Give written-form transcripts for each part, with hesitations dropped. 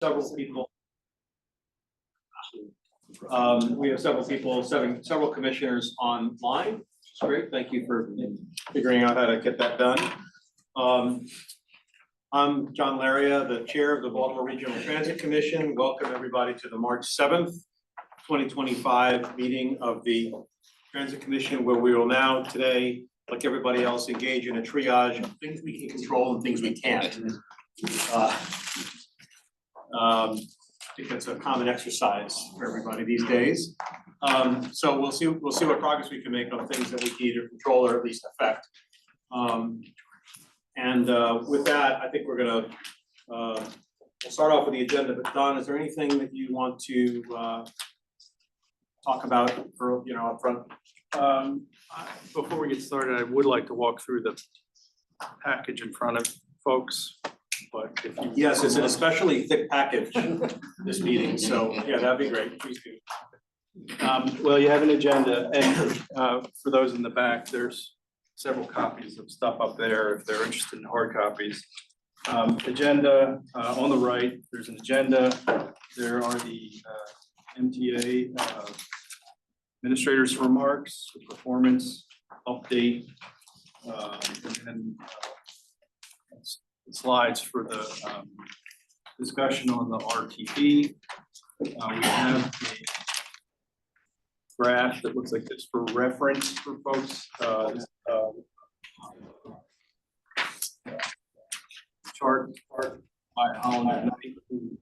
several people. We have several commissioners online, which is great. Thank you for figuring out how to get that done. I'm John Laria, the chair of the Baltimore Regional Transit Commission. Welcome everybody to the March 7th, 2025 meeting of the Transit Commission, where we will now today, like everybody else, engage in a triage of things we can control and things we can't. I think that's a common exercise for everybody these days. So we'll see what progress we can make on things that we can either control or at least affect. With that, I think we're gonna we'll start off with the agenda. But Don, is there anything that you want to talk about for up front? Before we get started, I would like to walk through the package in front of folks. But if you yes, it's an especially thick package this meeting. So yeah, that'd be great. Please do. Well, you have an agenda, and for those in the back, there's several copies of stuff up there if they're interested in hard copies. Agenda on the right, there's an agenda. There are the MTA administrators' remarks, the performance update, and slides for the discussion on the RTP. We have a graph that looks like this for reference for folks. Chart by Holland and Knight, who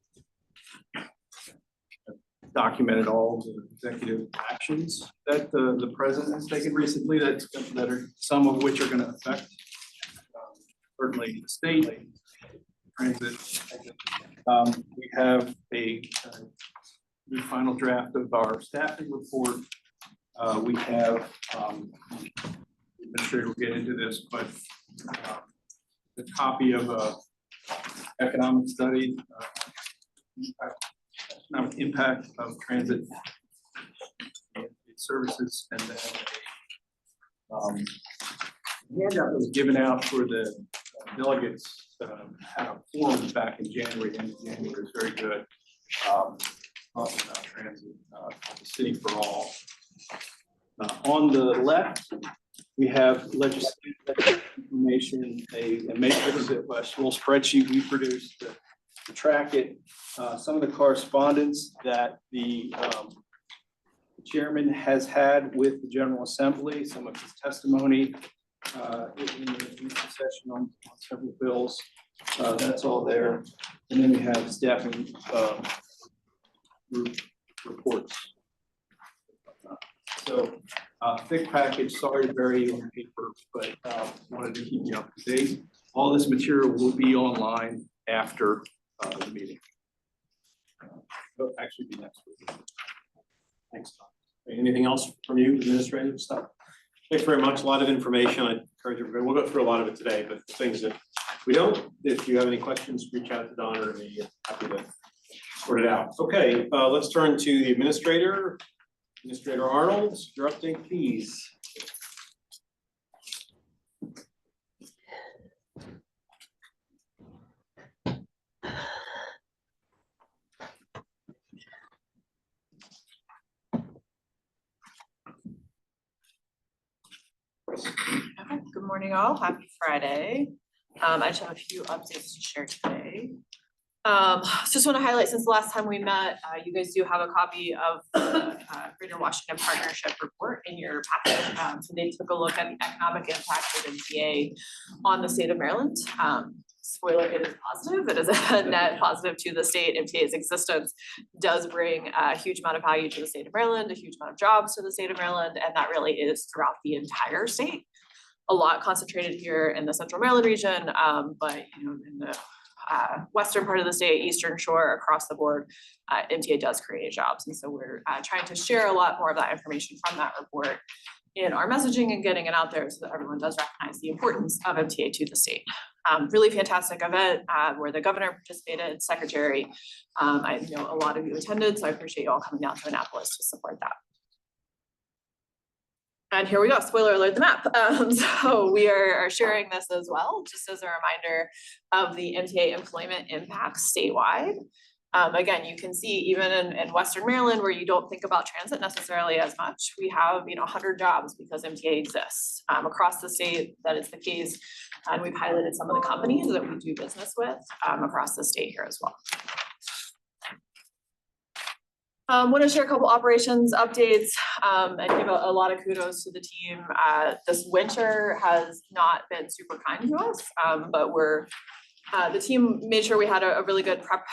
documented all the executive actions that the president has taken recently, that are some of which are going to affect certainly the state transit. We have a new final draft of our staffing report. We have the administrator will get into this, but the copy of a economic study, economic impact of transit services, and then a handout that was given out for the delegates had a form back in January, end of January. It was very good. Talking about transit the city for all. On the left, we have legislative information, a matrix, a little spreadsheet we produced to track it. Some of the correspondence that the chairman has had with the General Assembly, some of his testimony in the session on several bills. That's all there. And then we have staffing group reports. So thick package, sorry to bury you on paper, but wanted to keep you up to date. All this material will be online after the meeting. It'll actually be next week. Thanks, Don. Anything else from you, administrative stuff? Thanks very much. A lot of information. I encourage everybody. We'll go through a lot of it today, but things that we don't, if you have any questions, reach out to Don or me. Happy to sort it out. Okay, let's turn to the administrator. Administrator Arnold, your update, please. Okay, good morning all, happy Friday. I just have a few updates to share today. So just want to highlight, since the last time we met, you guys do have a copy of the Greater Washington Partnership Report in your packet. So they took a look at the economic impact of MTA on the state of Maryland. Spoiler, it is positive. It is a net positive to the state. MTA's existence does bring a huge amount of value to the state of Maryland, a huge amount of jobs to the state of Maryland, and that really is throughout the entire state. A lot concentrated here in the Central Maryland region, but in the western part of the state, eastern shore, across the board, MTA does create jobs. And so we're trying to share a lot more of that information from that report in our messaging and getting it out there so that everyone does recognize the importance of MTA to the state. Really fantastic event where the governor participated, secretary. I know a lot of you attended, so I appreciate you all coming down to Annapolis to support that. And here we go, spoiler alert, the map. So we are sharing this as well, just as a reminder of the MTA employment impacts statewide. Again, you can see even in Western Maryland, where you don't think about transit necessarily as much, we have, 100 jobs because MTA exists. Across the state, that is the case. And we've highlighted some of the companies that we do business with across the state here as well. Want to share a couple operations updates and give a lot of kudos to the team. This winter has not been super kind to us, but the team made sure we had a really good prep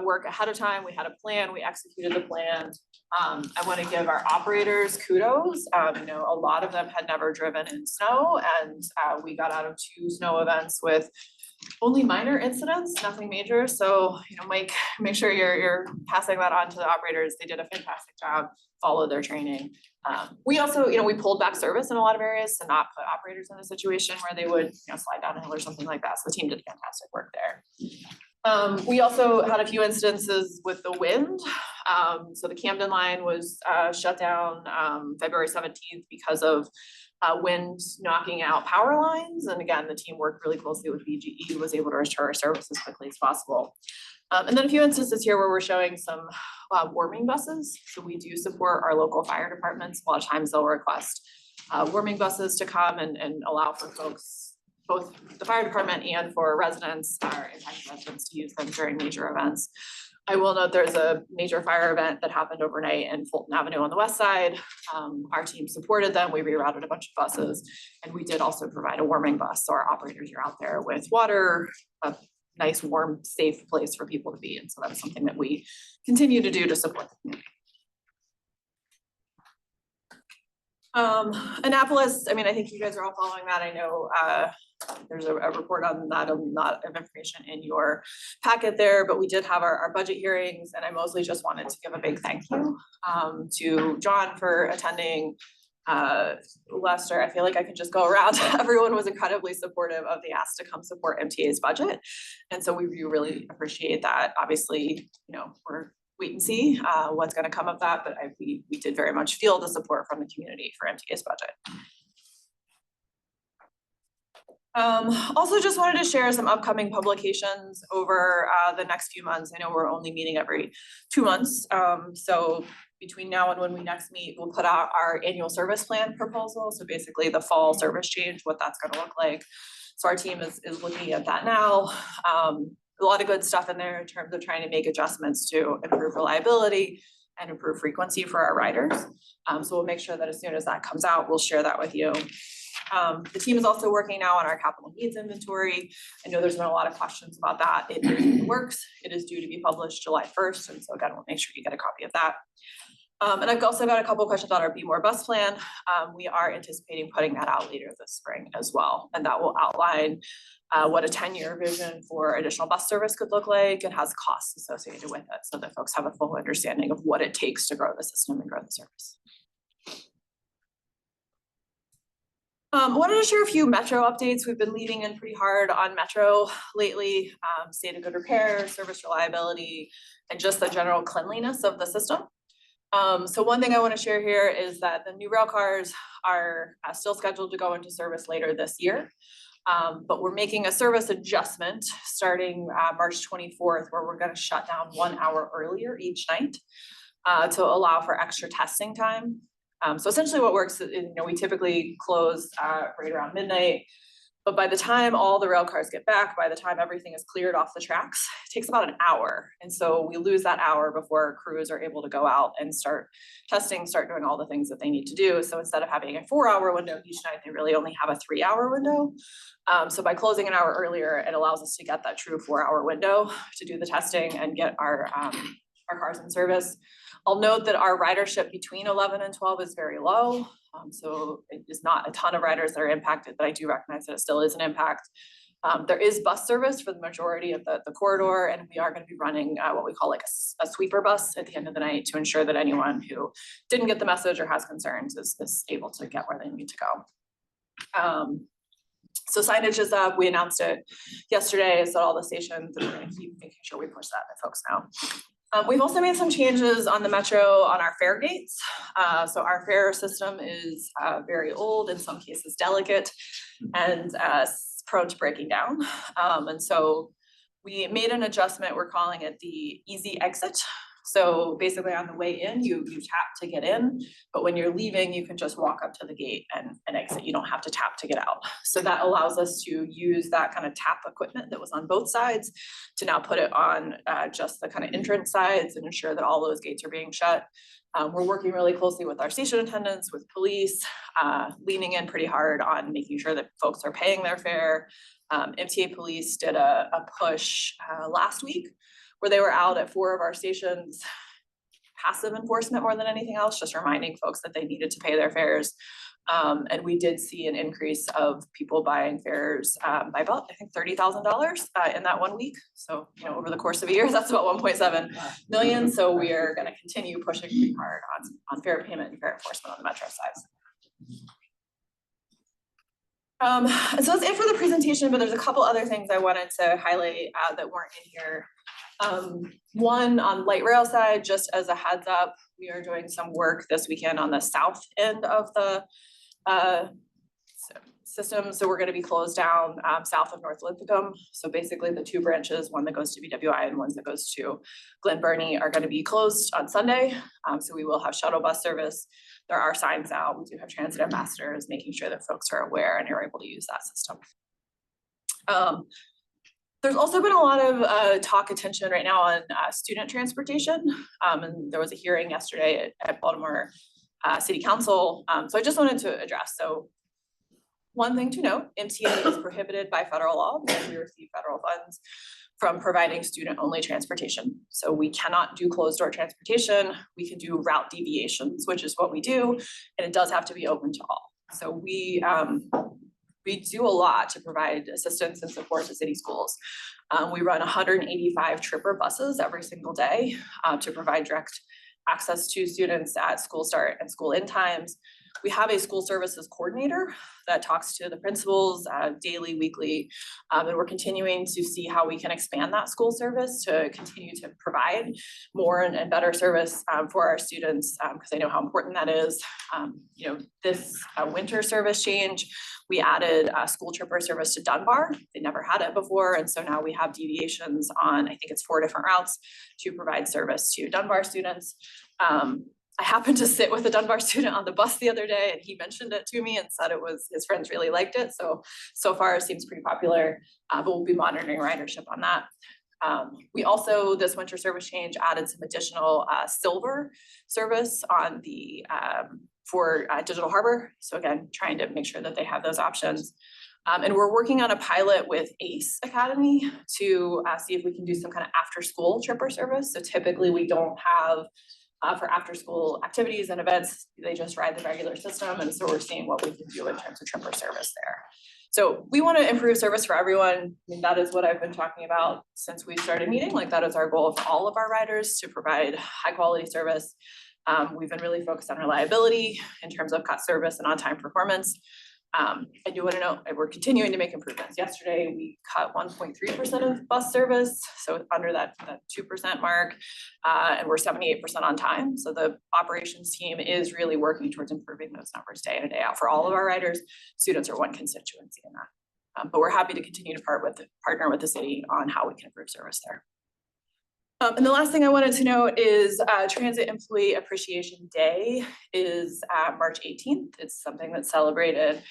work ahead of time. We had a plan, we executed the plan. I want to give our operators kudos. A lot of them had never driven in snow, and we got out of 2 snow events with only minor incidents, nothing major. So, Mike, make sure you're passing that on to the operators. They did a fantastic job, followed their training. We also, we pulled back service in a lot of areas to not put operators in a situation where they would, slide down a hill or something like that. So the team did fantastic work there. We also had a few instances with the wind. So the Camden line was shut down February 17th because of wind knocking out power lines. And again, the team worked really closely with BGE, was able to restore service as quickly as possible. And then a few instances here where we're showing some warming buses. So we do support our local fire departments. A lot of times they'll request warming buses to come and allow for folks, both the fire department and for residents, our impacted residents, to use them during major events. I will note there's a major fire event that happened overnight in Fulton Avenue on the west side. Our team supported them. We rerouted a bunch of buses, and we did also provide a warming bus. So our operators are out there with water, a nice, warm, safe place for people to be. And so that's something that we continue to do to support the community. Annapolis, I think you guys are all following that. I know there's a report on that, a lot of information in your packet there, but we did have our budget hearings, and I mostly just wanted to give a big thank you to John for attending. Lester, I feel like I could just go around. Everyone was incredibly supportive of the ask to come support MTA's budget. And so we really appreciate that. Obviously, we're wait and see what's going to come of that, but we did very much feel the support from the community for MTA's budget. Also just wanted to share some upcoming publications over the next few months. I know we're only meeting every 2 months. So between now and when we next meet, we'll put out our annual service plan proposal. So basically the fall service change, what that's going to look like. So our team is looking at that now. A lot of good stuff in there in terms of trying to make adjustments to improve reliability and improve frequency for our riders. So we'll make sure that as soon as that comes out, we'll share that with you. The team is also working now on our capital needs inventory. I know there's been a lot of questions about that. It is in the works. It is due to be published July 1st. And so again, we'll make sure you get a copy of that. And I've also got a couple questions on our Be More bus plan. We are anticipating putting that out later this spring as well. And that will outline what a 10-year vision for additional bus service could look like. It has costs associated with it so that folks have a full understanding of what it takes to grow the system and grow the service. Wanted to share a few Metro updates. We've been leading in pretty hard on Metro lately, state of good repair, service reliability, and just the general cleanliness of the system. So one thing I want to share here is that the new rail cars are still scheduled to go into service later this year. But we're making a service adjustment starting March 24th, where we're going to shut down 1 hour earlier each night to allow for extra testing time. So essentially what works is, we typically close right around midnight, but by the time all the rail cars get back, by the time everything is cleared off the tracks, it takes about an hour. And so we lose that hour before crews are able to go out and start testing, start doing all the things that they need to do. So instead of having a 4-hour window each night, they really only have a 3-hour window. So by closing an hour earlier, it allows us to get that true 4-hour window to do the testing and get our cars in service. I'll note that our ridership between 11 and 12 is very low. So it is not a ton of riders that are impacted, but I do recognize that it still is an impact. There is bus service for the majority of the corridor, and we are going to be running what we call like a sweeper bus at the end of the night to ensure that anyone who didn't get the message or has concerns is able to get where they need to go. So signage is up. We announced it yesterday, so all the stations, and we're going to keep making sure we push that, let folks know. We've also made some changes on the Metro on our fare gates. So our fare system is very old, in some cases delicate, and prone to breaking down. And so We made an adjustment, we're calling it the easy exit. So basically on the way in, you tap to get in, but when you're leaving, you can just walk up to the gate and exit. You don't have to tap to get out. So that allows us to use that kind of tap equipment that was on both sides to now put it on just the kind of entrance sides and ensure that all those gates are being shut. We're working really closely with our station attendants, with police, leaning in pretty hard on making sure that folks are paying their fare. MTA police did a push last week where they were out at 4 of our stations, passive enforcement more than anything else, just reminding folks that they needed to pay their fares. And we did see an increase of people buying fares by about, I think, $30,000 in that 1 week. So, you know, over the course of a year, that's about 1.7 million. So we are going to continue pushing pretty hard on fare payment and fare enforcement on the metro side. And so that's it for the presentation, but there's a couple other things I wanted to highlight that weren't in here. One on light rail side, just as a heads up, we are doing some work this weekend on the south end of the system. So we're going to be closed down south of North Linthicum. So basically the 2 branches, one that goes to BWI and one that goes to Glen Burnie, are going to be closed on Sunday. So we will have shuttle bus service. There are signs out. We do have transit ambassadors making sure that folks are aware and are able to use that system. There's also been a lot of attention right now on student transportation. And there was a hearing yesterday at Baltimore City Council. So I just wanted to address. So one thing to note, MTA is prohibited by federal law because we receive federal funds from providing student-only transportation. So we cannot do closed-door transportation. We can do route deviations, which is what we do, and it does have to be open to all. So we do a lot to provide assistance and support to city schools. We run 185 tripper buses every single day to provide direct access to students at school start and school end times. We have a school services coordinator that talks to the principals daily, weekly, and we're continuing to see how we can expand that school service to continue to provide more and better service for our students, because I know how important that is. You know, this winter service change, we added a school tripper service to Dunbar. They never had it before, and so now we have deviations on, I think it's 4 different routes to provide service to Dunbar students. I happened to sit with a Dunbar student on the bus the other day, and he mentioned it to me and said his friends really liked it. So far it seems pretty popular, but we'll be monitoring ridership on that. We also, this winter service change, added some additional silver service on the for Digital Harbor. So again, trying to make sure that they have those options. And we're working on a pilot with ACE Academy to see if we can do some kind of after school tripper service. So typically we don't have for after school activities and events, they just ride the regular system. And so we're seeing what we can do in terms of tripper service there. So we want to improve service for everyone. I mean, that is what I've been talking about since we started meeting. Like, that is our goal for all of our riders, to provide high quality service. We've been really focused on reliability in terms of cut service and on-time performance. I do want to note we're continuing to make improvements. Yesterday, we cut 1.3% of bus service, so under that 2% mark, and we're 78% on time. So the operations team is really working towards improving those numbers day in and day out for all of our riders. Students are one constituency in that, but we're happy to continue to partner with the city on how we can improve service there. And the last thing I wanted to note is Transit Employee Appreciation Day is March 18th. It's something that's celebrated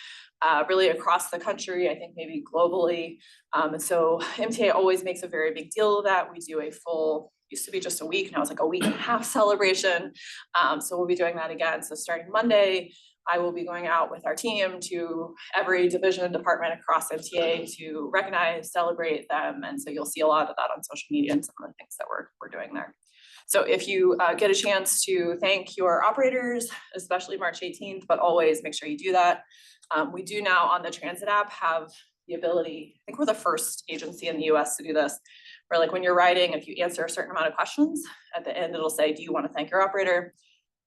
really across the country, I think maybe globally. And so MTA always makes a very big deal of that. We do a full, used to be just a week, now it's like a week and a half celebration. So we'll be doing that again. So starting Monday, I will be going out with our team to every division and department across MTA to recognize, celebrate them. And so you'll see a lot of that on social media and some of the things that we're doing there. So if you get a chance to thank your operators, especially March 18th, but always make sure you do that. We do now on the transit app have the ability, I think we're the first agency in the US to do this, where like when you're riding, if you answer a certain amount of questions, at the end it'll say, do you want to thank your operator?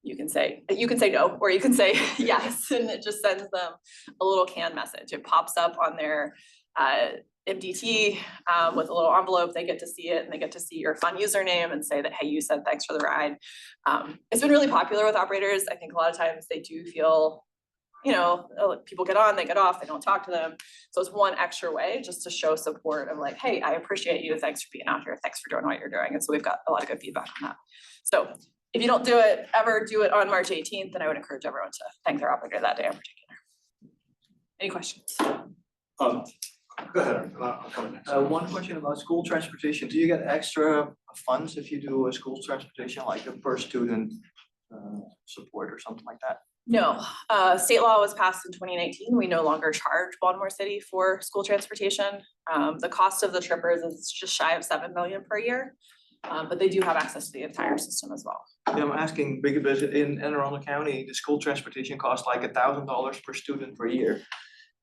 You can say no, or you can say yes, and it just sends them a little canned message. It pops up on their MDT with a little envelope. They get to see it, and they get to see your fun username and say that, hey, you said thanks for the ride. It's been really popular with operators. I think a lot of times they do feel people get on, they get off, they don't talk to them. So it's one extra way just to show support of like, hey, I appreciate you. Thanks for being out here. Thanks for doing what you're doing. And so we've got a lot of good feedback on that. So if you don't do it ever, do it on March 18th. And I would encourage everyone to thank their operator that day in particular. Any questions? Go ahead, I'll come next. One question about school transportation. Do you get extra funds if you do a school transportation, like a per student support or something like that? No, state law was passed in 2019. We no longer charge Baltimore City for school transportation. The cost of the trippers is just shy of 7 million per year, but they do have access to the entire system as well. Yeah, I'm asking because in Anne Arundel County, the school transportation costs like $1,000 per student per year.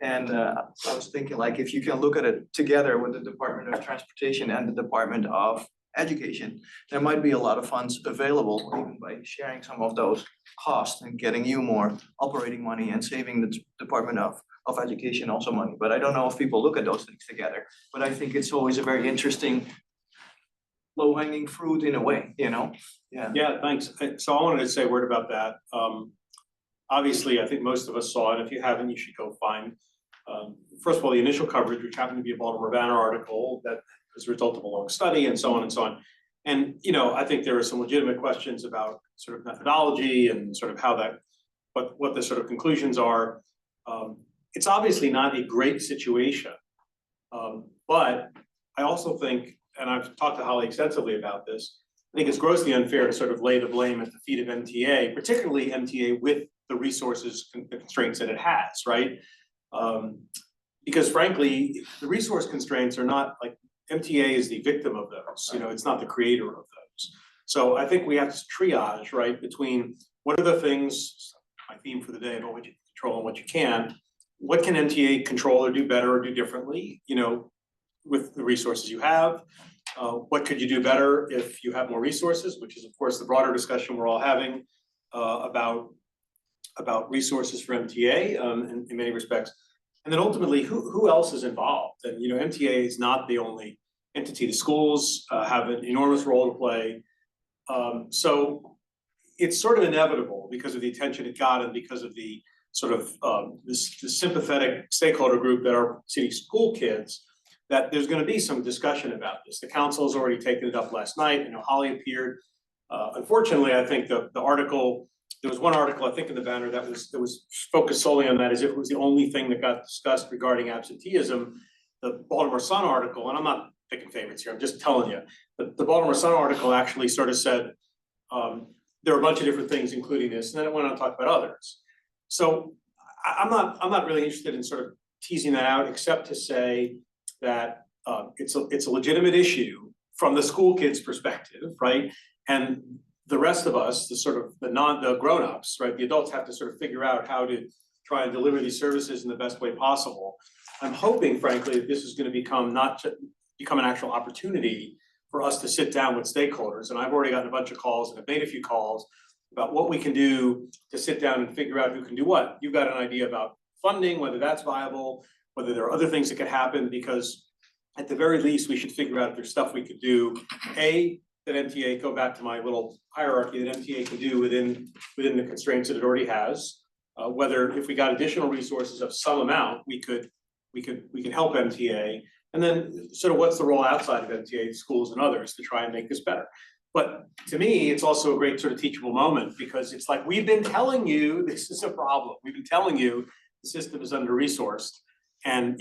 And I was thinking, like, if you can look at it together with the Department of Transportation and the Department of Education, there might be a lot of funds available even by sharing some of those costs and getting you more operating money and saving the Department of Education also money. But I don't know if people look at those things together, but I think it's always a very interesting low-hanging fruit in a way, Yeah. Yeah, thanks. So I wanted to say a word about that. Obviously, I think most of us saw it. If you haven't, you should go find. First of all, the initial coverage, which happened to be a Baltimore Banner article that was a result of a long study and so on and so on. And, I think there were some legitimate questions about sort of methodology and sort of how that, what the sort of conclusions are. It's obviously not a great situation. But I also think, and I've talked to Holly extensively about this, I think it's grossly unfair to sort of lay the blame at the feet of MTA, particularly MTA with the resources, the constraints that it has, right? Because frankly, the resource constraints are not like, MTA is the victim of those, it's not the creator of those. So I think we have to triage, right, between what are the things, my theme for the day about what you can control and what you can, what can MTA control or do better or do differently, with the resources you have? What could you do better if you have more resources, which is of course the broader discussion we're all having about resources for MTA in many respects. And then ultimately, who else is involved? And MTA is not the only entity. The schools have an enormous role to play. So it's sort of inevitable because of the attention it got and because of the sort of this sympathetic stakeholder group that are city school kids, that there's going to be some discussion about this. The council has already taken it up last night. Holly appeared. Unfortunately, I think the article, there was one article, I think in the Banner that was focused solely on that as if it was the only thing that got discussed regarding absenteeism. The Baltimore Sun article, and I'm not picking favorites here, I'm just telling you, the Baltimore Sun article actually sort of said there are a bunch of different things, including this, and then it went on to talk about others. So I'm not really interested in sort of teasing that out, except to say that it's a legitimate issue from the school kids' perspective, right? And the rest of us, the grown-ups, right? The adults have to sort of figure out how to try and deliver these services in the best way possible. I'm hoping, frankly, that this is going to become an actual opportunity for us to sit down with stakeholders. And I've already gotten a bunch of calls and I've made a few calls about what we can do to sit down and figure out who can do what. You've got an idea about funding, whether that's viable, whether there are other things that could happen, because at the very least, we should figure out if there's stuff we could do. That MTA, go back to my little hierarchy, that MTA can do within the constraints that it already has. Whether if we got additional resources of some amount, we could help MTA. And then sort of what's the role outside of MTA, schools and others, to try and make this better. But to me, it's also a great sort of teachable moment, because it's like, we've been telling you this is a problem. We've been telling you the system is under-resourced. And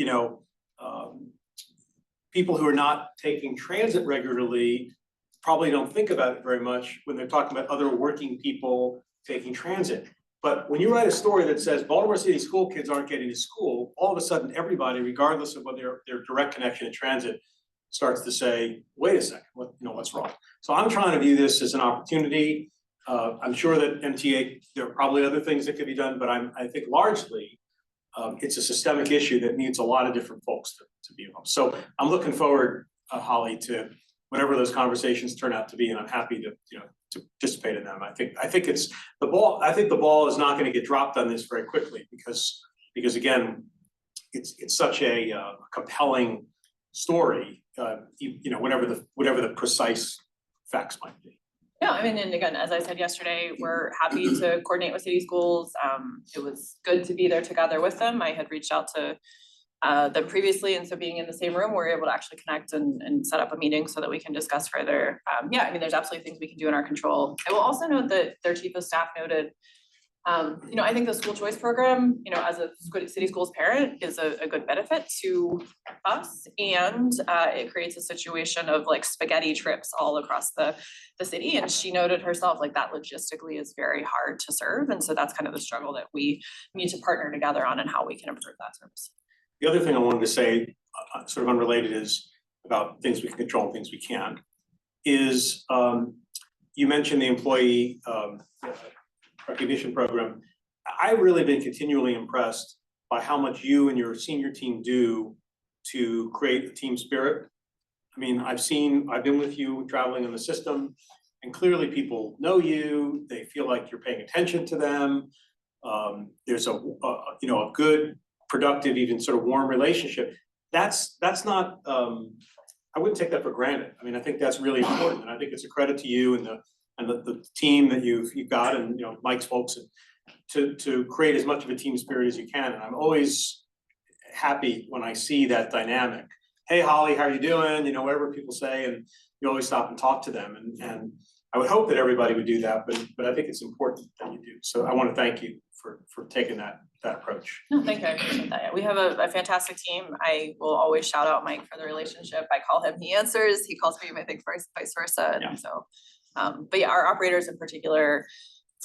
people who are not taking transit regularly probably don't think about it very much when they're talking about other working people taking transit. But when you write a story that says Baltimore City school kids aren't getting to school, all of a sudden everybody, regardless of whether their direct connection to transit, starts to say, wait a second, what's wrong? So I'm trying to view this as an opportunity. I'm sure that MTA, there are probably other things that could be done, but I think largely it's a systemic issue that needs a lot of different folks to be involved. So I'm looking forward, Holly, to whatever those conversations turn out to be, and I'm happy to participate in them. I think it's the ball. I think the ball is not going to get dropped on this very quickly because again, it's such a compelling story. Whatever the precise facts might be. No, I mean, and again, as I said yesterday, we're happy to coordinate with city schools. It was good to be there together with them. I had reached out to them previously, and so being in the same room, we're able to actually connect and set up a meeting so that we can discuss further. Yeah, I mean, there's absolutely things we can do in our control. I will also note that their chief of staff noted, you know, I think the school choice program, you know, as a city schools parent is a good benefit to us. And it creates a situation of like spaghetti trips all across the city. And she noted herself, like that logistically is very hard to serve. And so that's kind of the struggle that we need to partner together on and how we can improve that service. The other thing I wanted to say, sort of unrelated, is about things we can control and things we can't, is you mentioned the employee recognition program. I've really been continually impressed by how much you and your senior team do to create a team spirit. I mean, I've been with you traveling in the system, and clearly people know you, they feel like you're paying attention to them. There's a you know, a good, productive, even sort of warm relationship. That's not, I wouldn't take that for granted. I mean, I think that's really important, and I think it's a credit to you and the team that you've got, and you know, Mike's folks, to create as much of a team spirit as you can. And I'm always happy when I see that dynamic. Hey, Holly, how are you doing? You know, whatever people say, and you always stop and talk to them. And I would hope that everybody would do that, but I think it's important that you do. So I want to thank you for taking that approach. No, thank you, I appreciate that. Yeah, we have a fantastic team. I will always shout out Mike for the relationship. I call him, he answers, he calls me, I think vice versa. Yeah. And so, but yeah, our operators in particular,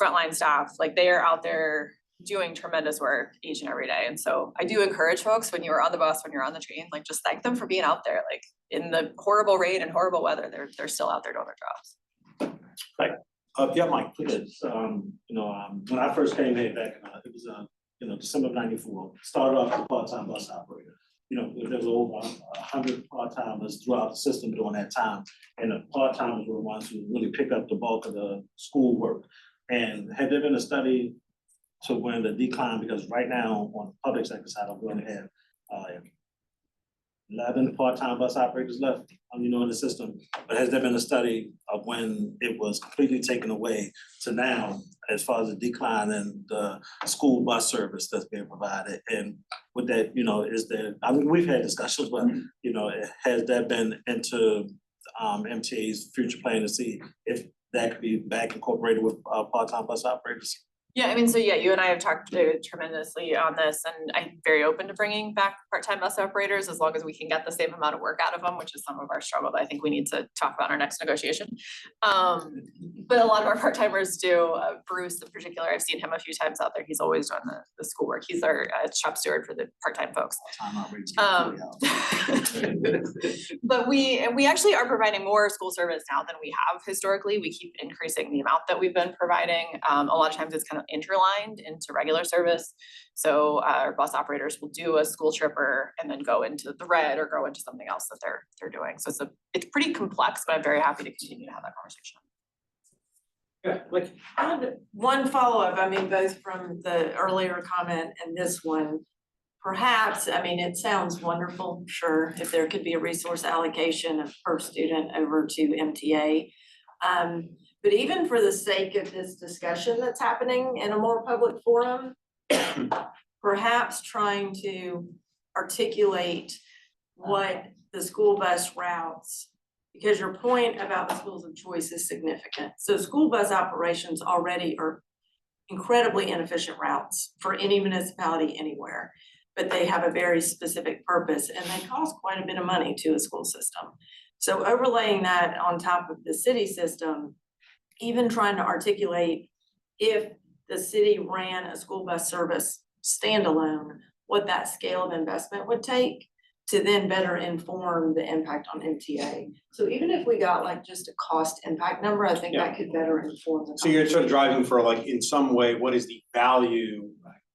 frontline staff, like they are out there doing tremendous work each and every day. And so I do encourage folks, when you're on the bus, when you're on the train, like just thank them for being out there, like in the horrible rain and horrible weather, they're still out there doing their jobs. Right. Yeah, Mike, please. When I first came here back, it was December '94. Started off as a part-time bus operator. You know, there was over 100 part-timers throughout the system during that time, and the part-timers were the ones who really picked up the bulk of the school work. And had there been a study to when the decline, because right now on the public sector side, we only have 11 part-time bus operators left, in the system. But has there been a study of when it was completely taken away to now, as far as the decline in the school bus service that's being provided? And with that, is there, I mean, we've had discussions, but, has that been into MTA's future plan to see if that could be back incorporated with part-time bus operators? Yeah, I mean, so yeah, you and I have talked tremendously on this, and I'm very open to bringing back part-time bus operators as long as we can get the same amount of work out of them, which is some of our struggle that I think we need to talk about in our next negotiation. But a lot of our part-timers do. Bruce in particular, I've seen him a few times out there. He's always done the schoolwork. He's our shop steward for the part-time folks. But we actually are providing more school service now than we have historically. We keep increasing the amount that we've been providing. A lot of times it's kind of interlined into regular service. So our bus operators will do a school tripper and then go into the red or go into something else that they're doing. So it's pretty complex, but I'm very happy to continue to have that conversation. Yeah, like one follow-up, I mean, both from the earlier comment and this one, perhaps, I mean, it sounds wonderful, sure, if there could be a resource allocation of per student over to MTA. But even for the sake of this discussion that's happening in a more public forum, perhaps trying to articulate what the school bus routes, because your point about the schools of choice is significant. So school bus operations already are incredibly inefficient routes for any municipality anywhere, but they have a very specific purpose and they cost quite a bit of money to a school system. So overlaying that on top of the city system, even trying to articulate if the city ran a school bus service standalone, what that scale of investment would take to then better inform the impact on MTA. So even if we got like just a cost impact number, I think that could better inform the. So you're sort of driving for, like, in some way, what is the value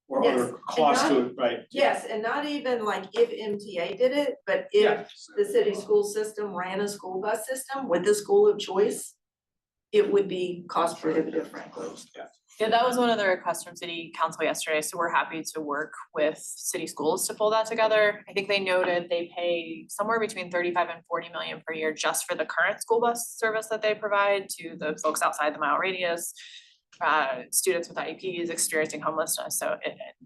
or other cost to it, right? Yes, and not even like if MTA did it, but if the city school system ran a school bus system with the school of choice, it would be cost prohibitive, frankly. Yeah. Yeah, that was one of the requests from city council yesterday, so we're happy to work with city schools to pull that together. I think they noted they pay somewhere between 35 and 40 million per year just for the current school bus service that they provide to the folks outside the mile radius. Students with IEPs experiencing homelessness, so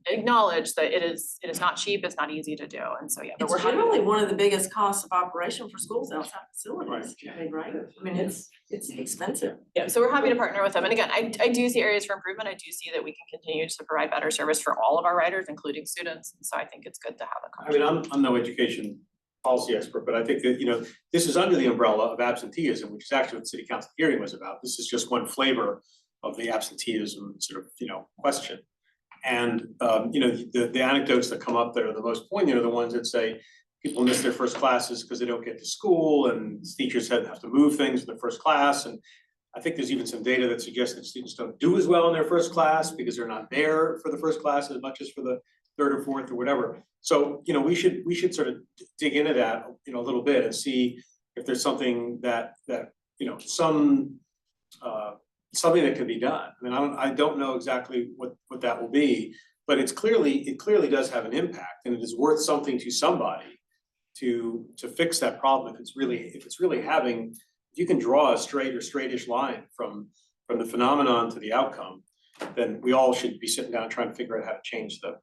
acknowledge that it is not cheap, it's not easy to do, and so, yeah, but we're It's happy. generally one of the biggest costs of operation for schools outside facilities, I mean, right? I mean, it's expensive. Yeah, so we're happy to partner with them, and again, I do see areas for improvement, I do see that we can continue to provide better service for all of our riders, including students, and so I think it's good to have a I mean, conversation. I'm no education policy expert, but I think that, this is under the umbrella of absenteeism, which is actually what the city council hearing was about. This is just one flavor of the absenteeism sort of, question. And, the anecdotes that come up that are the most poignant are the ones that say people miss their first classes because they don't get to school and teachers have to move things in the first class. And I think there's even some data that suggests that students don't do as well in their first class because they're not there for the first class as much as for the third or fourth or whatever. So, we should sort of dig into that, a little bit and see if there's something that, something that could be done. I mean, I don't know exactly what that will be, but it clearly does have an impact, and it is worth something to somebody to fix that problem. If it's really having, if you can draw a straight or straightish line from the phenomenon to the outcome, then we all should be sitting down trying to figure out how to change the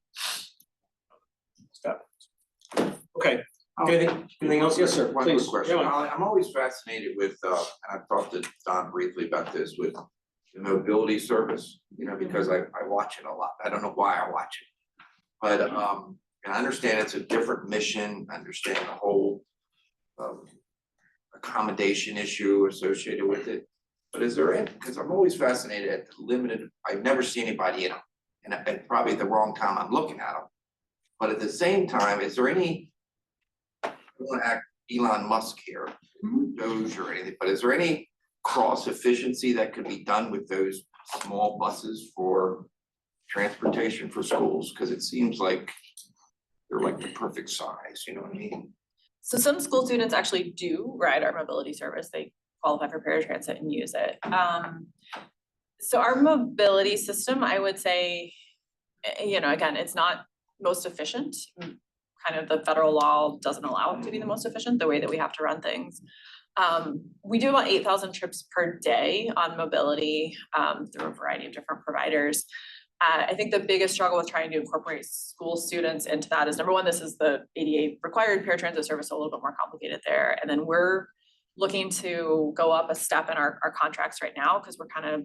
step. Okay, anything else? Yes, sir, One quick please. question. Yeah, I'm always fascinated with, and I've talked to Don briefly about this, with the mobility service, because I watch it a lot. I don't know why I watch it. But, and I understand it's a different mission, I understand the whole accommodation issue associated with it. But is there any, because I'm always fascinated at the limited, I've never seen anybody in them. And probably at the wrong time I'm looking at them. But at the same time, is there any, I don't want to act Elon Musk here, Doge or anything, but is there any cross efficiency that could be done with those small buses for transportation for schools? Because it seems like they're like the perfect size, you know what I mean? So some school students actually do ride our mobility service, they qualify for paratransit and use it. So our mobility system, I would say, again, it's not most efficient. Kind of the federal law doesn't allow it to be the most efficient, the way that we have to run things. We do about 8,000 trips per day on mobility through a variety of different providers. I think the biggest struggle with trying to incorporate school students into that is, number one, this is the ADA required paratransit service, so a little bit more complicated there. And then we're looking to go up a step in our contracts right now, because we're kind of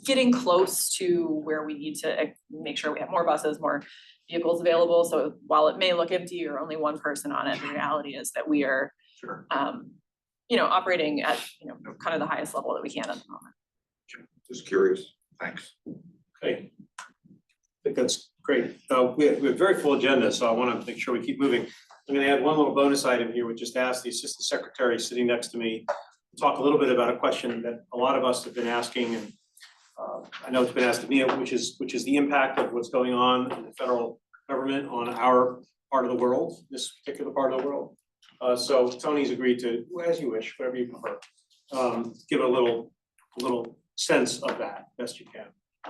getting close to where we need to make sure we have more buses, more vehicles available. So while it may look empty or only one person on it, the reality is that we are Sure. Operating at, kind of the highest level that we can at the moment. Just curious. Thanks. okay. I think that's great. We have a very full agenda, so I want to make sure we keep moving. I'm going to add one little bonus item here, which just ask the assistant secretary sitting next to me to talk a little bit about a question that a lot of us have been asking, and I know it's been asked of me, which is the impact of what's going on in the federal government on our part of the world, this particular part of the world. So Tony's agreed to, as you wish, whatever you prefer, give a little sense of that best you can.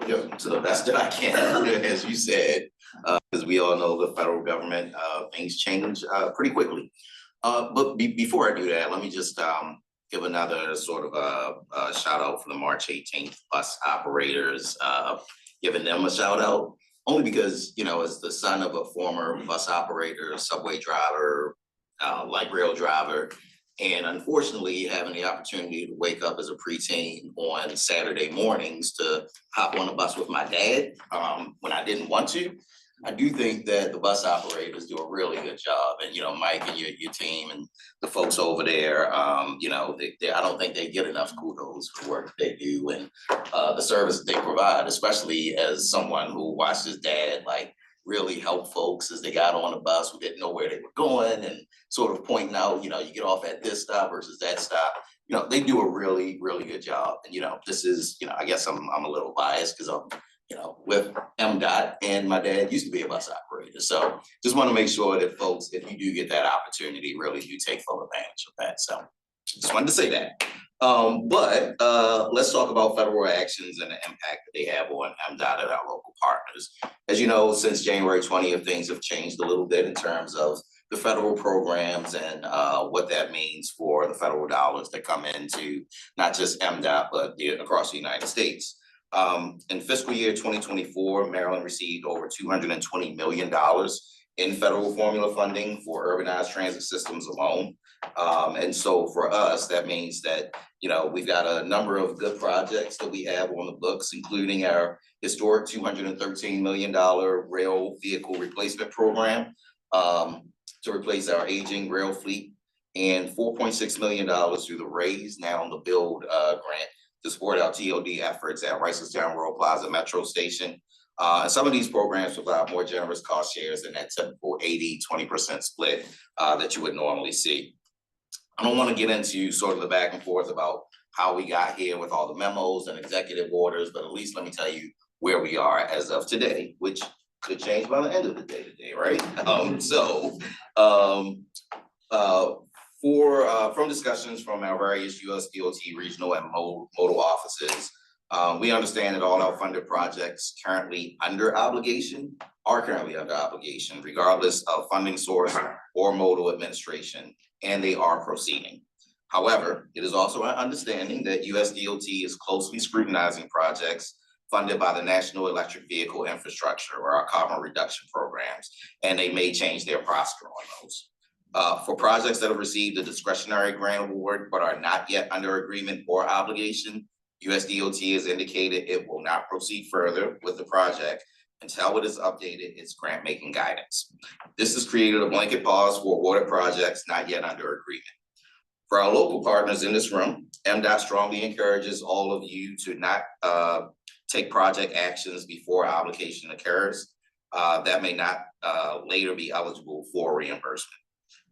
Yeah, to the best that I can, as you said, because we all know the federal government, things change pretty quickly. But before I do that, let me just give another sort of a shout out for the March 18th bus operators, giving them a shout out, only because, as the son of a former bus operator, subway driver, light rail driver, and unfortunately having the opportunity to wake up as a preteen on Saturday mornings to hop on a bus with my dad when I didn't want to. I do think that the bus operators do a really good job, and Mike and your team and the folks over there, I don't think they get enough kudos for the work that they do and the service that they provide, especially as someone who watched his dad really help folks as they got on the bus who didn't know where they were going, and sort of pointing out, you get off at this stop versus that stop. They do a really, really good job. And, this is, I guess I'm a little biased because I'm, with MDOT, and my dad used to be a bus operator. So just want to make sure that folks, if you do get that opportunity, really do take full advantage of that. So just wanted to say that. But let's talk about federal actions and the impact that they have on MDOT and our local partners. As you know, since January 20th, things have changed a little bit in terms of the federal programs and what that means for the federal dollars that come into not just MDOT, but across the United States. In fiscal year 2024, Maryland received over $220 million in federal formula funding for urbanized transit systems alone. And so for us, that means that, you know, we've got a number of good projects that we have on the books, including our historic $213 million rail vehicle replacement program to replace our aging rail fleet, and $4.6 million through the Raise Now the Build grant to support our TOD efforts at Reisterstown World Plaza Metro Station. And some of these programs provide more generous cost shares than that typical 80-20% split that you would normally see. I don't want to get into sort of the back and forth about how we got here with all the memos and executive orders, but at least let me tell you where we are as of today, which could change by the end of the day today, right? From discussions from our various US DOT regional and modal offices, we understand that all our funded projects currently under obligation are currently under obligation, regardless of funding source or modal administration, and they are proceeding. However, it is also our understanding that US DOT is closely scrutinizing projects funded by the National Electric Vehicle Infrastructure or our carbon reduction programs, and they may change their posture on those. For projects that have received a discretionary grant award but are not yet under agreement or obligation, US DOT has indicated it will not proceed further with the project until it has updated its grant-making guidance. This has created a blanket pause for awarded projects not yet under agreement. For our local partners in this room, MDOT strongly encourages all of you to not take project actions before obligation occurs that may not later be eligible for reimbursement.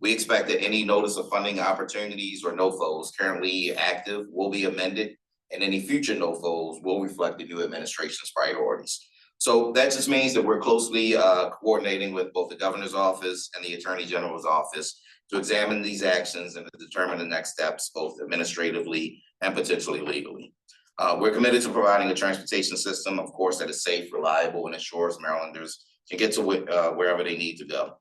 We expect that any notice of funding opportunities or NOFOs currently active will be amended, and any future NOFOs will reflect the new administration's priorities. So that just means that we're closely coordinating with both the governor's office and the attorney general's office to examine these actions and to determine the next steps, both administratively and potentially legally. We're committed to providing a transportation system, of course, that is safe, reliable, and ensures Marylanders can get to wherever they need to go.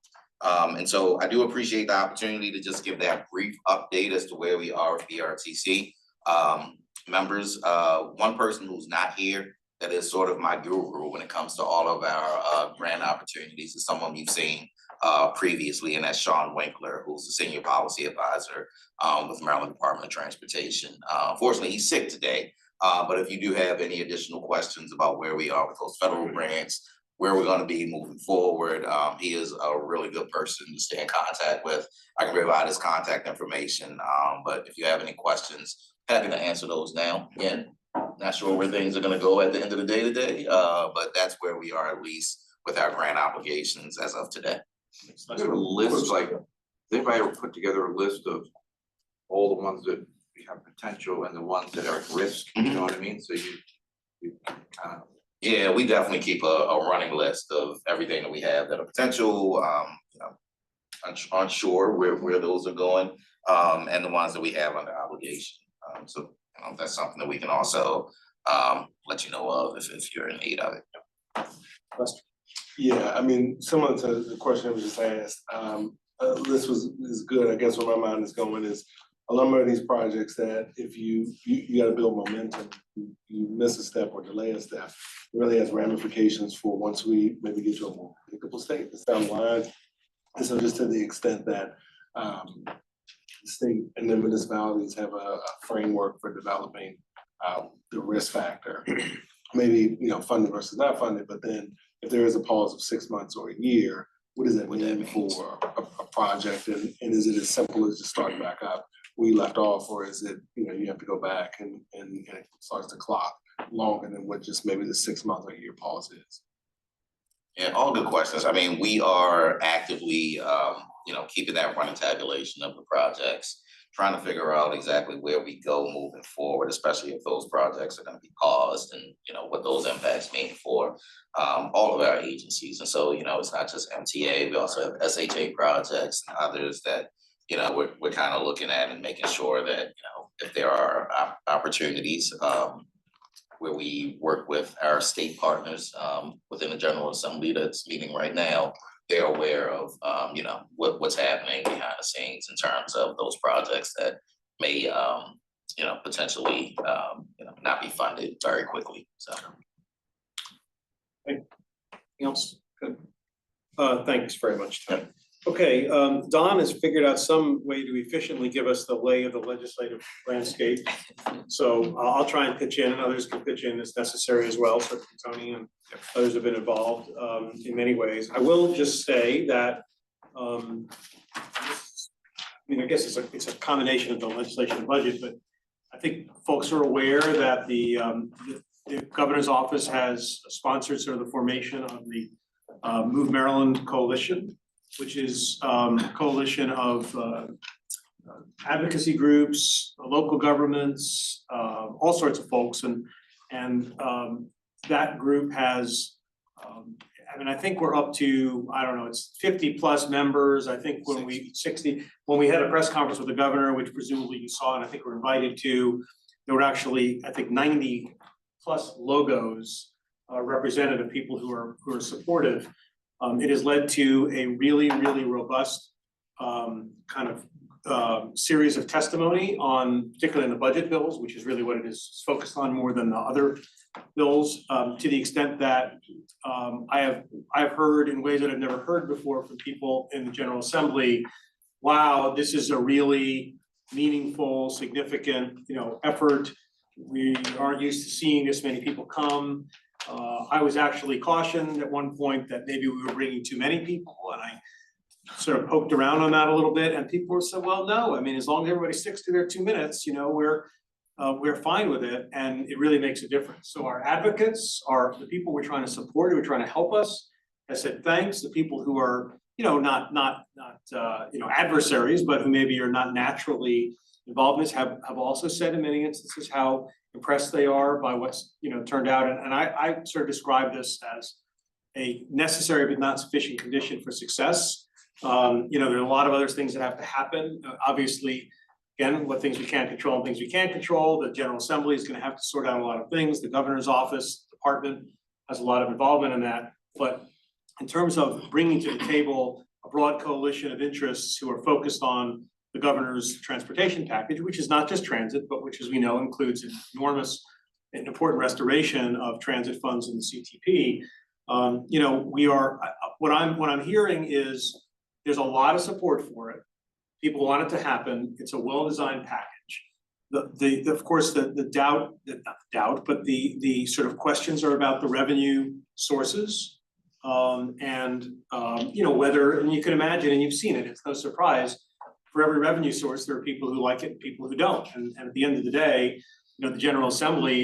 And so I do appreciate the opportunity to just give that brief update as to where we are with BRTC. Members, one person who's not here that is sort of my guru when it comes to all of our grant opportunities is someone you've seen previously, and that's Sean Winkler, who's the Senior Policy Advisor with Maryland Department of Transportation. Unfortunately, he's sick today, but if you do have any additional questions about where we are with those federal grants, where we're going to be moving forward, he is a really good person to stay in contact with. I can provide his contact information, but if you have any questions, happy to answer those now. Again, not sure where things are going to go at the end of the day today, but that's where we are, at least with our grant obligations as of today. Is there a list, like, has anybody ever put together a list of all the ones that have potential and the ones that are at risk, you know what I mean? So you kind of. Yeah, we definitely keep a running list of everything that we have that are potential, you know, unsure where those are going, and the ones that we have under obligation. So you know, that's something that we can also let you know of if you're in need of it. Yeah, I mean, similar to the question that was just asked, this is good. I guess where my mind is going is a number of these projects that if you gotta build momentum, you miss a step or delay a step, it really has ramifications for once we maybe get to a more predictable state down the line. And so just to the extent that the state and the municipalities have a framework for developing the risk factor, maybe, you know, funded versus not funded, but then if there is a pause of 6 months or a year, what does that mean for a project? And is it as simple as just starting back up where you left off, or is it, you know, you have to go back and it starts to clock longer than what just maybe the 6 month or year pause is? Yeah, all good questions. I mean, we are actively, you know, keeping that running tabulation of the projects, trying to figure out exactly where we go moving forward, especially if those projects are going to be paused, and you know what those impacts mean for all of our agencies. And so, you know, it's not just MTA; we also have SHA projects and others that, you know, we're kind of looking at and making sure that, you know, if there are opportunities, where we work with our state partners, within the General Assembly that's meeting right now, they're aware of, you know, what's happening behind the scenes in terms of those projects that may, you know, potentially, you know, not be funded very quickly, so. Anything else? Good. Thanks very much, Tom. Okay, Don has figured out some way to efficiently give us the lay of the legislative landscape. So I'll try and pitch in, and others can pitch in as necessary as well. So Tony and others have been involved in many ways. I will just say that, I mean, I guess it's a combination of the legislation and budget, but I think folks are aware that the governor's office has sponsored sort of the formation of the Move Maryland Coalition, which is a coalition of advocacy groups, local governments, all sorts of folks, and that group has, I mean, I think we're up to, I don't know, it's 50+ members. I think when we had a press conference with the governor, which presumably you saw, and I think we're invited to, there were actually, I think, 90+ logos represented of people who are supportive. It has led to a really, really robust kind of series of testimony on, particularly in the budget bills, which is really what it is focused on more than the other bills, to the extent that I've heard in ways that I've never heard before from people in the General Assembly. Wow, this is a really meaningful, significant, you know, effort. We aren't used to seeing this many people come. I was actually cautioned at one point that maybe we were bringing too many people, and I sort of poked around on that a little bit, and people said, well, no, I mean, as long as everybody sticks to their 2 minutes, you know, we're fine with it, and it really makes a difference. So our advocates are the people we're trying to support, who are trying to help us. I said thanks. The people who are, you know, not you know, adversaries, but who maybe are not naturally involved in this have also said in many instances how impressed they are by what's, you know, turned out. And I sort of describe this as a necessary but not sufficient condition for success. You know, there are a lot of other things that have to happen. Obviously, again, what things we can't control and things we can't control. The General Assembly is going to have to sort out a lot of things. The governor's office, department has a lot of involvement in that. But in terms of bringing to the table a broad coalition of interests who are focused on the governor's transportation package, which is not just transit, but which, as we know, includes an enormous and important restoration of transit funds in the CTP. You know, we are, what I'm hearing is there's a lot of support for it. People want it to happen. It's a well-designed package. Of course, the doubt, not doubt, but the sort of questions are about the revenue sources. And you know, whether, and you can imagine, and you've seen it, it's no surprise, for every revenue source, there are people who like it and people who don't. And at the end of the day, you know, the General Assembly,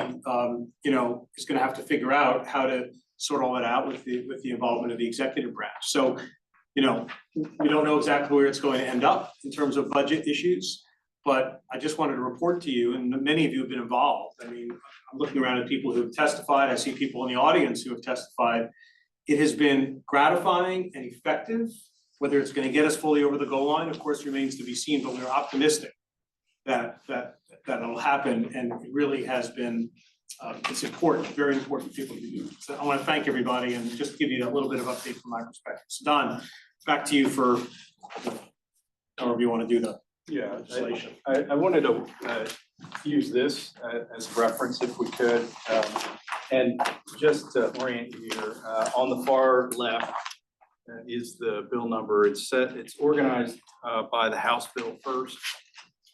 you know, is going to have to figure out how to sort all that out with the involvement of the executive branch. So, you know, we don't know exactly where it's going to end up in terms of budget issues, but I just wanted to report to you, and many of you have been involved. I mean, I'm looking around at people who have testified. I see people in the audience who have testified. It has been gratifying and effective. Whether it's going to get us fully over the goal line, of course, remains to be seen, but we're optimistic that it'll happen, and it really has been, it's important, very important for people to do. So I want to thank everybody and just give you a little bit of update from my perspective. So Don, back to you for however you want to do the legislation. I wanted to use this as reference if we could, and just to orient you here, on the far left is the bill number. It's organized by the House bill first,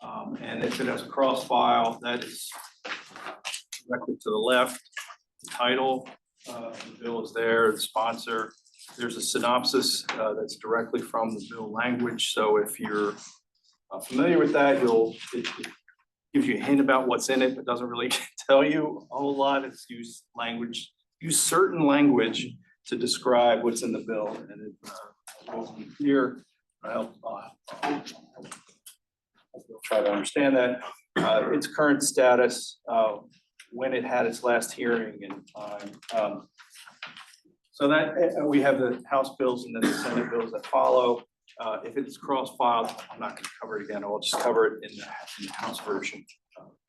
and if it has a cross file, that is directly to the left. The title, the bill is there, the sponsor. There's a synopsis that's directly from the bill language. So if you're familiar with that, it gives you a hint about what's in it, but doesn't really tell you a whole lot. It's use certain language to describe what's in the bill, and it goes in here. I'll try to understand that. Its current status, when it had its last hearing and time. So that we have the House bills and then the Senate bills that follow. If it's cross-filed, I'm not gonna cover it again, I'll just cover it in the House version,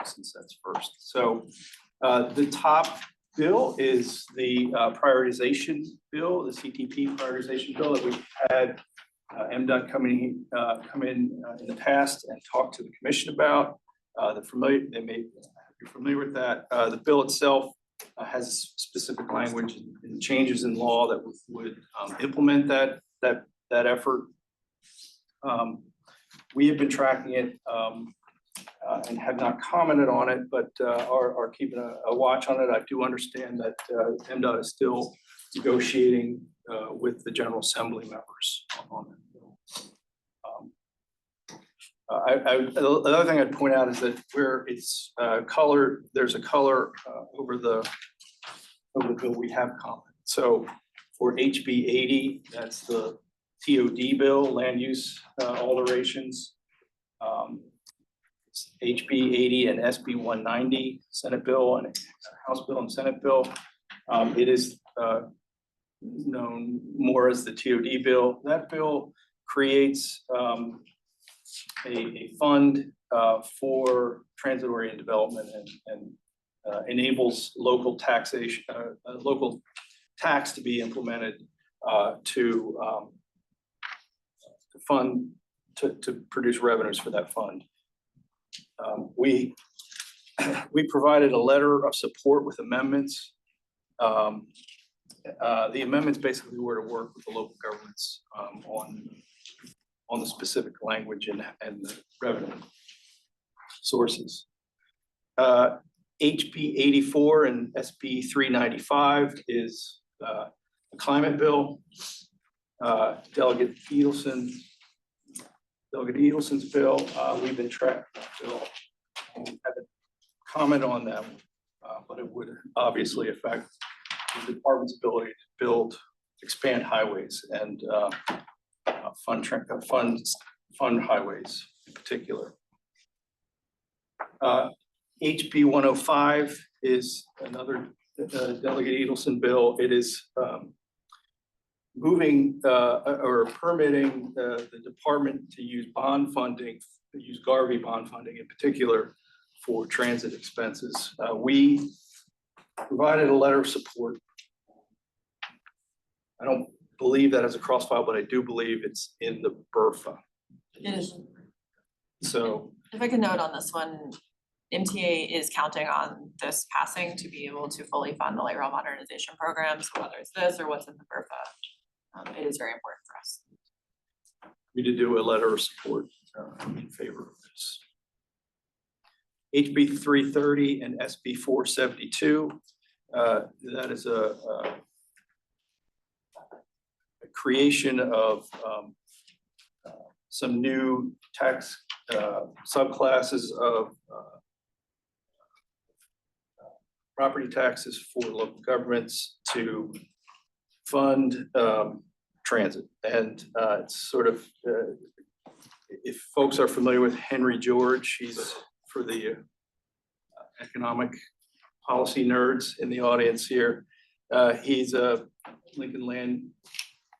since that's first. So the top bill is the prioritization bill, the CTP prioritization bill that we've had MDOT come in the past and talk to the commission about. They may be familiar with that. The bill itself has specific language and changes in law that would implement that effort. We have been tracking it and have not commented on it, but are keeping a watch on it. I do understand that MDOT is still negotiating with the General Assembly members on that bill. Another thing I'd point out is that where it's colored, there's a color over the bill we have comment. So for HB 80, that's the TOD bill, land use alterations. HB 80 and SB 190, Senate bill and House bill and Senate bill. It is known more as the TOD bill. That bill creates a fund for transit-oriented development and enables local taxation, local tax to be implemented to fund, to produce revenues for that fund. We provided a letter of support with amendments. The amendments basically were to work with the local governments on the specific language and the revenue sources. HB 84 and SB 395 is a climate bill. Delegate Edelson's bill, we've been tracking that bill. We haven't commented on them, but it would obviously affect the department's ability to expand highways and fund highways in particular. HB 105 is another Delegate Edelson bill. It is moving or permitting the department to use bond funding, use Garvey bond funding in particular for transit expenses. We provided a letter of support. I don't believe that as a cross file, but I do believe it's in the BRFA. It is. So If I can note on this one, MTA is counting on this passing to be able to fully fund the light rail modernization program. So whether it's this or what's in the BRFA, it is very important for us. we did do a letter of support in favor of this. HB 330 and SB 472, that is a creation of some new tax subclasses of property taxes for local governments to fund transit. And it's sort of, if folks are familiar with Henry George, he's for the economic policy nerds in the audience here. He's a Lincoln Land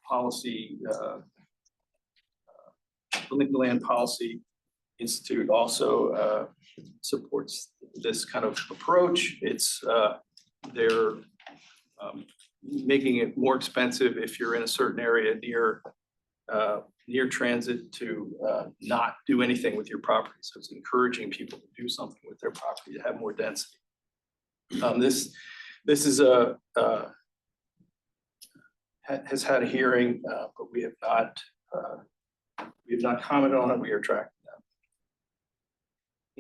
Policy, the Lincoln Land Policy Institute also supports this kind of approach. It's they're making it more expensive if you're in a certain area near transit to not do anything with your property. So it's encouraging people to do something with their property to have more density. This is has had a hearing, but we have not commented on it. We are tracking that.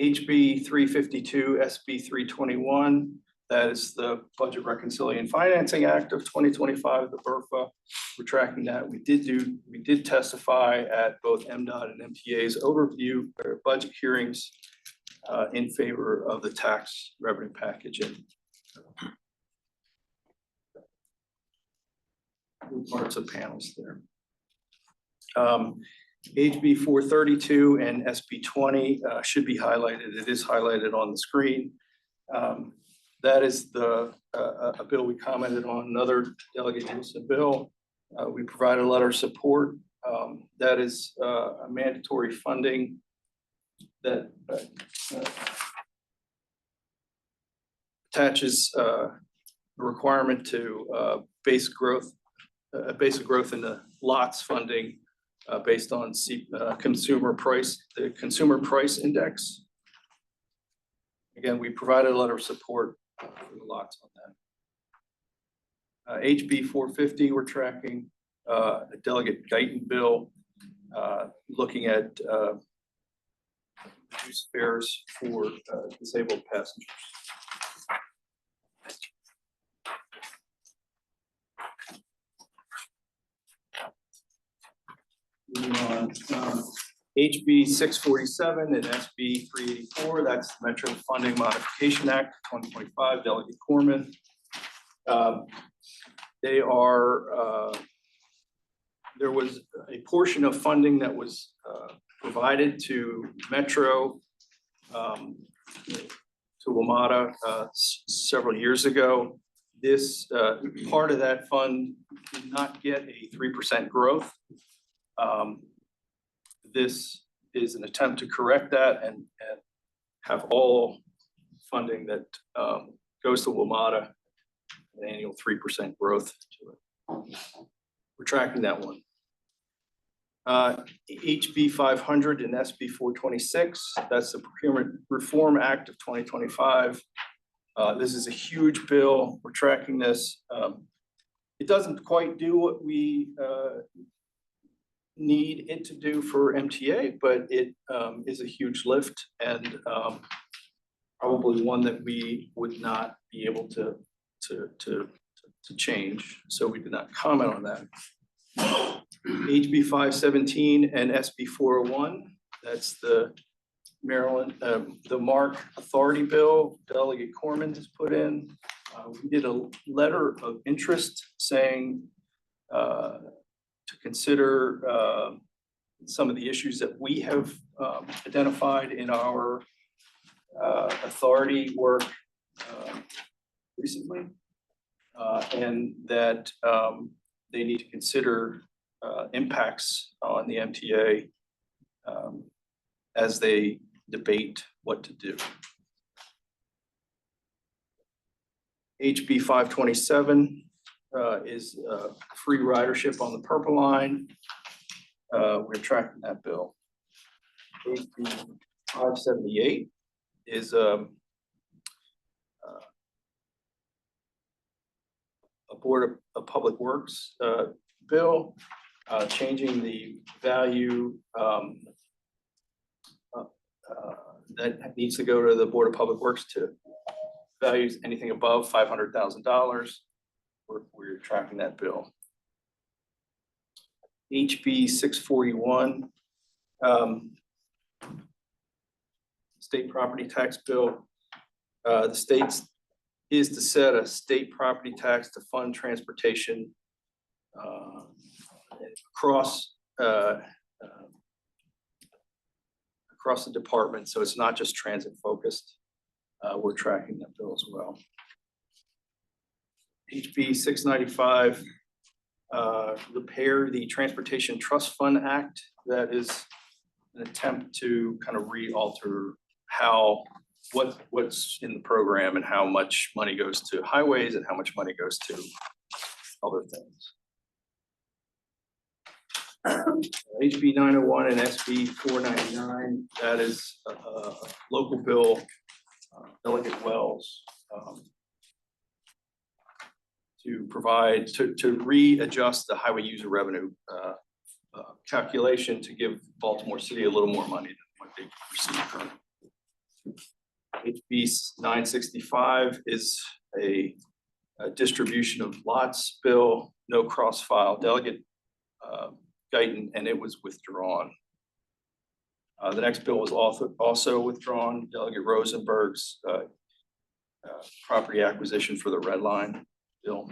HB 352, SB 321. That is the Budget Reconciliation Financing Act of 2025, the BRFA. We're tracking that. We did testify at both MDOT and MTA's overview or budget hearings in favor of the tax revenue package and parts of panels there. HB 432 and SB 20 should be highlighted. It is highlighted on the screen. That is a bill we commented on, another Delegate Wilson bill. We provided a letter of support That is a mandatory funding that attaches a requirement to basic growth in the lots funding based on consumer price, the consumer price index. Again, we provided a letter of support for the lots on that. HB 450, we're tracking a Delegate Guyton bill, looking at reduced fares for disabled passengers. Moving on, HB 647 and SB 384, that's the Metro Funding Modification Act 2025, Delegate Corman. They are, there was a portion of funding that was provided to Metro, to WMATA several years ago. This part of that fund did not get a 3% growth. This is an attempt to correct that and have all funding that goes to WMATA, an annual 3% growth to it. We're tracking that one. HB 500 and SB 426, that's the Procurement Reform Act of 2025. This is a huge bill. We're tracking this. It doesn't quite do what we need it to do for MTA, but it is a huge lift and probably one that we would not be able to change. So we did not comment on that. HB 517 and SB 401, that's the Maryland, the MARC Authority Bill, Delegate Corman has put in. We did a letter of interest saying to consider some of the issues that we have identified in our authority work recently, and that they need to consider impacts on the MTA as they debate what to do. HB 527 is free ridership on the Purple Line. We're tracking that bill. HB 578 is a Board of Public Works bill, changing the value that needs to go to the Board of Public Works to values anything above $500,000. We're tracking that bill. HB 641, state property tax bill. The state's is to set a state property tax to fund transportation across the department, so it's not just transit focused. We're tracking that bill as well. HB 695, repair the Transportation Trust Fund Act. That is an attempt to kind of re-alter what's in the program and how much money goes to highways and how much money goes to other things. HB 901 and SB 499, that is a local bill, Delegate Wells, to provide, to readjust the highway user revenue calculation to give Baltimore City a little more money than what they receive currently. HB 965 is a distribution of lots bill, no cross file, Delegate Guyton, and it was withdrawn. The next bill was also withdrawn, Delegate Rosenberg's property acquisition for the Red Line bill.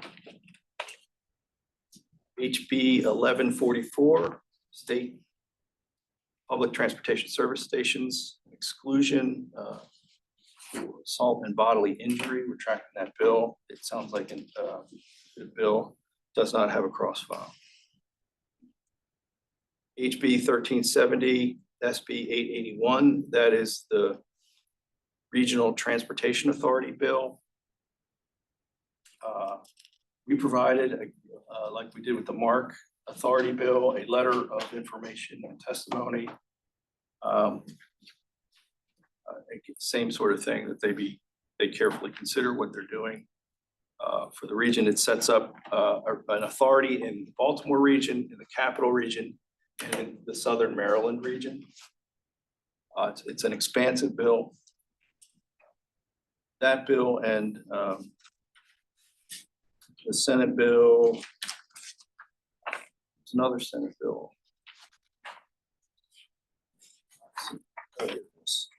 HB 1144, state public transportation service stations exclusion for assault and bodily injury. We're tracking that bill. It sounds like the bill does not have a cross file. HB 1370, SB 881, that is the Regional Transportation Authority bill. We provided, like we did with the MARC Authority bill, a letter of information and testimony. Same sort of thing, that they carefully consider what they're doing. For the region, it sets up an authority in the Baltimore region, in the Capital region, and in the Southern Maryland region. It's an expansive bill. That bill and the Senate bill, there's another Senate bill.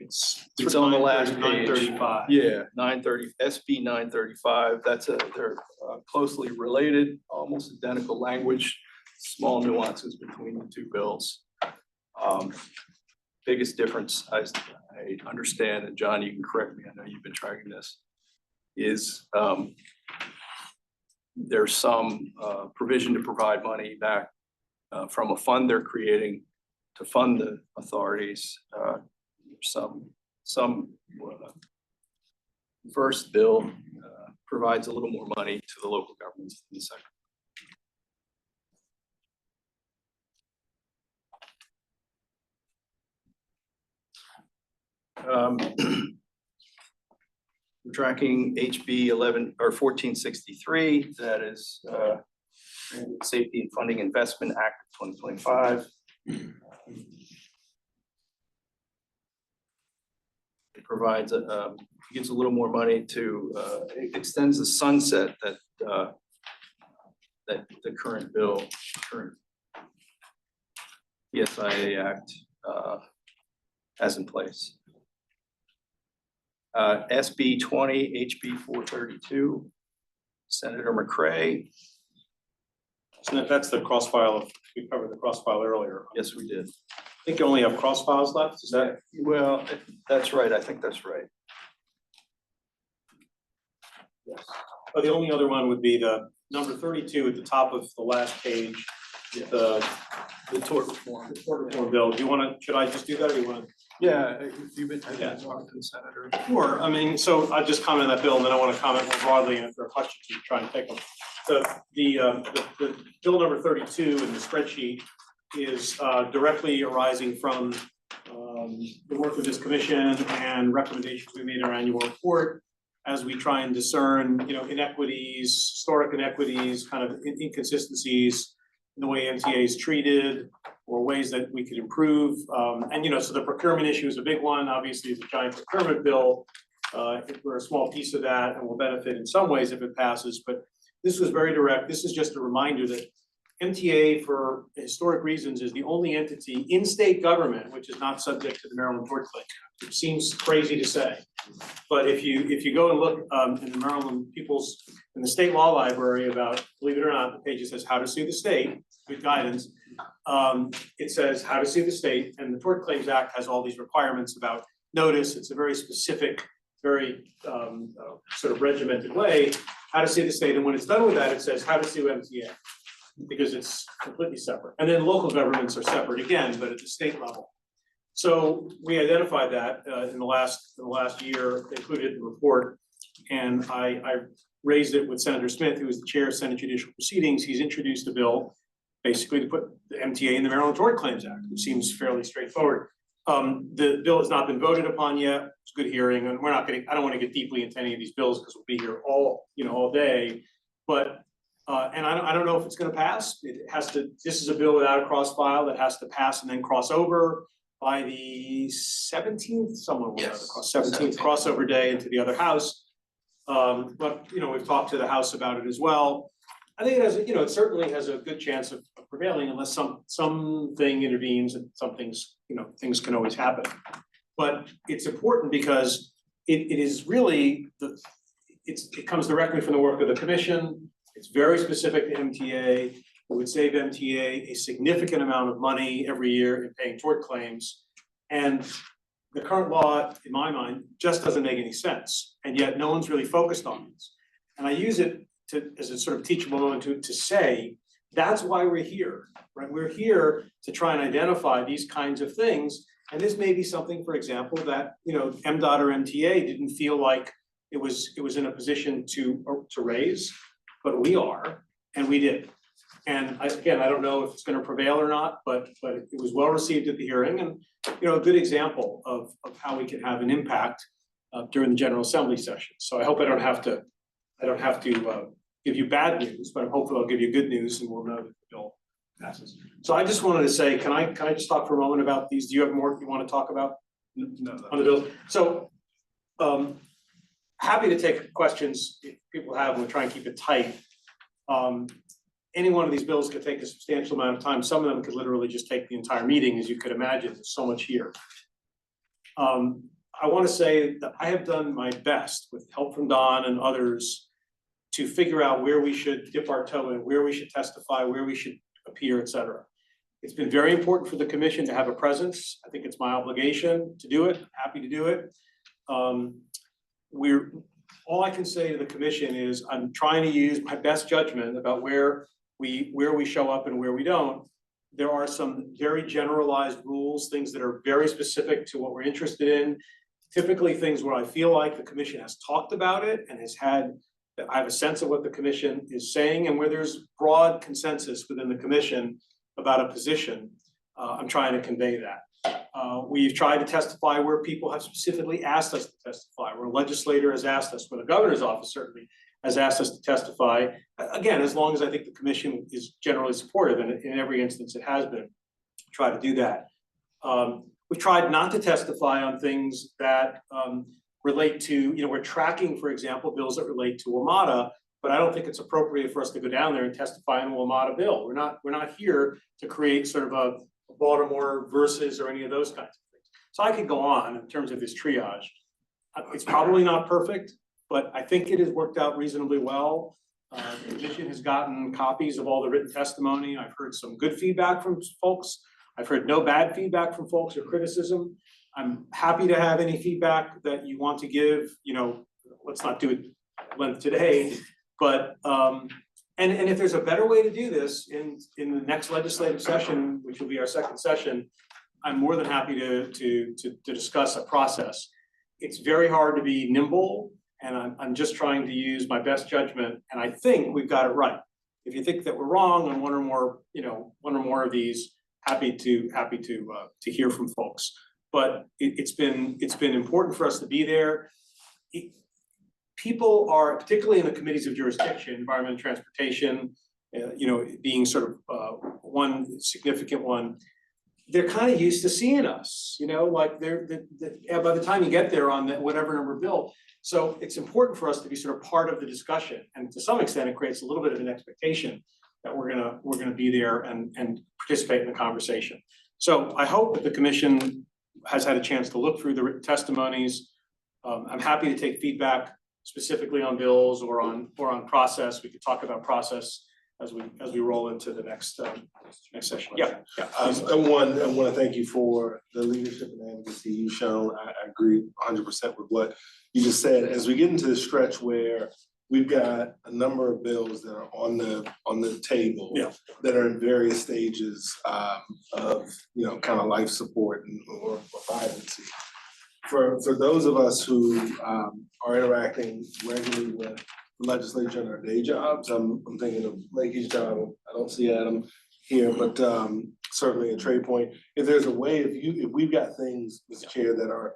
It's on the last page. 935. Yeah, 930, SB 935, they're closely related, almost identical language, small nuances between the two bills. Biggest difference, I understand, and John, you can correct me, I know you've been tracking this, is there's some provision to provide money back from a fund they're creating to fund the authorities. Some first bill provides a little more money to the local governments than the second. We're tracking HB 1463, that is Safety and Funding Investment Act of 2025. It provides gives a little more money to it extends the sunset that the current ESIA Act has in place. SB 20, HB 432, Senator McCray. So that's the cross file, we covered the cross file earlier. Yes, we did. I think you only have cross files left, is that? Well, that's right. I think that's right. Yes. Oh, the only other one would be the number 32 at the top of the last page, the tort reform bill. Do you want to, should I just do that, or do you want to? Yeah, if you've been talking to the senator. Sure, I mean, so I just comment on that bill, and then I want to comment more broadly, and if there are questions, you try and take them. The bill number 32 in the spreadsheet is directly arising from the work of this commission and recommendations we made in our annual report as we try and discern, inequities, historic inequities, kind of inconsistencies in the way MTA is treated, or ways that we could improve. So the procurement issue is a big one. Obviously, it's a giant procurement bill. We're a small piece of that, and will benefit in some ways if it passes. But this was very direct. This is just a reminder that MTA, for historic reasons, is the only entity in state government which is not subject to the Maryland Tort Claims Act. It seems crazy to say, but if you go and look in the Maryland in the state law library about, believe it or not, the page that says how to sue the state, good guidance. It says how to sue the state, and the Tort Claims Act has all these requirements about notice. It's a very specific, very sort of regimented way how to sue the state, and when it's done with that, it says how to sue MTA, because it's completely separate. And then local governments are separate again, but at the state level. So we identified that in the last year, included in the report, and I raised it with Senator Smith, who is the chair of Senate Judicial Proceedings. He's introduced a bill basically to put the MTA in the Maryland Tort Claims Act, which seems fairly straightforward. The bill has not been voted upon yet. It's a good hearing, and I don't want to get deeply into any of these bills because we'll be here all day. But and I don't know if it's going to pass. This is a bill without a cross file that has to pass and then cross over by the 17th, someone will have the 17th crossover day into the other house. But we've talked to the House about it as well. I think it has, it certainly has a good chance of prevailing unless something intervenes, and some things, things can always happen. But it's important because it is really it comes directly from the work of the commission. It's very specific to MTA. It would save MTA a significant amount of money every year in paying tort claims. And the current law, in my mind, just doesn't make any sense. And yet no one's really focused on this. And I use it as a sort of teachable moment to say, That's why we're here, right? We're here to try and identify these kinds of things. And this may be something, for example, that, MDOT or MTA didn't feel like it was in a position to raise, but we are, and we did. And again, I don't know if it's gonna prevail or not, but it was well received at the hearing and, a good example of how we can have an impact during the General Assembly session. So I hope I don't have to give you bad news, but I'm hopeful I'll give you good news and we'll know that the bill passes. So I just wanted to say, can I just talk for a moment about these? Do you have more you want to talk about No. on the bills? So happy to take questions if people have, we'll try and keep it tight. Any one of these bills could take a substantial amount of time. Some of them could literally just take the entire meeting, as you could imagine, there's so much here. I want to say that I have done my best with help from Don and others to figure out where we should dip our toe in, where we should testify, where we should appear, et cetera. It's been very important for the commission to have a presence. I think it's my obligation to do it, happy to do it. All I can say to the commission is I'm trying to use my best judgment about where we show up and where we don't. There are some very generalized rules, things that are very specific to what we're interested in. Typically things where I feel like the commission has talked about it and I have a sense of what the commission is saying, and where there's broad consensus within the commission about a position, I'm trying to convey that. We've tried to testify where people have specifically asked us to testify, where a legislator has asked us, where the governor's office certainly has asked us to testify. Again, as long as I think the commission is generally supportive, and in every instance it has been, try to do that. We've tried not to testify on things that relate to, we're tracking, for example, bills that relate to WMATA, but I don't think it's appropriate for us to go down there and testify on a WMATA bill. We're not here to create sort of a Baltimore versus or any of those kinds of things. So I could go on in terms of this triage. It's probably not perfect, but I think it has worked out reasonably well. The commission has gotten copies of all the written testimony. I've heard some good feedback from folks. I've heard no bad feedback from folks or criticism. I'm happy to have any feedback that you want to give, let's not do it at length today, but, and if there's a better way to do this in the next legislative session, which will be our second session, I'm more than happy to discuss a process. It's very hard to be nimble, and I'm just trying to use my best judgment, and I think we've got it right. If you think that we're wrong on one or more of these, happy to hear from folks. But it's been important for us to be there. People are, particularly in the committees of jurisdiction, environment and transportation, being sort of one significant one, they're kind of used to seeing us, like by the time you get there on whatever number bill. So it's important for us to be sort of part of the discussion, and to some extent it creates a little bit of an expectation that we're gonna be there and participate in the conversation. So I hope that the commission has had a chance to look through the written testimonies. I'm happy to take feedback specifically on bills or on process. We could talk about process as we roll into the next session. Yeah. I want to thank you for the leadership and advocacy you've shown. I agree 100% with what you just said. As we get into the stretch where we've got a number of bills that are on the table that are in various stages of kind of life support or vibrancy. For those of us who are interacting regularly with the legislature in our day jobs, I'm thinking of Lakey's job. I don't see Adam here, but certainly a trade point. If there's a way, if we've got things, Mr. Chair, that are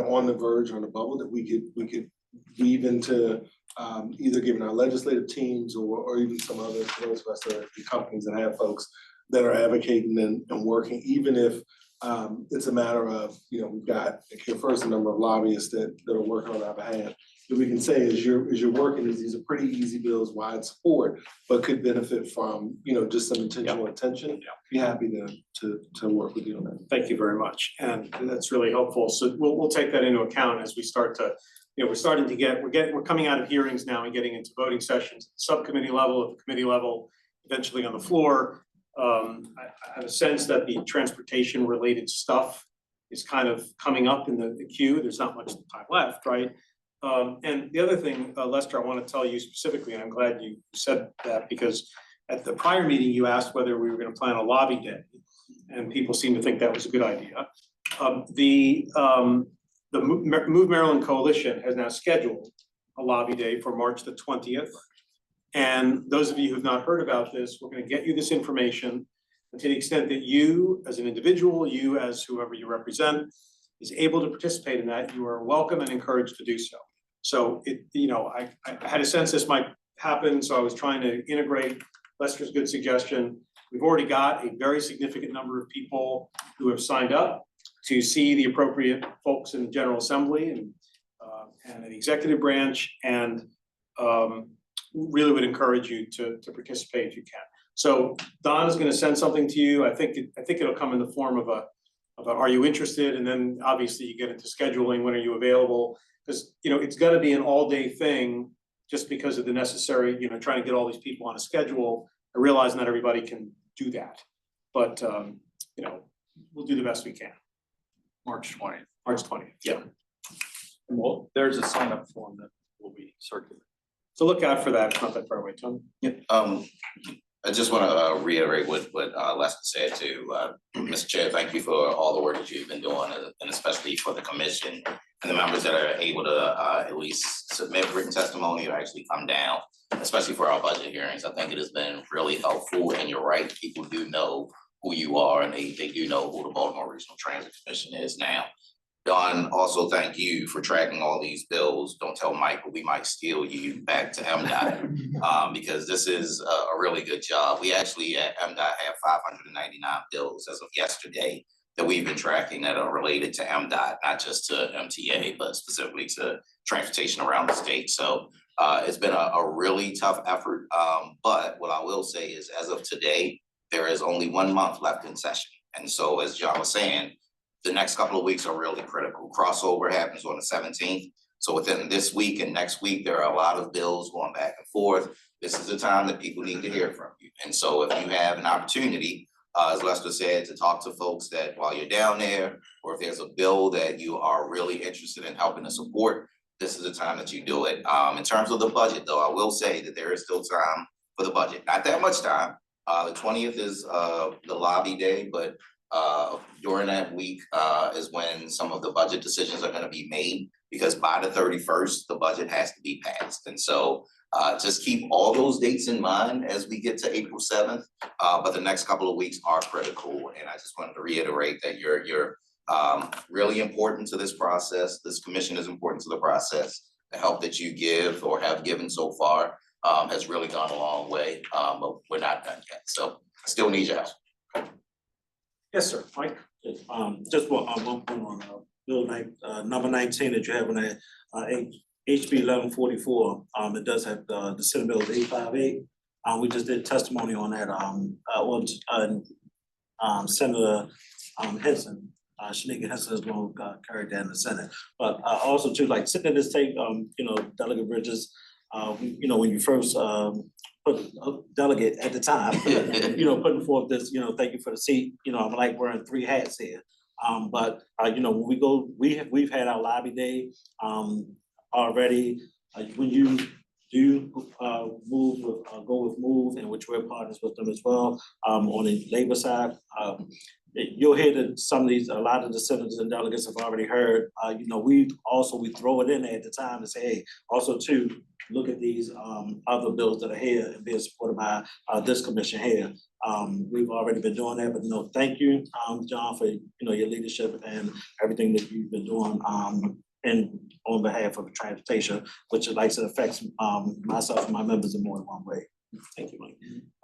on the verge or on the bubble that we could weave into either giving our legislative teams or even some other, those of us that are the companies that have folks that are advocating and working, even if it's a matter of, we've got here first a number of lobbyists that are working on our behalf. That we can say as you're working, these are pretty easy bills, wide support, but could benefit from, just some intentional attention. Be happy to work with you on that. Thank you very much, and that's really helpful. So we'll take that into account as we start to, we're coming out of hearings now and getting into voting sessions at the subcommittee level, at the committee level, eventually on the floor. I have a sense that the transportation related stuff is kind of coming up in the queue. There's not much time left, right? And the other thing, Lester, I want to tell you specifically, and I'm glad you said that, because At the prior meeting, you asked whether we were gonna plan a lobby day, and people seem to think that was a good idea. The Move Maryland Coalition has now scheduled a lobby day for March the 20th. And those of you who've not heard about this, we're gonna get you this information. And to the extent that you, as an individual, you as whoever you represent, is able to participate in that, you are welcome and encouraged to do so. So I had a sense this might happen, so I was trying to integrate Lester's good suggestion. We've already got a very significant number of people who have signed up to see the appropriate folks in the General Assembly and the executive branch, and really would encourage you to participate if you can. So Don is gonna send something to you. I think it'll come in the form of a are you interested? And then obviously you get into scheduling, when are you available? Because it's gotta be an all-day thing, just because of the necessary, trying to get all these people on a schedule. I realize not everybody can do that, but we'll do the best we can. March 20th. March 20th, yeah. Well, there's a sign up form that will be circulated. So look out for that. It's not that far away, Tom. I just want to reiterate what Lester said too. Mr. Chair, thank you for all the work that you've been doing, and especially for the commission and the members that are able to at least submit written testimony or actually come down, especially for our budget hearings. I think it has been really helpful, and you're right, people do know who you are, and they do know who the Baltimore Regional Transit Commission is now. Don, also thank you for tracking all these bills. Don't tell Mike, but we might steal you back to MDOT, because this is a really good job. We actually at MDOT have 599 bills as of yesterday that we've been tracking that are related to MDOT, not just to MTA, but specifically to transportation around the state. So it's been a really tough effort. But what I will say is, as of today, there is only 1 month left in session. And so, as John was saying, the next couple of weeks are really critical. Crossover happens on the 17th. So within this week and next week, there are a lot of bills going back and forth. This is the time that people need to hear from you. And so if you have an opportunity, as Lester said, to talk to folks that while you're down there, or if there's a bill that you are really interested in helping to support, this is the time that you do it. In terms of the budget, though, I will say that there is still time for the budget. Not that much time. The 20th is the lobby day, but during that week is when some of the budget decisions are going to be made, because by the 31st, the budget has to be passed. And so just keep all those dates in mind as we get to April 7th. But the next couple of weeks are critical. And I just wanted to reiterate that you're really important to this process. This commission is important to the process. The help that you give or have given so far has really gone a long way, but we're not done yet. So I still need your help. Yes, sir, Mike. Just one point on bill number 19 that you have on that HB 1144. It does have the Senate Bill 858. We just did testimony on that. Senator Henson, Shanika Henson is going to carry that in the Senate. But also too, like sitting in this tape, Delegate Bridges, when you first put a delegate at the time, putting forth this, thank you for the seat. I'm like wearing 3 hats here. But when we go, we've had our lobby day already. When you do move with go with Move, and which we're partners with them as well. On the labor side, you'll hear that a lot of the senators and delegates have already heard. We throw it in there at the time to say, hey, also too, look at these other bills that are here and being supported by this commission here. We've already been doing that, but thank you, John, for your leadership and everything that you've been doing and on behalf of transportation, which like I said affects myself and my members in more than one way. Thank you, Mike.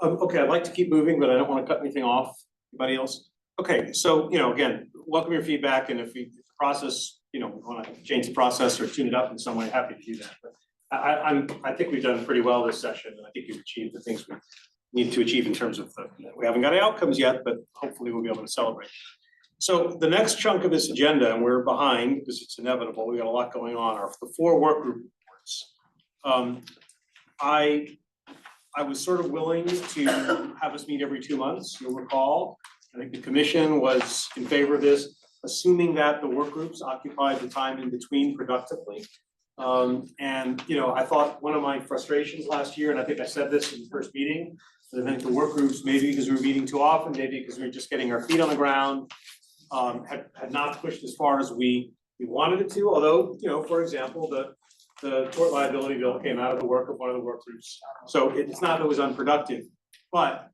Okay, I'd like to keep moving, but I don't want to cut anything off. Anybody else? Okay, so again, welcome your feedback, and if the process, want to change the process or tune it up in some way, happy to do that. But I think we've done pretty well this session, and I think we've achieved the things we need to achieve in terms of we haven't got any outcomes yet, but hopefully we'll be able to celebrate. So the next chunk of this agenda, and we're behind because it's inevitable, we got a lot going on, are the 4 work group reports. I was sort of willing to have us meet every 2 months. You'll recall, I think the commission was in favor of this, assuming that the work groups occupied the time in between productively. And, you know, I thought one of my frustrations last year, and I think I said this in the first meeting, that I think the work groups, maybe because we were meeting too often, maybe because we were just getting our feet on the ground, had not pushed as far as we wanted it to, although, you know, for example, the tort liability bill came out of the work of one of the work groups. So it's not that it was unproductive, but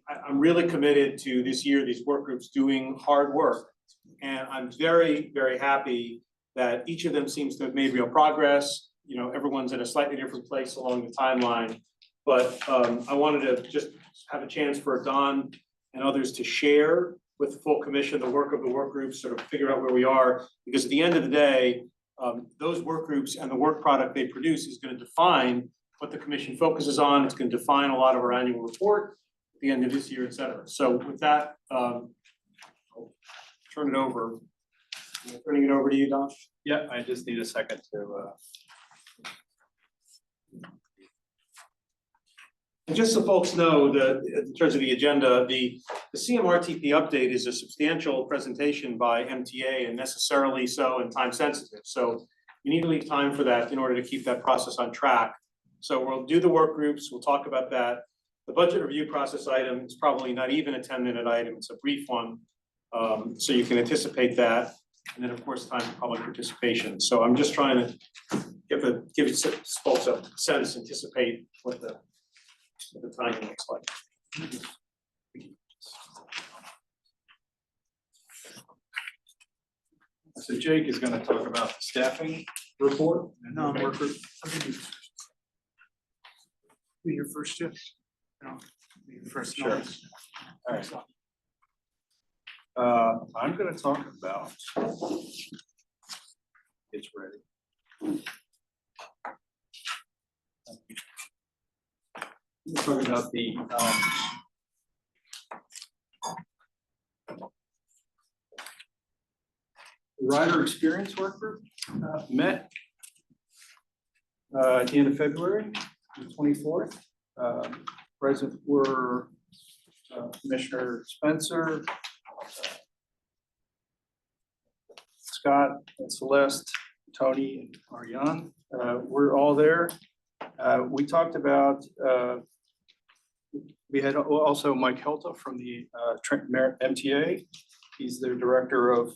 I'm really committed to this year, these work groups doing hard work. And I'm very, very happy that each of them seems to have made real progress. You know, everyone's in a slightly different place along the timeline. But I wanted to just have a chance for Don and others to share with the full commission the work of the work groups, sort of figure out where we are. Because at the end of the day, those work groups and the work product they produce is going to define what the commission focuses on. It's going to define a lot of our annual report at the end of this year, et cetera. So with that, I'll turn it over. Turning it over to you, Don. Yeah, I just need a second to, And just so folks know, in terms of the agenda, the CMRTP update is a substantial presentation by MTA and necessarily so and time sensitive. So you need to leave time for that in order to keep that process on track. So we'll do the work groups, we'll talk about that. The budget review process item is probably not even a 10-minute item, it's a brief one. So you can anticipate that. And then of course, time for public participation. So I'm just trying to give folks a sense, anticipate what the timing looks like. so Jake is gonna talk about the staffing report. No, work group. Be your first shift. No, be your first. Sure. notice. All right. I'm gonna talk about. It's ready. We're talking about the rider experience work group met at the end of February, the 24th. Present were Commissioner Spencer, Scott, and Celeste, Tony, and Ariane. We're all there. We talked about, we had also Mike Helta from the MTA. He's the director of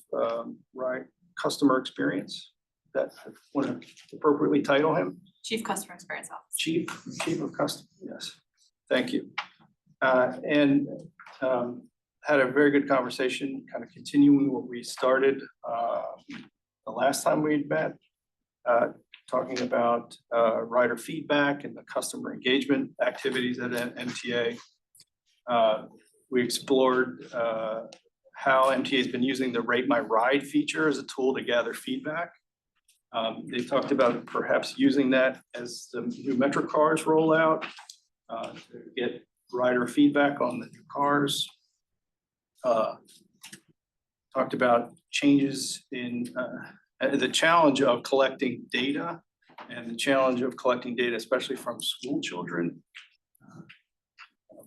customer experience. That I want to appropriately title him. Chief Customer Experience Officer. Chief of Customer, yes. Thank you. And had a very good conversation, kind of continuing what we started the last time we had met, talking about rider feedback and the customer engagement activities at MTA. We explored how MTA has been using the Rate My Ride feature as a tool to gather feedback. They talked about perhaps using that as the new Metro cars roll out to get rider feedback on the new cars. Talked about changes in the challenge of collecting data and the challenge of collecting data, especially from school children.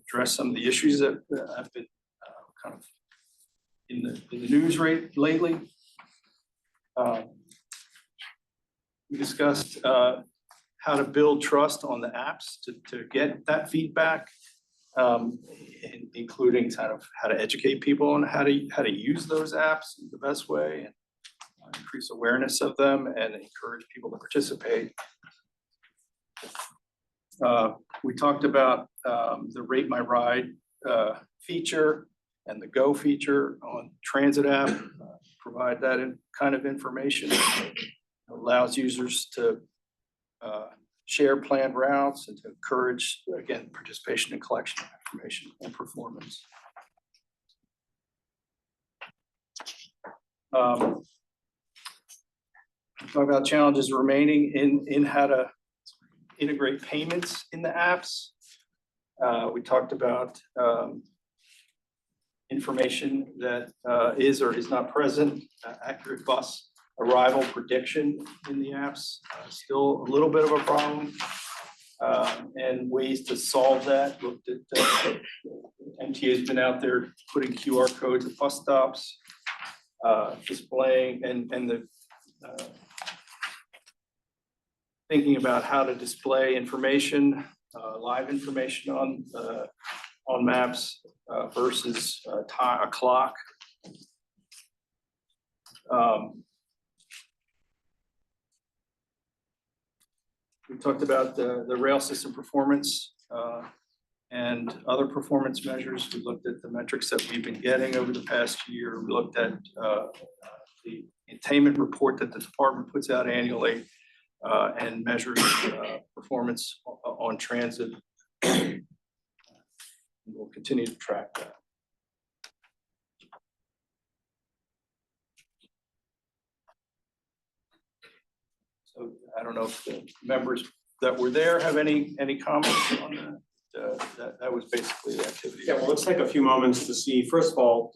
Address some of the issues that have been kind of in the news lately. We discussed how to build trust on the apps to get that feedback, including kind of how to educate people on how to use those apps in the best way, and increase awareness of them and encourage people to participate. We talked about the Rate My Ride feature and the Go feature on transit app. Provide that kind of information. Allows users to share planned routes and to encourage, again, participation and collection of information and performance. Talk about challenges remaining in how to integrate payments in the apps. We talked about information that is or is not present, accurate bus arrival prediction in the apps, still a little bit of a problem, and ways to solve that. Looked at MTA has been out there putting QR codes at bus stops, displaying and the thinking about how to display information, live information on maps versus a clock. We talked about the rail system performance and other performance measures. We looked at the metrics that we've been getting over the past year. We looked at the attainment report that the department puts out annually and measures performance on transit. We'll continue to track that. So I don't know if the members that were there have any comments on that. That was basically the activity. Yeah, well, let's take a few moments to see, first of all,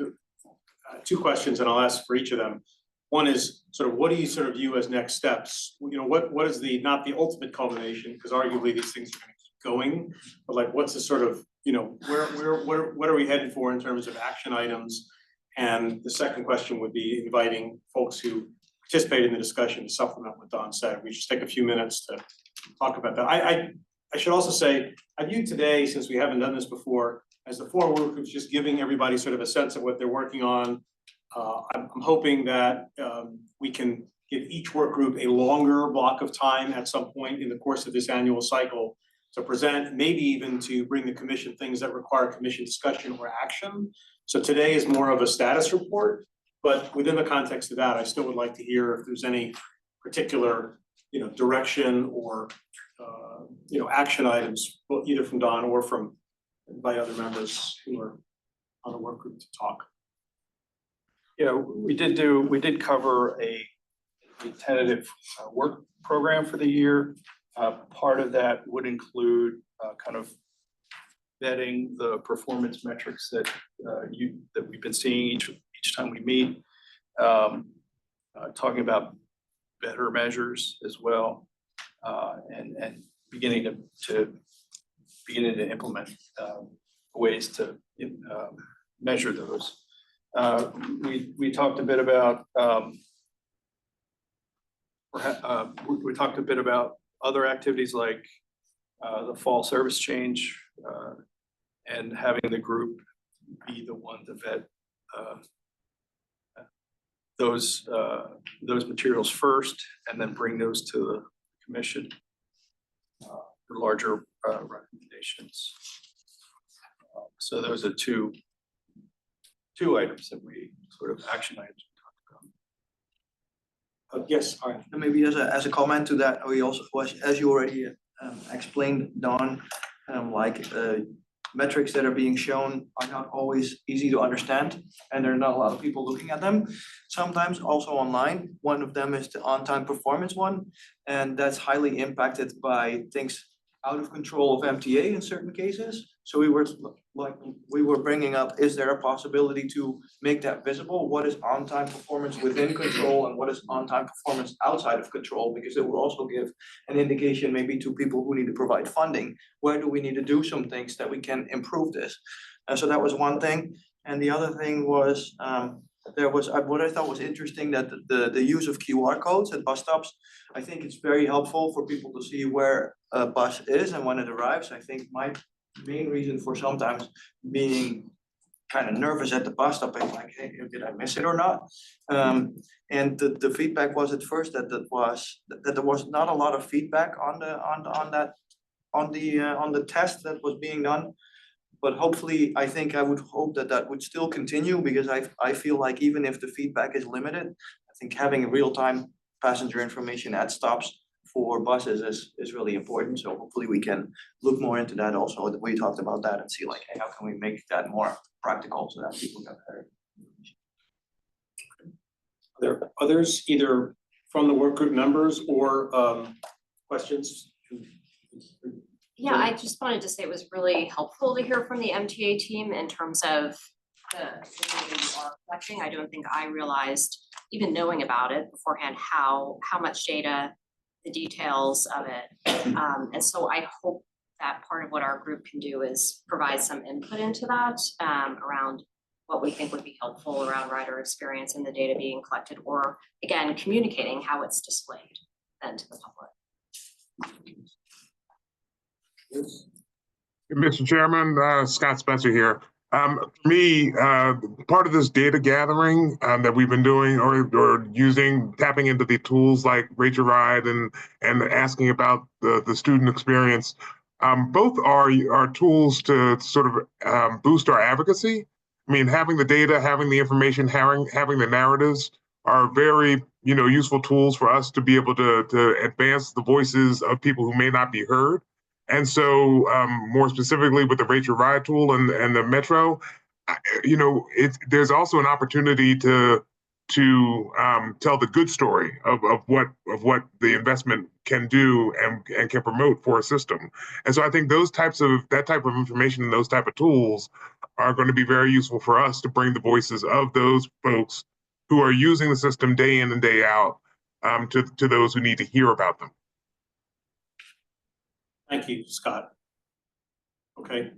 two questions, and I'll ask for each of them. One is sort of, what do you sort of view as next steps? You know, what is the, not the ultimate culmination, because arguably these things are gonna keep going, but like, what's the sort of, you know, what are we headed for in terms of action items? And the second question would be inviting folks who participate in the discussion to supplement what Don said. We just take a few minutes to talk about that. I should also say, I view today, since we haven't done this before, as the forum work groups just giving everybody sort of a sense of what they're working on. I'm hoping that we can give each work group a longer block of time at some point in the course of this annual cycle to present, maybe even to bring the commission things that require commission discussion or action. So today is more of a status report, but within the context of that, I still would like to hear if there's any particular, you know, direction or you know, action items, well, either from Don or from by other members who are on the work group to talk. Yeah, we did cover a tentative work program for the year. Part of that would include kind of vetting the performance metrics that we've been seeing each time we meet. Talking about better measures as well, and beginning to implement ways to measure those. We talked a bit about we talked a bit about other activities like the fall service change and having the group be the one to vet those materials first and then bring those to the commission for larger recommendations. So those are two items that we sort of action items we talked about. Yes, all right. And maybe as a comment to that, we also, as you already explained, Don, metrics that are being shown are not always easy to understand, and there are not a lot of people looking at them. Sometimes also online. One of them is the on-time performance one, and that's highly impacted by things out of control of MTA in certain cases. So we were bringing up, is there a possibility to make that visible? What is on-time performance within control and what is on-time performance outside of control? Because it will also give an indication maybe to people who need to provide funding. Where do we need to do some things that we can improve this? And so that was one thing. And the other thing was, what I thought was interesting, that the use of QR codes at bus stops. I think it's very helpful for people to see where a bus is and when it arrives. I think my main reason for sometimes being kind of nervous at the bus stop is like, hey, did I miss it or not? And the feedback was at first that there was not a lot of feedback on the test that was being done. But hopefully, I would hope that would still continue, because I feel like even if the feedback is limited, I think having real-time passenger information at stops for buses is really important. So hopefully we can look more into that also. We talked about that and see like, hey, how can we make that more practical so that people get better information. Are there others, either from the work group members or questions? Yeah, I just wanted to say it was really helpful to hear from the MTA team in terms of the data you are collecting. I don't think I realized, even knowing about it beforehand, how much data, the details of it. And so I hope that part of what our group can do is provide some input into that around what we think would be helpful around rider experience and the data being collected, or again, communicating how it's displayed then to the public. Mr. Chairman, Scott Spencer here. For me, part of this data gathering that we've been doing or using, tapping into the tools like Rate Your Ride and asking about the student experience, both are tools to sort of boost our advocacy. I mean, having the data, having the information, having the narratives are very, useful tools for us to be able to advance the voices of people who may not be heard. And so, more specifically with the Rate Your Ride tool and the Metro, there's also an opportunity to tell the good story of what the investment can do and can promote for a system. And so I think that type of information and those type of tools are going to be very useful for us to bring the voices of those folks who are using the system day in and day out to those who need to hear about them. Thank you, Scott. Okay.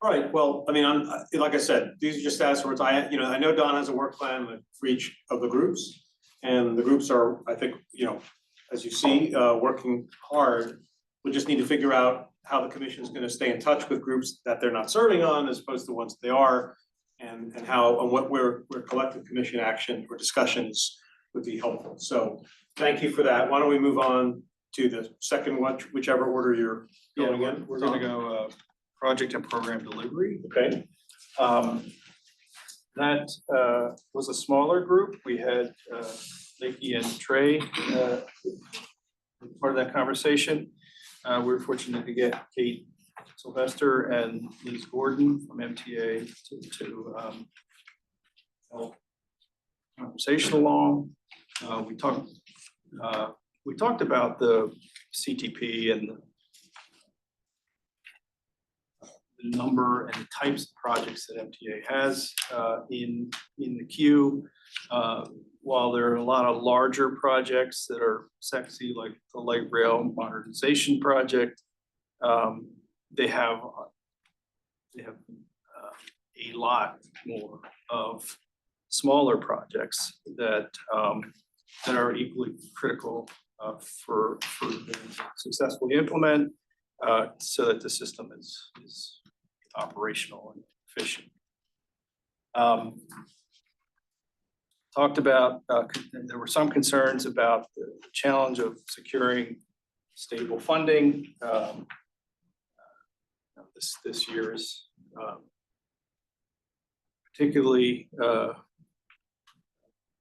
All right, well, I mean, like I said, these are just status reports. I know Don has a work plan for each of the groups. And the groups are, I think, as you see, working hard. We just need to figure out how the commission is going to stay in touch with groups that they're not serving on as opposed to ones they are, and what where collective commission action or discussions would be helpful. So thank you for that. Why don't we move on to the second one, whichever order you're going in. We're gonna go project and program delivery. Okay. That was a smaller group. We had Nikki and Trey part of that conversation. We were fortunate to get Kate Sylvester and Liz Gordon from MTA to help conversation along. We talked about the CTP and the number and the types of projects that MTA has in the queue. While there are a lot of larger projects that are sexy, like the light rail modernization project, they have a lot more of smaller projects that are equally critical for them to successfully implement so that the system is operational and efficient. Talked about, there were some concerns about the challenge of securing stable funding. This year is particularly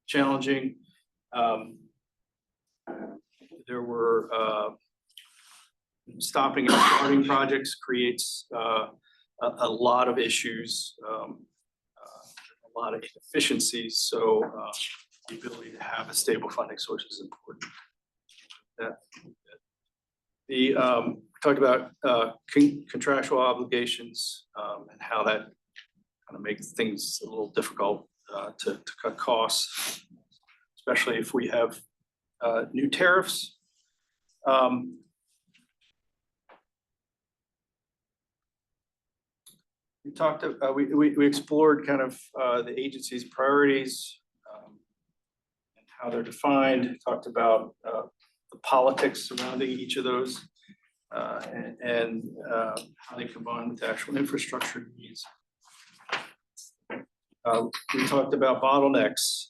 challenging. There were stopping and starting projects creates a lot of issues, a lot of inefficiencies. So the ability to have a stable funding source is important. We talked about contractual obligations and how that kind of makes things a little difficult to cut costs, especially if we have new tariffs. We talked. We explored kind of the agency's priorities and how they're defined. Talked about the politics surrounding each of those and how they combine with the actual infrastructure needs. We talked about bottlenecks.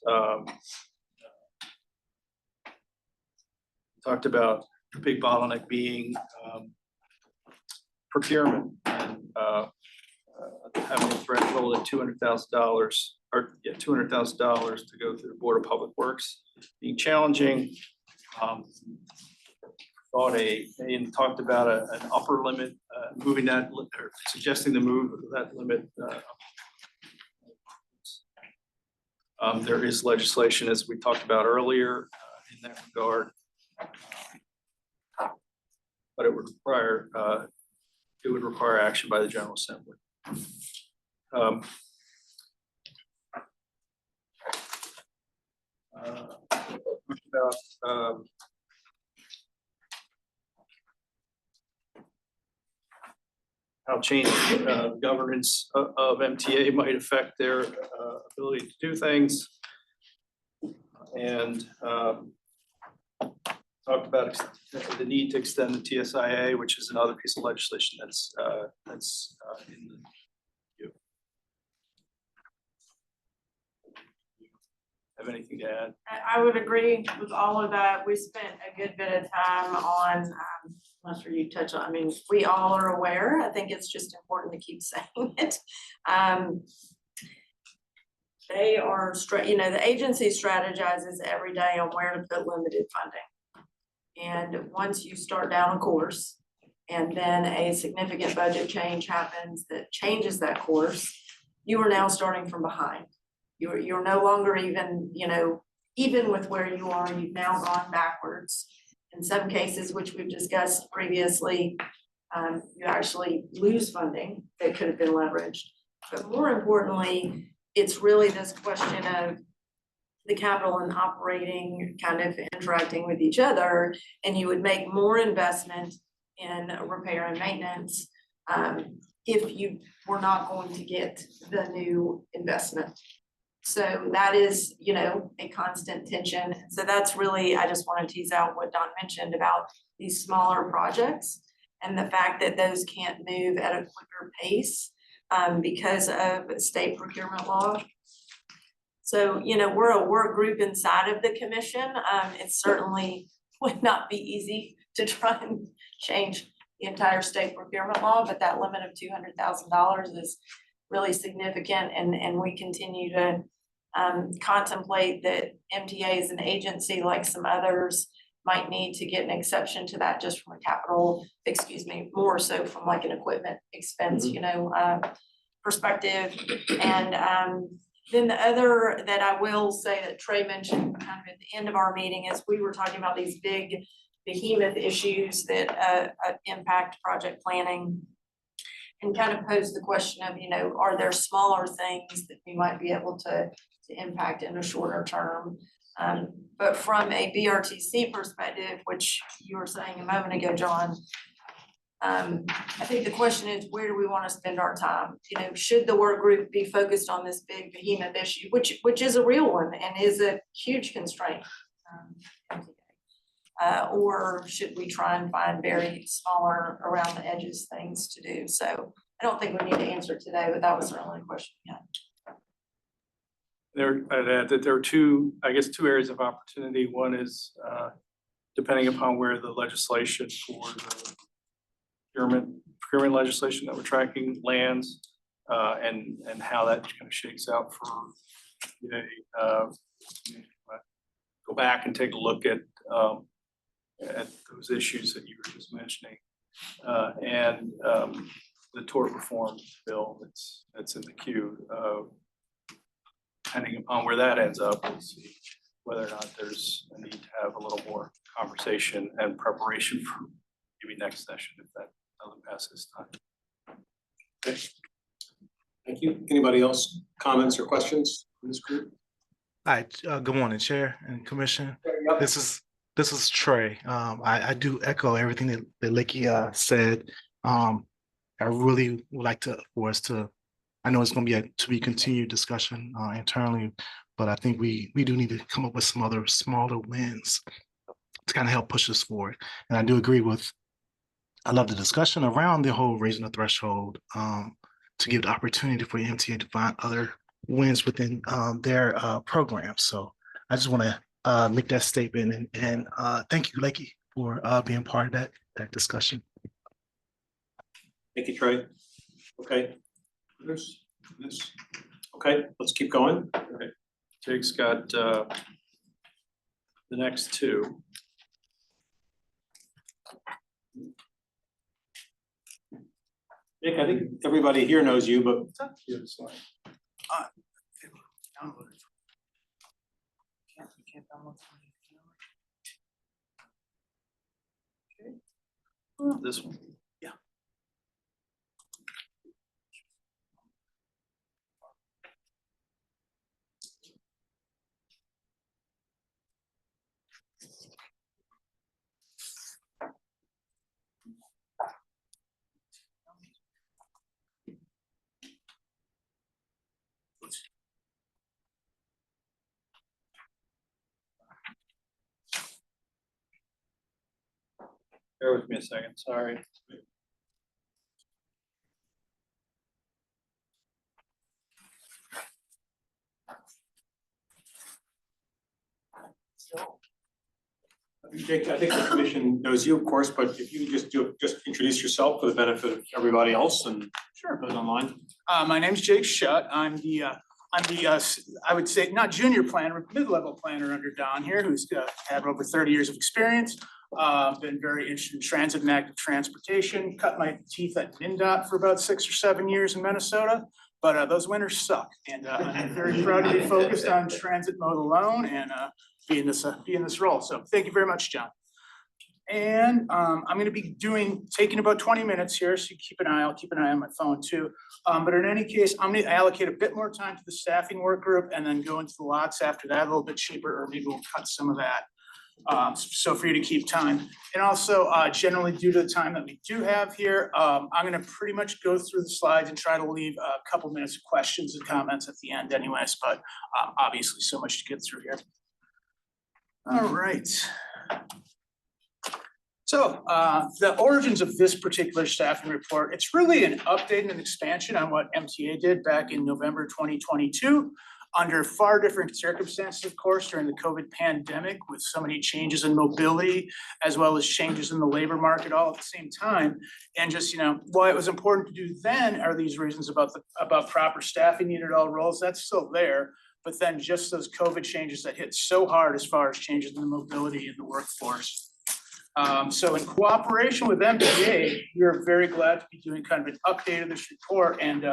Talked about the big bottleneck being procurement and having a threshold at $200,000 or $200,000 to go through the Board of Public Works being challenging. Talked about an upper limit, moving that or suggesting the move of that limit. There is legislation, as we talked about earlier, in that regard, but it would require action by the General Assembly. About how changing governance of MTA might affect their ability to do things, and talked about the need to extend the TSIA, which is another piece of legislation that's in the queue. Have anything to add? I would agree with all of that. We spent a good bit of time on, I'm not sure you touch on, I mean, we all are aware. I think it's just important to keep saying it. They are, the agency strategizes every day on where to put limited funding. And once you start down a course and then a significant budget change happens that changes that course, you are now starting from behind. You're no longer even, even with where you are, you've now gone backwards. In some cases, which we've discussed previously, you actually lose funding that could have been leveraged. But more importantly, it's really this question of the capital and operating kind of interacting with each other, and you would make more investment in repair and maintenance if you were not going to get the new investment. So that is, a constant tension. So that's really, I just want to tease out what Don mentioned about these smaller projects and the fact that those can't move at a quicker pace because of state procurement law. So, we're a work group inside of the commission. It certainly would not be easy to try and change the entire state procurement law, but that limit of $200,000 is really significant, and we continue to contemplate that MTA as an agency, like some others, might need to get an exception to that just from a capital, more so from like an equipment expense, perspective. And then the other that I will say that Trey mentioned kind of at the end of our meeting is we were talking about these big behemoth issues that impact project planning, and kind of pose the question of, are there smaller things that we might be able to impact in a shorter term? But from a BRTC perspective, which you were saying a moment ago, John, I think the question is, where do we want to spend our time? Should the work group be focused on this big behemoth issue, which is a real one and is a huge constraint? Or should we try and find very smaller around the edges things to do? So I don't think we need to answer today, but that was certainly a question. Yeah. I'd add that there are two areas of opportunity. One is depending upon where the legislation for the procurement legislation that we're tracking lands, and how that kind of shakes out for go back and take a look at those issues that you were just mentioning, and the tort reform bill that's in the queue. Depending upon where that ends up, we'll see whether or not there's a need to have a little more conversation and preparation for maybe next session if that doesn't pass this time. Okay. Thank you. Anybody else comments or questions from this group? Hi, good morning, Chair and Commission. Yep. This is Trey. I do echo everything that Lakey said. I really would like for us to. I know it's going to be continued discussion internally, but I think we do need to come up with some other smaller wins to kind of help push us forward. And I do agree I love the discussion around the whole raising the threshold to give the opportunity for MTA to find other wins within their program. So I just want to make that statement and thank you, Lakey, for being part of that discussion. Thank you, Trey. Okay. Okay, let's keep going. Okay. Jake's got the next two. Nick, I think everybody here knows you, but This one. Bear with me a second, sorry. Jake, I think the commission knows you, of course, but if you just introduce yourself for the benefit of everybody else and Sure. those online. My name's Jake Shutt. I'm the, I would say, not junior planner, mid-level planner under Don here, who's had over 30 years of experience. Been very interested in transit and active transportation, cut my teeth at NINDOT for about 6 or 7 years in Minnesota. But those winters suck, and I'm very proud to be focused on transit mode alone and be in this role. So thank you very much, John. And I'm gonna be taking about 20 minutes here, so you I'll keep an eye on my phone too. But in any case, I'm gonna allocate a bit more time to the staffing work group and then go into the lots after that a little bit cheaper, or maybe we'll cut some of that. So for you to keep time. And also, generally due to the time that we do have here, I'm gonna pretty much go through the slides and try to leave a couple minutes of questions and comments at the end anyways, but obviously so much to get through here. All right. So the origins of this particular staffing report, it's really an update and an expansion on what MTA did back in November 2022. Under far different circumstances, of course, during the COVID pandemic, with so many changes in mobility, as well as changes in the labor market all at the same time. And just, why it was important to do then are these reasons about proper staffing needed at all roles, that's still there. But then just those COVID changes that hit so hard as far as changes in the mobility in the workforce. So in cooperation with MTA, we're very glad to be doing kind of an update of this report. And,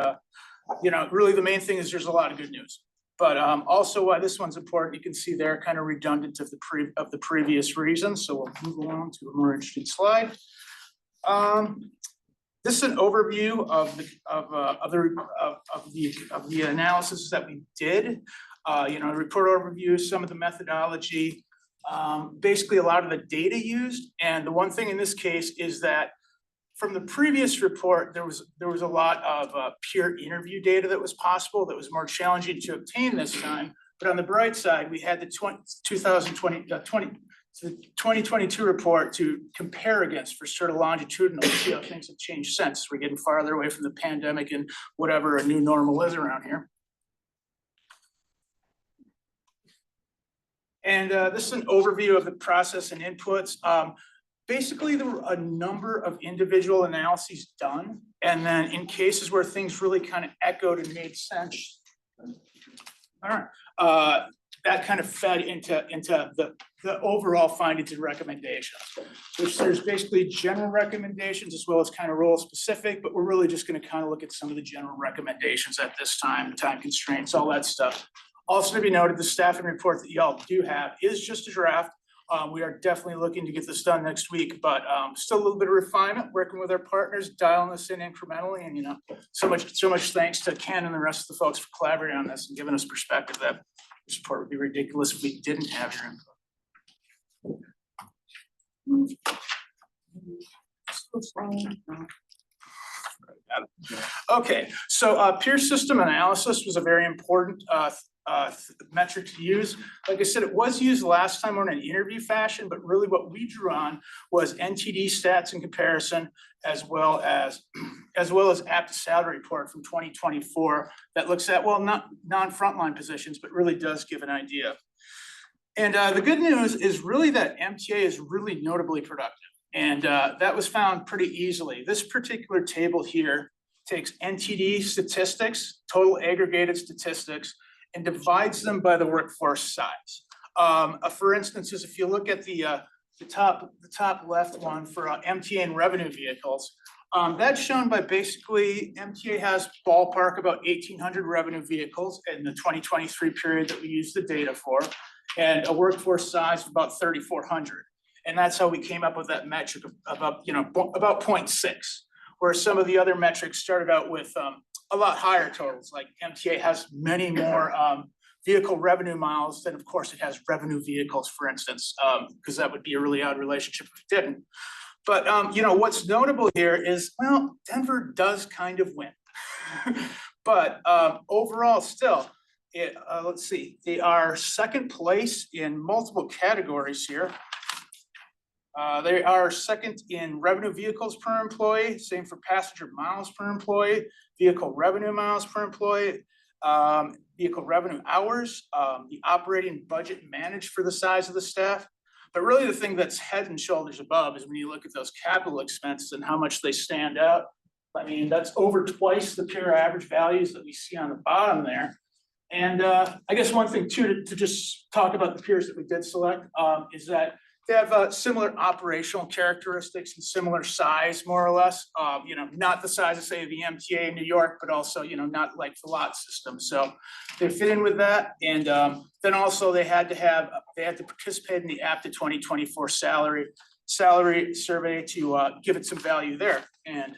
really the main thing is there's a lot of good news. But also why this one's important, you can see they're kind of redundant of the previous reasons. So we'll move along to a more interesting slide. This is an overview of the analysis that we did. Report overview, some of the methodology, basically a lot of the data used. And the one thing in this case is that from the previous report, there was a lot of peer interview data that was possible, that was more challenging to obtain this time. But on the bright side, we had the 2022 report to compare against for sort of longitudinal, see how things have changed since. We're getting farther away from the pandemic and whatever a new normal is around here. And this is an overview of the process and inputs. Basically, there were a number of individual analyses done. And then in cases where things really kind of echoed and made sense, all right, that kind of fed into the overall findings and recommendations, which there's basically general recommendations as well as kind of role specific, but we're really just going to kind of look at some of the general recommendations at this time constraints, all that stuff. Also to be noted, the staffing report that y'all do have is just a draft. We are definitely looking to get this done next week, but still a little bit of refinement, working with our partners, dialing this in incrementally, and so much thanks to Ken and the rest of the folks for collaborating on this and giving us perspective. That this report would be ridiculous if we didn't have your input. Okay, so peer system analysis was a very important metric to use. Like I said, it was used last time on an interview fashion, but really what we drew on was NTD stats in comparison, as well as apt salary report from 2024 that looks at, well, not non-frontline positions, but really does give an idea. And the good news is really that MTA is really notably productive. And that was found pretty easily. This particular table here takes NTD statistics, total aggregated statistics, and divides them by the workforce size. For instance, if you look at the top left one for MTA and revenue vehicles, that's shown by basically MTA has ballpark about 1,800 revenue vehicles in the 2023 period that we use the data for, and a workforce size of about 3,400. And that's how we came up with that metric of about 0.6, where some of the other metrics started out with a lot higher totals, like MTA has many more vehicle revenue miles than, of course, it has revenue vehicles, for instance, because that would be a really odd relationship if it didn't. But what's notable here is, well, Denver does kind of win. But overall, still, let's see, they are second place in multiple categories here. They are second in revenue vehicles per employee, same for passenger miles per employee, vehicle revenue miles per employee, vehicle revenue hours, the operating budget managed for the size of the staff. But really the thing that's head and shoulders above is when you look at those capital expenses and how much they stand out. I mean, that's over twice the peer average values that we see on the bottom there. And I guess one thing too, to just talk about the peers that we did select, is that they have similar operational characteristics and similar size, more or less. You know, not the size of, say, the MTA in New York, but also, you know, not like the lot system. So they fit in with that. And then also they had to participate in the APTA 2024 salary survey to give it some value there. And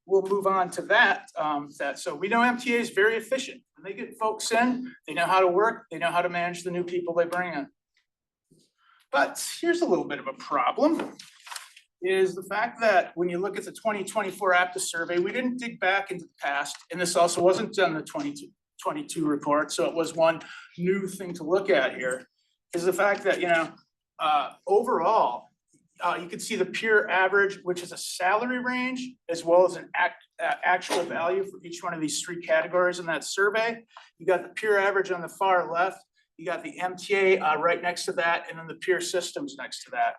we'll move on to that. So we know MTA is very efficient. When they get folks in, they know how to work, they know how to manage the new people they bring in. But here's a little bit of a problem, is the fact that when you look at the 2024 APTA survey, we didn't dig back into the past, and this also wasn't done in the 22 report, so it was one new thing to look at here, is the fact that, you know, overall, you can see the peer average, which is a salary range, as well as an actual value for each one of these three categories in that survey. You got the peer average on the far left, you got the MTA right next to that, and then the peer systems next to that.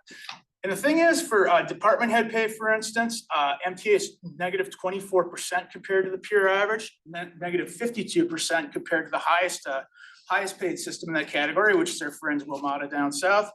And the thing is, for department head pay, for instance, MTA is negative 24% compared to the peer average, negative 52% compared to the highest paid system in that category, which is their friends Wilmata down south.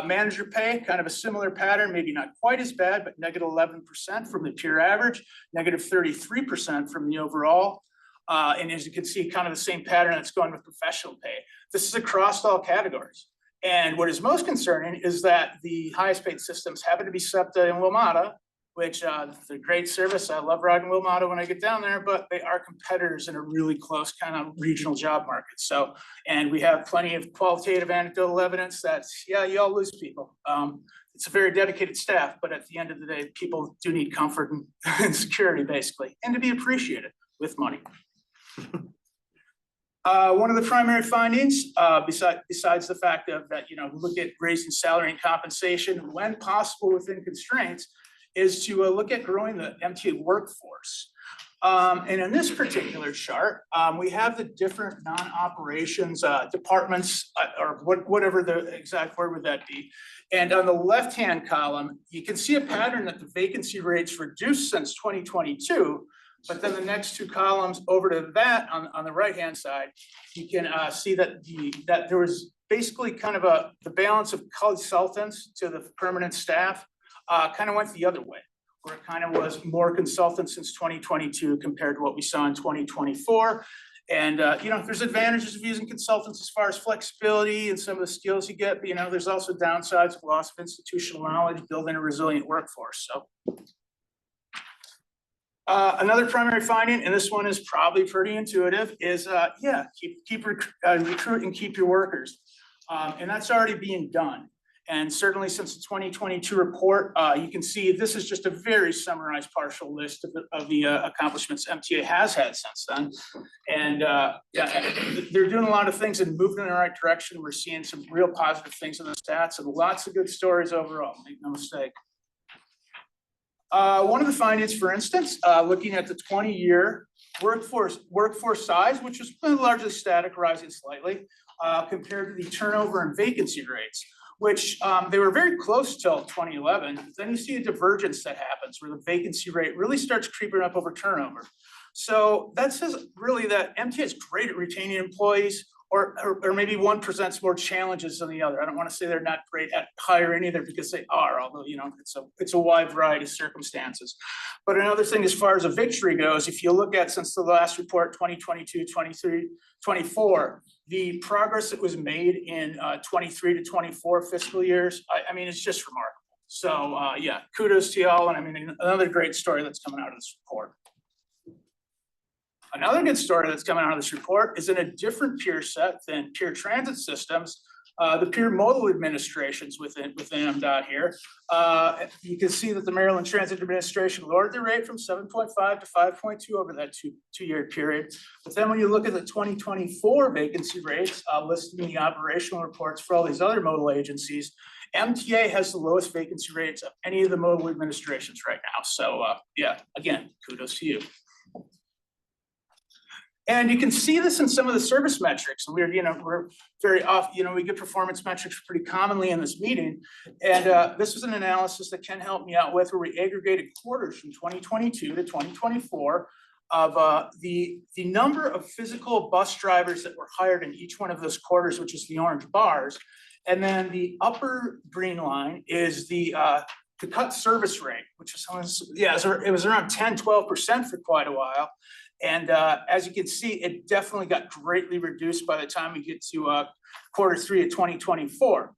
Manager pay, kind of a similar pattern, maybe not quite as bad, but negative 11% from the peer average, negative 33% from the overall. And as you can see, kind of the same pattern that's going with professional pay. This is across all categories. And what is most concerning is that the highest paid systems happen to be SEPTA and Wilmata, which it's a great service. I love riding Wilmata when I get down there, but they are competitors in a really close kind of regional job market. So, and we have plenty of qualitative anecdotal evidence that, yeah, you all lose people. It's a very dedicated staff, but at the end of the day, people do need comfort and security, basically, and to be appreciated with money. One of the primary findings, besides the fact that, you know, look at raising salary and compensation when possible within constraints, is to look at growing the MTA workforce. And in this particular chart, we have the different non-operations departments, or whatever the exact word would that be. And on the left-hand column, you can see a pattern that the vacancy rates reduced since 2022. But then the next two columns over to that on the right-hand side, you can see that that there was basically kind of the balance of consultants to the permanent staff kind of went the other way, where it kind of was more consultants since 2022 compared to what we saw in 2024. And you know, there's advantages of using consultants as far as flexibility and some of the skills you get, but you know, there's also downsides of loss of institutional knowledge, building a resilient workforce. So. Another primary finding, and this one is probably pretty intuitive, is yeah, recruit and keep your workers. And that's already being done. And certainly since the 2022 report, you can see this is just a very summarized partial list of the accomplishments MTA has had since then. And yeah, they're doing a lot of things and moving in the right direction. We're seeing some real positive things in the stats and lots of good stories overall, make no mistake. One of the findings, for instance, looking at the 20-year workforce size, which was largely static, rising slightly, compared to the turnover and vacancy rates, which they were very close till 2011. Then you see a divergence that happens where the vacancy rate really starts creeping up over turnover. So that says really that MTA is great at retaining employees, or maybe one presents more challenges than the other. I don't want to say they're not great at hiring either, because they are, although, you know, it's a wide variety of circumstances. But another thing, as far as a victory goes, if you look at since the last report, 2022, 23, 24, the progress that was made in 23 to 24 fiscal years, I mean, it's just remarkable. So yeah, kudos to y'all. And I mean, another great story that's coming out of this report. Another good story that's coming out of this report is in a different peer set than peer transit systems, the peer modal administrations within MDOT here. You can see that the Maryland Transit Administration lowered the rate from 7.5 to 5.2 over that two-year period. But then when you look at the 2024 vacancy rates listed in the operational reports for all these other modal agencies, MTA has the lowest vacancy rates of any of the mobile administrations right now. So yeah, again, kudos to you. And you can see this in some of the service metrics. And we're very off, we get performance metrics pretty commonly in this meeting. And this was an analysis that Ken helped me out with, where we aggregated quarters from 2022 to 2024 of the number of physical bus drivers that were hired in each one of those quarters, which is the orange bars. And then the upper green line is the cut service rate, which is, it was around 10-12% for quite a while. And as you can see, it definitely got greatly reduced by the time we get to Q3 of 2024.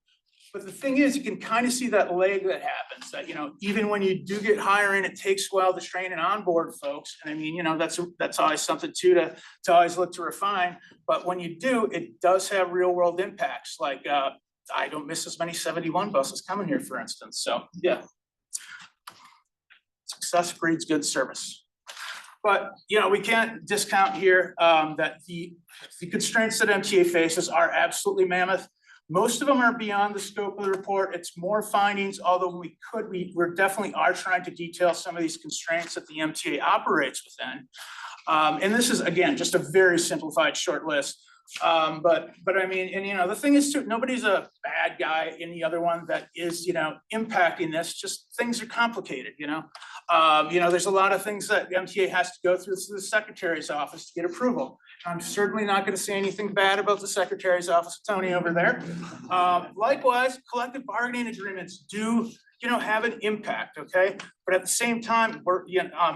But the thing is, you can kind of see that lag that happens, that, even when you do get hiring, it takes a while to train and onboard folks. And I mean, that's always something too to always look to refine. But when you do, it does have real world impacts. Like I don't miss as many 71 buses coming here, for instance. So yeah, success breeds good service. But, we can't discount here that the constraints that MTA faces are absolutely mammoth. Most of them are beyond the scope of the report. It's more findings, although we definitely are trying to detail some of these constraints that the MTA operates within. And this is, again, just a very simplified short list. But I mean, and the thing is too, nobody's a bad guy in the other one that is, impacting this. Just things are complicated, there's a lot of things that MTA has to go through the secretary's office to get approval. I'm certainly not going to say anything bad about the secretary's office, Tony over there. Likewise, collective bargaining agreements do, have an impact, okay? But at the same time, we're,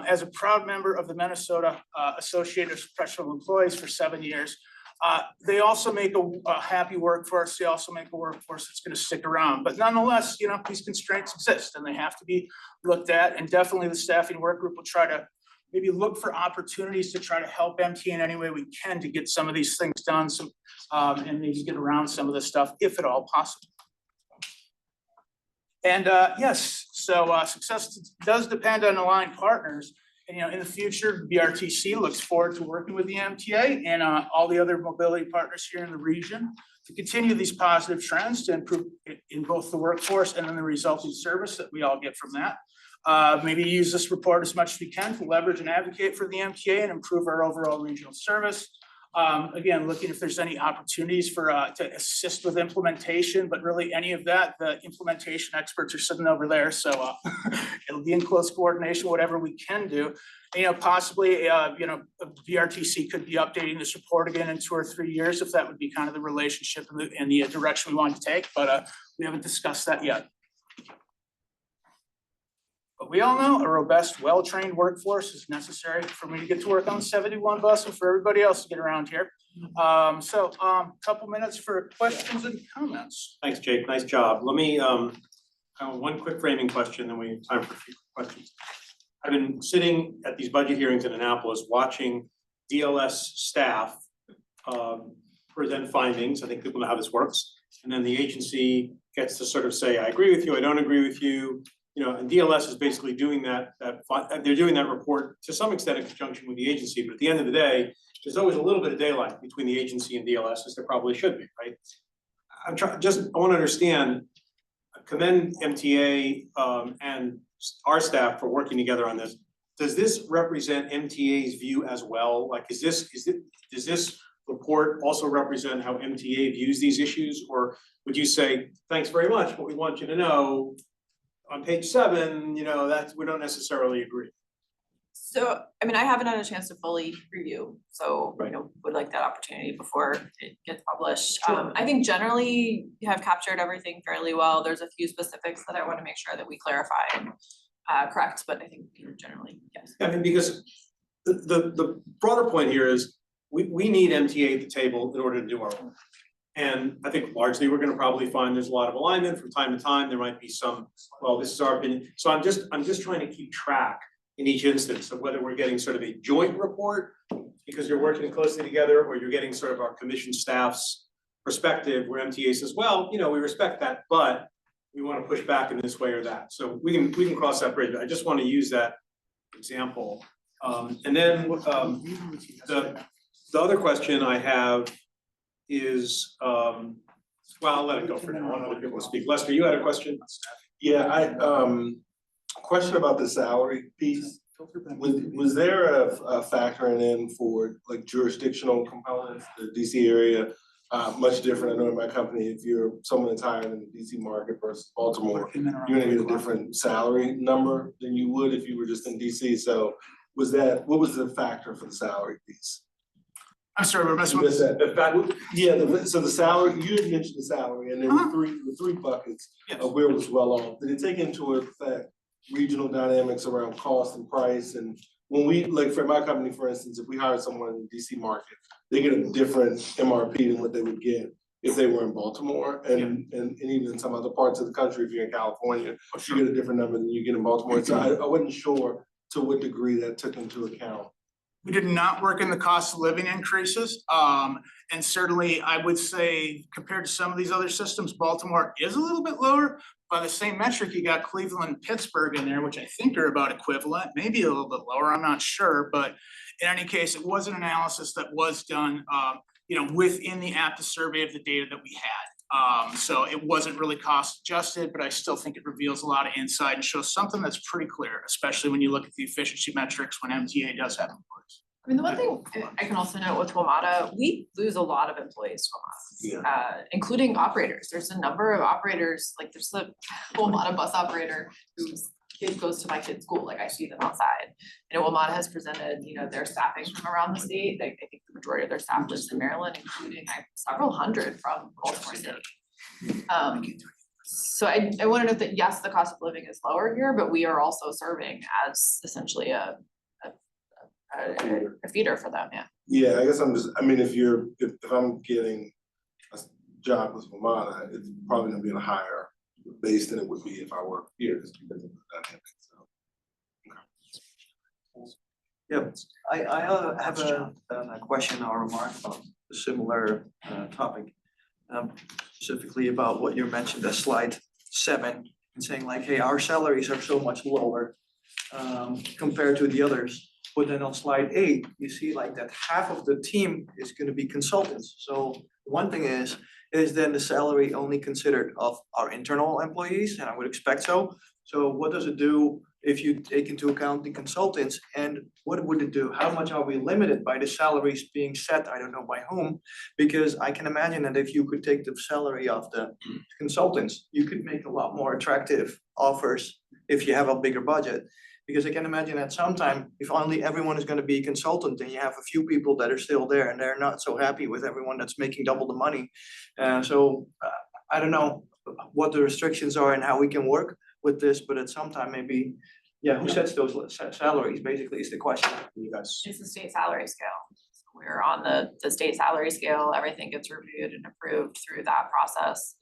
as a proud member of the Minnesota Association of Professional Employees for 7 years, they also make a happy workforce. They also make a workforce that's going to stick around. But nonetheless, these constraints exist and they have to be looked at. And definitely the staffing work group will try to maybe look for opportunities to try to help MTA in any way we can to get some of these things done, and maybe get around some of this stuff, if at all possible. And yes, so success does depend on aligned partners. And in the future, BRTC looks forward to working with the MTA and all the other mobility partners here in the region to continue these positive trends to improve in both the workforce and then the resulting service that we all get from that. Maybe use this report as much as we can to leverage and advocate for the MTA and improve our overall regional service. Again, looking if there's any opportunities for to assist with implementation, but really any of that, the implementation experts are sitting over there. So it'll be in close coordination, whatever we can do. Possibly, BRTC could be updating this report again in 2 or 3 years, if that would be kind of the relationship and the direction we want to take, but we haven't discussed that yet. But we all know a robust, well-trained workforce is necessary for me to get to work on the 71 bus and for everybody else to get around here. So couple minutes for questions and comments. Thanks, Jake. Nice job. Let me have one quick framing question, then we have time for a few questions. I've been sitting at these budget hearings in Annapolis watching DLS staff present findings. I think people know how this works. And then the agency gets to sort of say, I agree with you, I don't agree with you. And DLS is basically doing that they're doing that report to some extent in conjunction with the agency, but at the end of the day, there's always a little bit of daylight between the agency and DLS, as there probably should be, right? I want to understand, commend MTA and our staff for working together on this. Does this represent MTA's view as well? Like, does this report also represent how MTA views these issues? Or would you say, thanks very much, but we want you to know, on page 7, that we don't necessarily agree. So, I mean, I haven't had a chance to fully review, so, would like that opportunity before it gets published. I think generally you have captured everything fairly well. There's a few specifics that I want to make sure that we clarify and correct, but I think generally, yes. I mean, because the broader point here is we need MTA at the table in order to do our work. And I think largely we're gonna probably find there's a lot of alignment from time to time. There might be some, well, this is our opinion. So I'm just trying to keep track in each instance of whether we're getting sort of a joint report because you're working closely together, or you're getting sort of our commission staff's perspective where MTA says, well, we respect that, but we want to push back in this way or that. So we can cross that bridge. I just want to use that example. And then the other question I have is Well, I'll let it go for now. I want other people to speak. Lester, you had a question? Yeah, question about the salary piece. Was there a factoring in for like jurisdictional components, the DC area? Much different, I know in my company, if you're someone that's hired in the DC market versus Baltimore, you're gonna get a different salary number than you would if you were just in DC, so what was the factor for the salary piece? I'm sorry, we're messing You with. missed that. Yeah, so the salary, you had mentioned the salary, and there were three buckets of where it was well off. Did it take into effect regional dynamics around cost and price? And when we, like for my company, for instance, if we hired someone in the DC market, they get a different MRP than what they would get if they were in Baltimore, and even in some other parts of the country, if you're in California, you get a different number than you get in Baltimore. So I wasn't sure to what degree that took into account. We did not work in the cost of living increases. And certainly I would say compared to some of these other systems, Baltimore is a little bit lower. By the same metric, you got Cleveland and Pittsburgh in there, which I think are about equivalent, maybe a little bit lower, I'm not sure. But in any case, it was an analysis that was done, within the APTA survey of the data that we had. So it wasn't really cost adjusted, but I still think it reveals a lot of insight and shows something that's pretty clear, especially when you look at the efficiency metrics when MTA does have employees. I mean, the one thing I can also note with WMATA, we lose a lot of employees to WMATA, including operators. There's a number of operators, like there's the WMATA bus operator whose kid goes to my kid's school, like I see them outside. WMATA has presented, their staffing from around the state. I think the majority of their staff lives in Maryland, including several hundred from Baltimore City. So I want to note that yes, the cost of living is lower here, but we are also serving as essentially a feeder for them, yeah. Yeah, I guess if I'm getting a job with WMATA, it's probably gonna be in a higher base than it would be if I work here, just because of the dynamics, so. Yeah, I have a question or remark on a similar topic. Specifically about what you mentioned, that slide 7, and saying like, hey, our salaries are so much lower compared to the others. But then on slide 8, you see like that half of the team is gonna be consultants. So one thing is then the salary only considered of our internal employees? And I would expect so. So what does it do if you take into account the consultants, and what would it do? How much are we limited by the salaries being set? I don't know by whom, because I can imagine that if you could take the salary of the consultants, you could make a lot more attractive offers if you have a bigger budget. Because I can imagine at some time, if only everyone is going to be a consultant, then you have a few people that are still there and they're not so happy with everyone that's making double the money. So I don't know what the restrictions are and how we can work with this, but at some time maybe, who sets those salaries basically is the question. You guys. It's the state salary scale. We're on the state salary scale. Everything gets reviewed and approved through that process.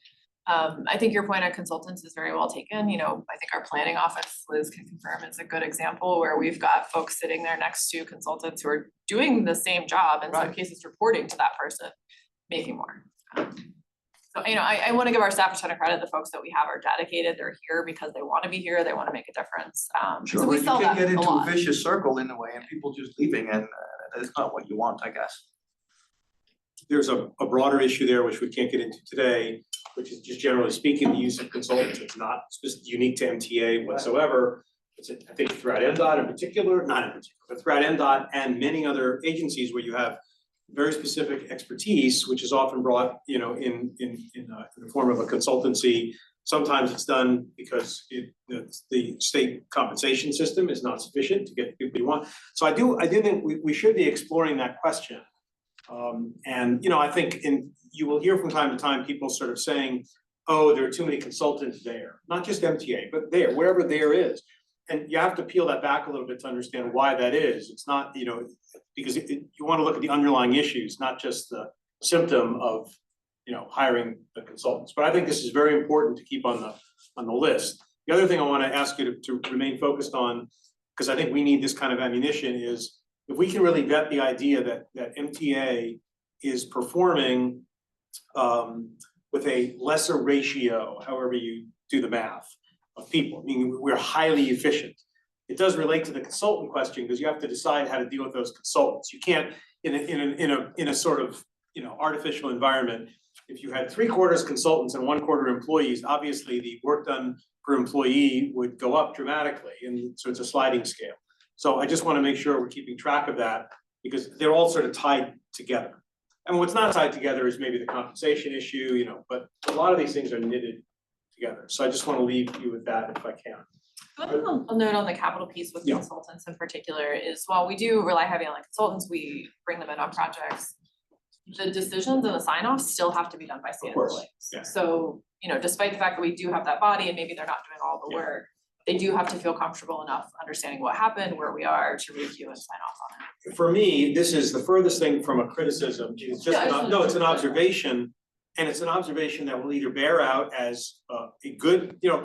I think your point on consultants is very well taken. I think our planning office, Liz can confirm, is a good example where we've got folks sitting there next to consultants who are doing the same job, in some cases reporting to that person, making more. So, I want to give our staff a ton of credit. The folks that we have are dedicated. They're here because they want to be here. They want to make a difference. So we sell that a lot. You can get into a vicious circle in a way and people just leaving, and that's not what you want, I guess. There's a broader issue there, which we can't get into today, which is just generally speaking, the use of consultants. It's not unique to MTA whatsoever. It's, I think, throughout MDOT in particular, not in particular, but throughout MDOT and many other agencies where you have very specific expertise, which is often brought, in the form of a consultancy. Sometimes it's done because the state compensation system is not sufficient to get the people you want. So I do think we should be exploring that question. I think you will hear from time to time people sort of saying, oh, there are too many consultants there, not just MTA, but there, wherever there is. And you have to peel that back a little bit to understand why that is. It's not, because you want to look at the underlying issues, not just the symptom of, hiring the consultants. But I think this is very important to keep on the list. The other thing I want to ask you to remain focused on, because I think we need this kind of ammunition, is if we can really vet the idea that MTA is performing with a lesser ratio, however you do the math, of people. I mean, we're highly efficient. It does relate to the consultant question because you have to decide how to deal with those consultants. You can't, in a sort of artificial environment, if you had 3/4 consultants and 1/4 employees, obviously the work done per employee would go up dramatically, and so it's a sliding scale. So I just want to make sure we're keeping track of that, because they're all sort of tied together. And what's not tied together is maybe the compensation issue, you know, but a lot of these things are knitted together. So I just want to leave you with that if I can. One thing I'll note on the capital piece with Yeah. consultants in particular is while we do rely heavy on like consultants, we bring them in on projects. The decisions and the sign offs still have to be done by state course, employees. yeah. So, you know, despite the fact that we do have that body and maybe they're not doing all the Yeah. work, they do have to feel comfortable enough understanding what happened, where we are to review and sign off on it. For me, this is the furthest thing from a criticism. It's just, Yeah, I just no, it's an wanted to- observation. And it's an observation that will either bear out as a good, you know,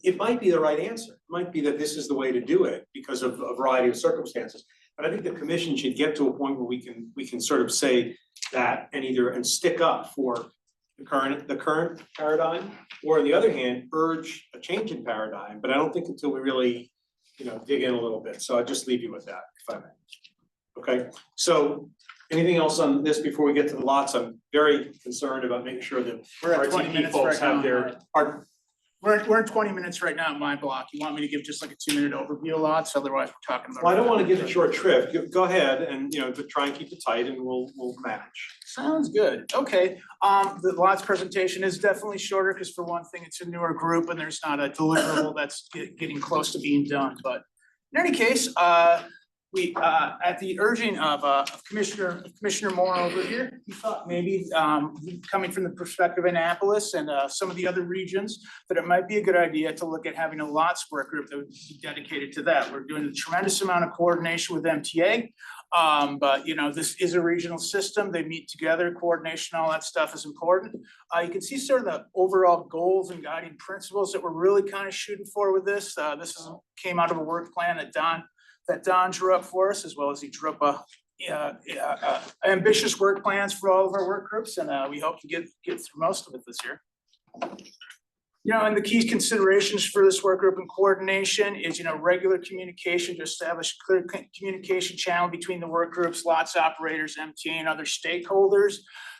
it might be the right answer. It might be that this is the way to do it because of a variety of circumstances. But I think the commission should get to a point where we can sort of say that and stick up for the current paradigm, or on the other hand, urge a change in paradigm. But I don't think until we really, you know, dig in a little bit. So I'll just leave you with that, if I may. Okay, so anything else on this before we get to the lots? I'm very concerned about making sure that We're at 20 RTP minutes folks right have now. their, We're at 20 minutes right now in my block. You want me to give just like a 2-minute overview of lots? Otherwise, we're talking about. well, I don't want to give it short shrift. Go ahead and, you know, but try and keep it tight and we'll manage. Sounds good. Okay, the lots presentation is definitely shorter because for one thing, it's a newer group and there's not a deliverable that's getting close to being done. But in any case, we, at the urging of Commissioner Moore over here, he thought maybe, coming from the perspective of Annapolis and, some of the other regions, that it might be a good idea to look at having a lots work group that would be dedicated to that. We're doing a tremendous amount of coordination with MTA. But you know, this is a regional system. They meet together, coordination, all that stuff is important. You can see sort of the overall goals and guiding principles that we're really kind of shooting for with this. Came out of a work plan that Don drew up for us, as well as he drew up ambitious work plans for all of our work groups, and we hope to get through most of it this year. You know, and the key considerations for this work group and coordination is, you know, regular communication to establish a clear communication channel between the work groups, lots operators, MTA, and other stakeholders.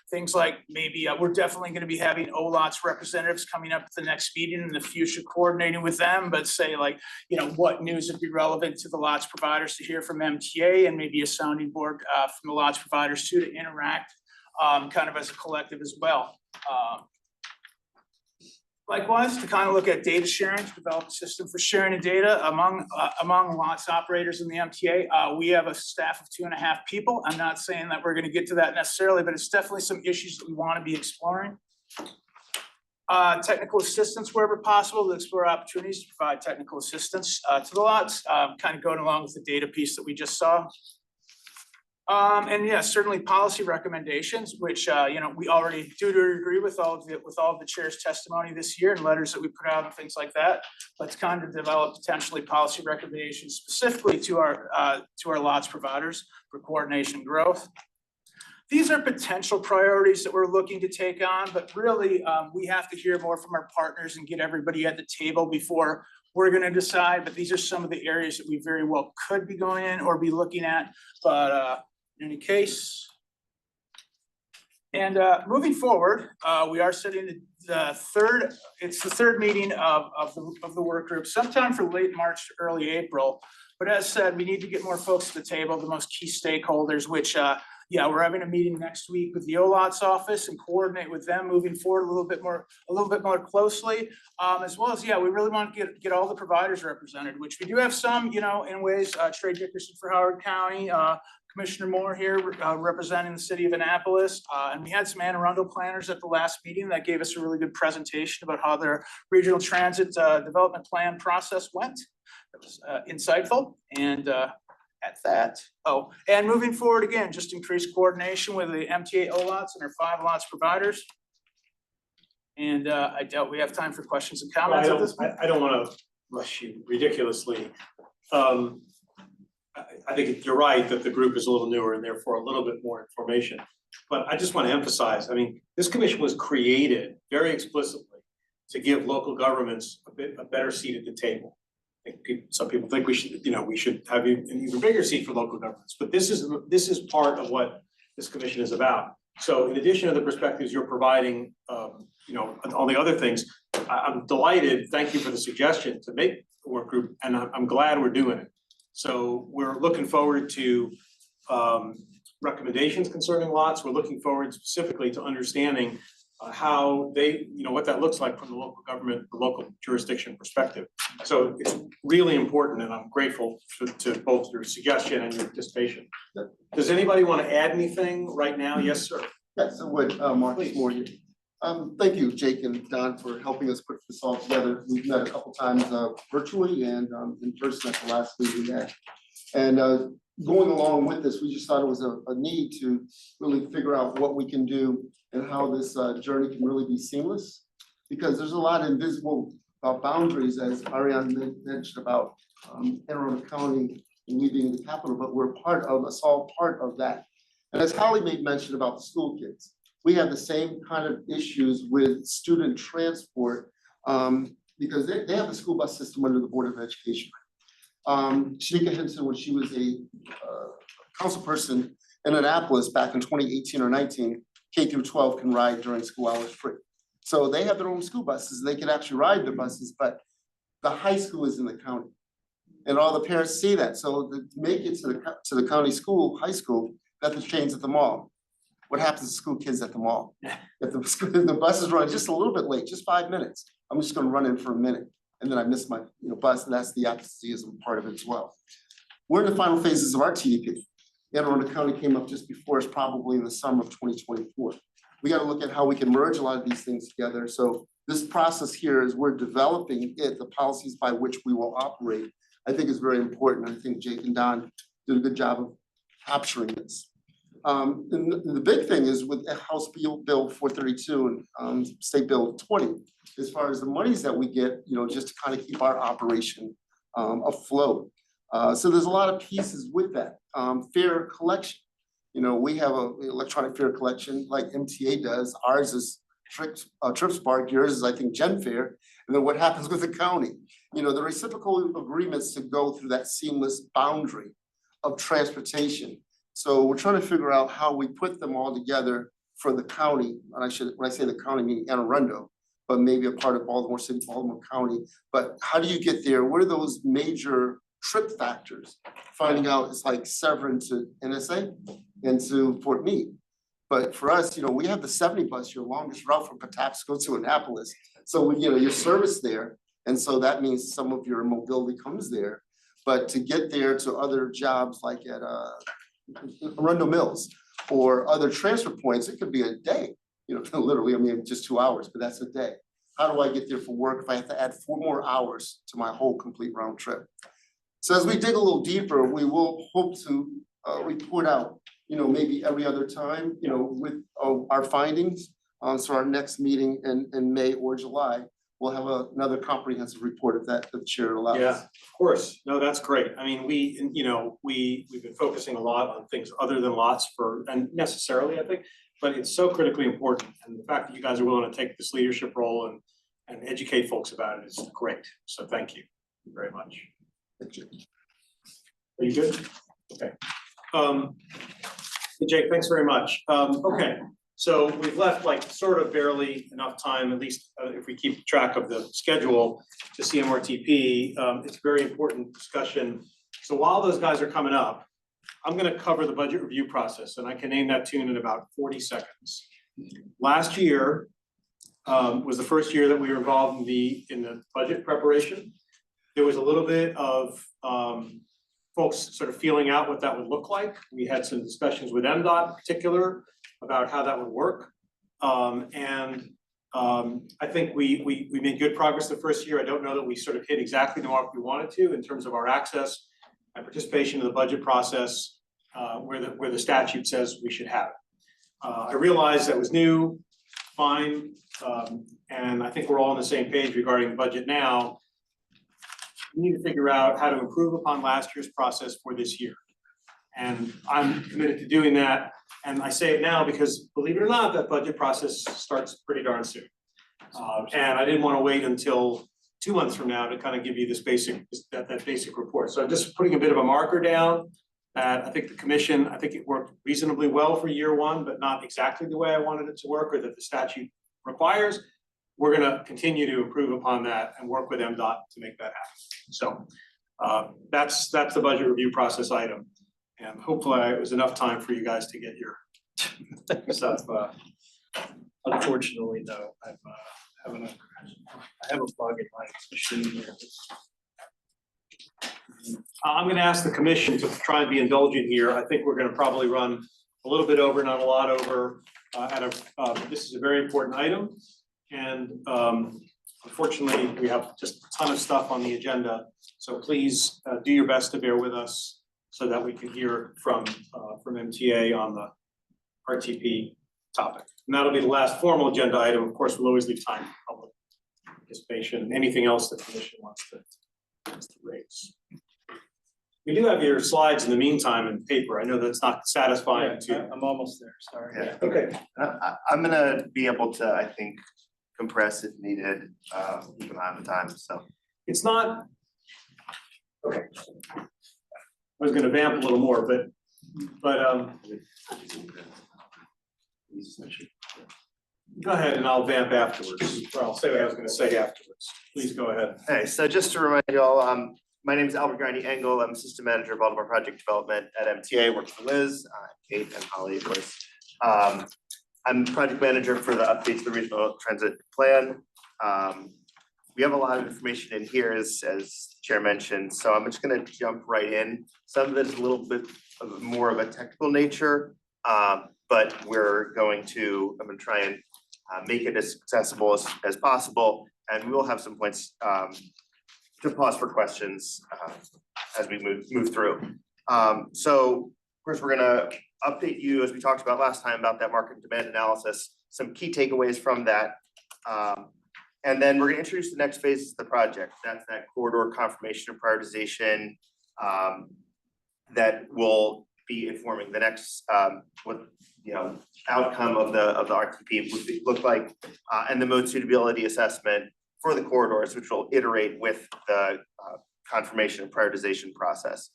Things like maybe we're definitely going to be having OLOTS representatives coming up at the next meeting in the future, coordinating with them, but say like, you know, what news would be relevant to the lots providers to hear from MTA, and maybe a sounding board from the lots providers too, to interact kind of as a collective as well. Likewise, to kind of look at data sharing, to develop a system for sharing of data among lots operators in the MTA. We have a staff of 2.5 people. I'm not saying that we're going to get to that necessarily, but it's definitely some issues that we want to be exploring. Technical assistance wherever possible, to explore opportunities to provide technical assistance to the lots, kind of going along with the data piece that we just saw. And yeah, certainly policy recommendations, which you know, we already do agree with all of the chair's testimony this year and letters that we put out and things like that. Let's kind of develop potentially policy recommendations specifically to our lots providers for coordination and growth. These are potential priorities that we're looking to take on, but really we have to hear more from our partners and get everybody at the table before we're going to decide. But these are some of the areas that we very well could be going in or be looking at. But in any case, and moving forward, we are setting the third meeting of the work group sometime for late March to early April. But as said, we need to get more folks at the table, the most key stakeholders, which yeah, we're having a meeting next week with the OLOTS office and coordinate with them moving forward a little bit more closely, as well as, yeah, we really want to get all the providers represented, which we do have some, you know, in ways, Trey Dickerson for Howard County, Commissioner Moore here representing the city of Annapolis. And we had some Anne Arundel planners at the last meeting that gave us a really good presentation about how their regional transit development plan process went. It was insightful. And at that, and moving forward again, just increased coordination with the MTA OLOTS and our 5 lots providers. And I doubt we have time for questions and comments at this point. I don't want to rush you ridiculously. I think you're right that the group is a little newer and therefore a little bit more information. But I just want to emphasize, I mean, this commission was created very explicitly to give local governments a better seat at the table. I think some people think we should, you know, we should have an even bigger seat for local governments. But this is part of what this commission is about. So in addition to the perspectives you're providing, you know, all the other things, I'm delighted, thank you for the suggestion to make a work group, and I'm glad we're doing it. So we're looking forward to recommendations concerning lots. We're looking forward specifically to understanding how they, you know, what that looks like from the local government, the local jurisdiction perspective. So it's really important, and I'm grateful to both your suggestion and your participation. Does anybody want to add anything right now? Yes, sir. Yes, I would, Mark, Please. more here. Thank you, Jake and Don, for helping us put this all together. We've met a couple times virtually and in person at the last meeting we had. And going along with this, we just thought it was a need to really figure out what we can do and how this journey can really be seamless. Because there's a lot of invisible boundaries, as Ariane mentioned about Anne Arundel County leaving the capital, but we're part of, us all part of that. And as Holly made mention about the school kids, we have the same kind of issues with student transport because they have the school bus system under the Board of Education. Shanika Henson, when she was a council person in Annapolis back in 2018 or 19, K through 12 can ride during school hours free. So they have their own school buses. They can actually ride their buses, but the high school is in the county. And all the parents see that. So to make it to the county school, high school, that the trains at the mall. What happens to school kids at the mall? If the bus is running just a little bit late, just 5 minutes, I'm just gonna run in for a minute. And then I miss my bus, and that's the absenteeism part of it as well. We're in the final phases of our TDP. Anne Arundel County came up just before us, probably in the summer of 2024. We got to look at how we can merge a lot of these things together. So this process here is we're developing it, the policies by which we will operate, I think is very important. I think Jake and Don did a good job of capturing this. And the big thing is with House Bill 432 and State Bill 20, as far as the monies that we get, just to kind of keep our operation afloat. So there's a lot of pieces with that. Fare collection. We have an electronic fare collection like MTA does. Ours is TripSpark, yours is I think GenFare. And then what happens with the county? The reciprocal agreements to go through that seamless boundary of transportation. So we're trying to figure out how we put them all together for the county. And when I say the county, meaning Anne Arundel, but maybe a part of Baltimore City, Baltimore County. But how do you get there? What are those major trip factors? Finding out it's like Severn to NSA and to Fort Meade. But for us, we have the 70 bus, your longest route from Patapsco to Annapolis. So your service there. And so that means some of your mobility comes there. But to get there to other jobs like at Arundel Mills or other transfer points, it could be a day, literally, just 2 hours, but that's a day. How do I get there for work if I have to add 4 more hours to my whole complete round trip? So as we dig a little deeper, we will hope to report out, maybe every other time, with our findings. So our next meeting in May or July, we'll have another comprehensive report if the chair allows. Yeah, of course. No, that's great. We've been focusing a lot on things other than lots and necessarily, I think, but it's so critically important. And the fact that you guys are willing to take this leadership role and educate folks about it is great. So thank you very much. Thank you. Are you good? Okay. Jake, thanks very much. Okay. So we've left sort of barely enough time, at least if we keep track of the schedule, to CMRTP. It's a very important discussion. So while those guys are coming up, I'm going to cover the budget review process, and I can name that tune in about 40 seconds. Last year was the first year that we were involved in the budget preparation. There was a little bit of folks sort of feeling out what that would look like. We had some discussions with MDOT in particular about how that would work. I think we made good progress the first year. I don't know that we sort of hit exactly the mark we wanted to in terms of our access and participation in the budget process where the statute says we should have it. I realized that was new, fine, and I think we're all on the same page regarding the budget now. We need to figure out how to improve upon last year's process for this year. And I'm committed to doing that. And I say it now because, believe it or not, that budget process starts pretty darn soon. And I didn't want to wait until 2 months from now to kind of give you this basic report. So I'm just putting a bit of a marker down that I think the commission, I think it worked reasonably well for year one, but not exactly the way I wanted it to work or that the statute requires. We're gonna continue to improve upon that and work with MDOT to make that happen. So that's the budget review process item. And hopefully it was enough time for you guys to get your stuff. Unfortunately, though, I have a bug in my machine here. I'm gonna ask the commission to try and be indulgent here. I think we're gonna probably run a little bit over, not a lot over. This is a very important item. And unfortunately, we have just a ton of stuff on the agenda. So please do your best to bear with us so that we can hear from MTA on the RTP topic. And that'll be the last formal agenda item. Of course, we'll always leave time for public participation and anything else the commission wants to raise. We do have your slides in the meantime in paper. I know that's not satisfying to. I'm almost there, sorry. Yeah. Okay. I'm gonna be able to, I think, compress if needed, even on the time, so. It's not. Okay. I was gonna vamp a little more, but go ahead and I'll vamp afterwards, or I'll say what I was gonna say afterwards. Please go ahead. Hey, so just to remind you all, my name is Albert Griney Engel. I'm Assistant Manager of Baltimore Project Development at MTA, work for Liz, Kate and Holly, of course. I'm Project Manager for the updates to the Regional Transit Plan. We have a lot of information in here, as the Chair mentioned, so I'm just gonna jump right in. Some of it is a little bit more of a technical nature, but I'm gonna try and make it as accessible as possible, and we will have some points to pause for questions as we move through. So of course, we're gonna update you, as we talked about last time, about that market demand analysis, some key takeaways from that. And then we're gonna introduce the next phase of the project. That's that corridor confirmation and prioritization that will be informing the next outcome of the RTP would look like, and the mode suitability assessment for the corridors, which will iterate with the confirmation and prioritization process.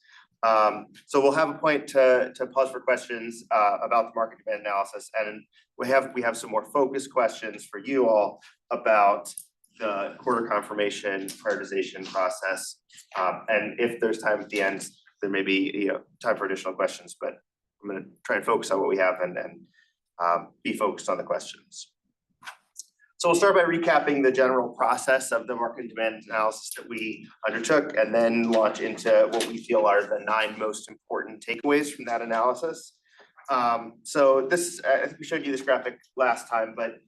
So we'll have a point to pause for questions about the market demand analysis, and we have some more focused questions for you all about the corridor confirmation prioritization process. And if there's time at the end, there may be time for additional questions, but I'm gonna try and focus on what we have and be focused on the questions. So we'll start by recapping the general process of the market demand analysis that we undertook, and then launch into what we feel are the 9 most important takeaways from that analysis. So this, I think we showed you this graphic last time, but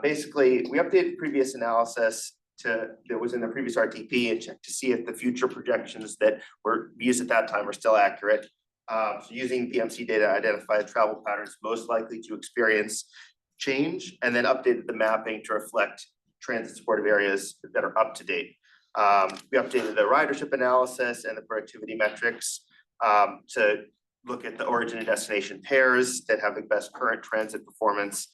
basically we updated previous analysis that was in the previous RTP and checked to see if the future projections that were used at that time are still accurate. So using BMC data, identified travel patterns most likely to experience change, and then updated the mapping to reflect transit supportive areas that are up to date. We updated the ridership analysis and the productivity metrics to look at the origin and destination pairs that have the best current transit performance,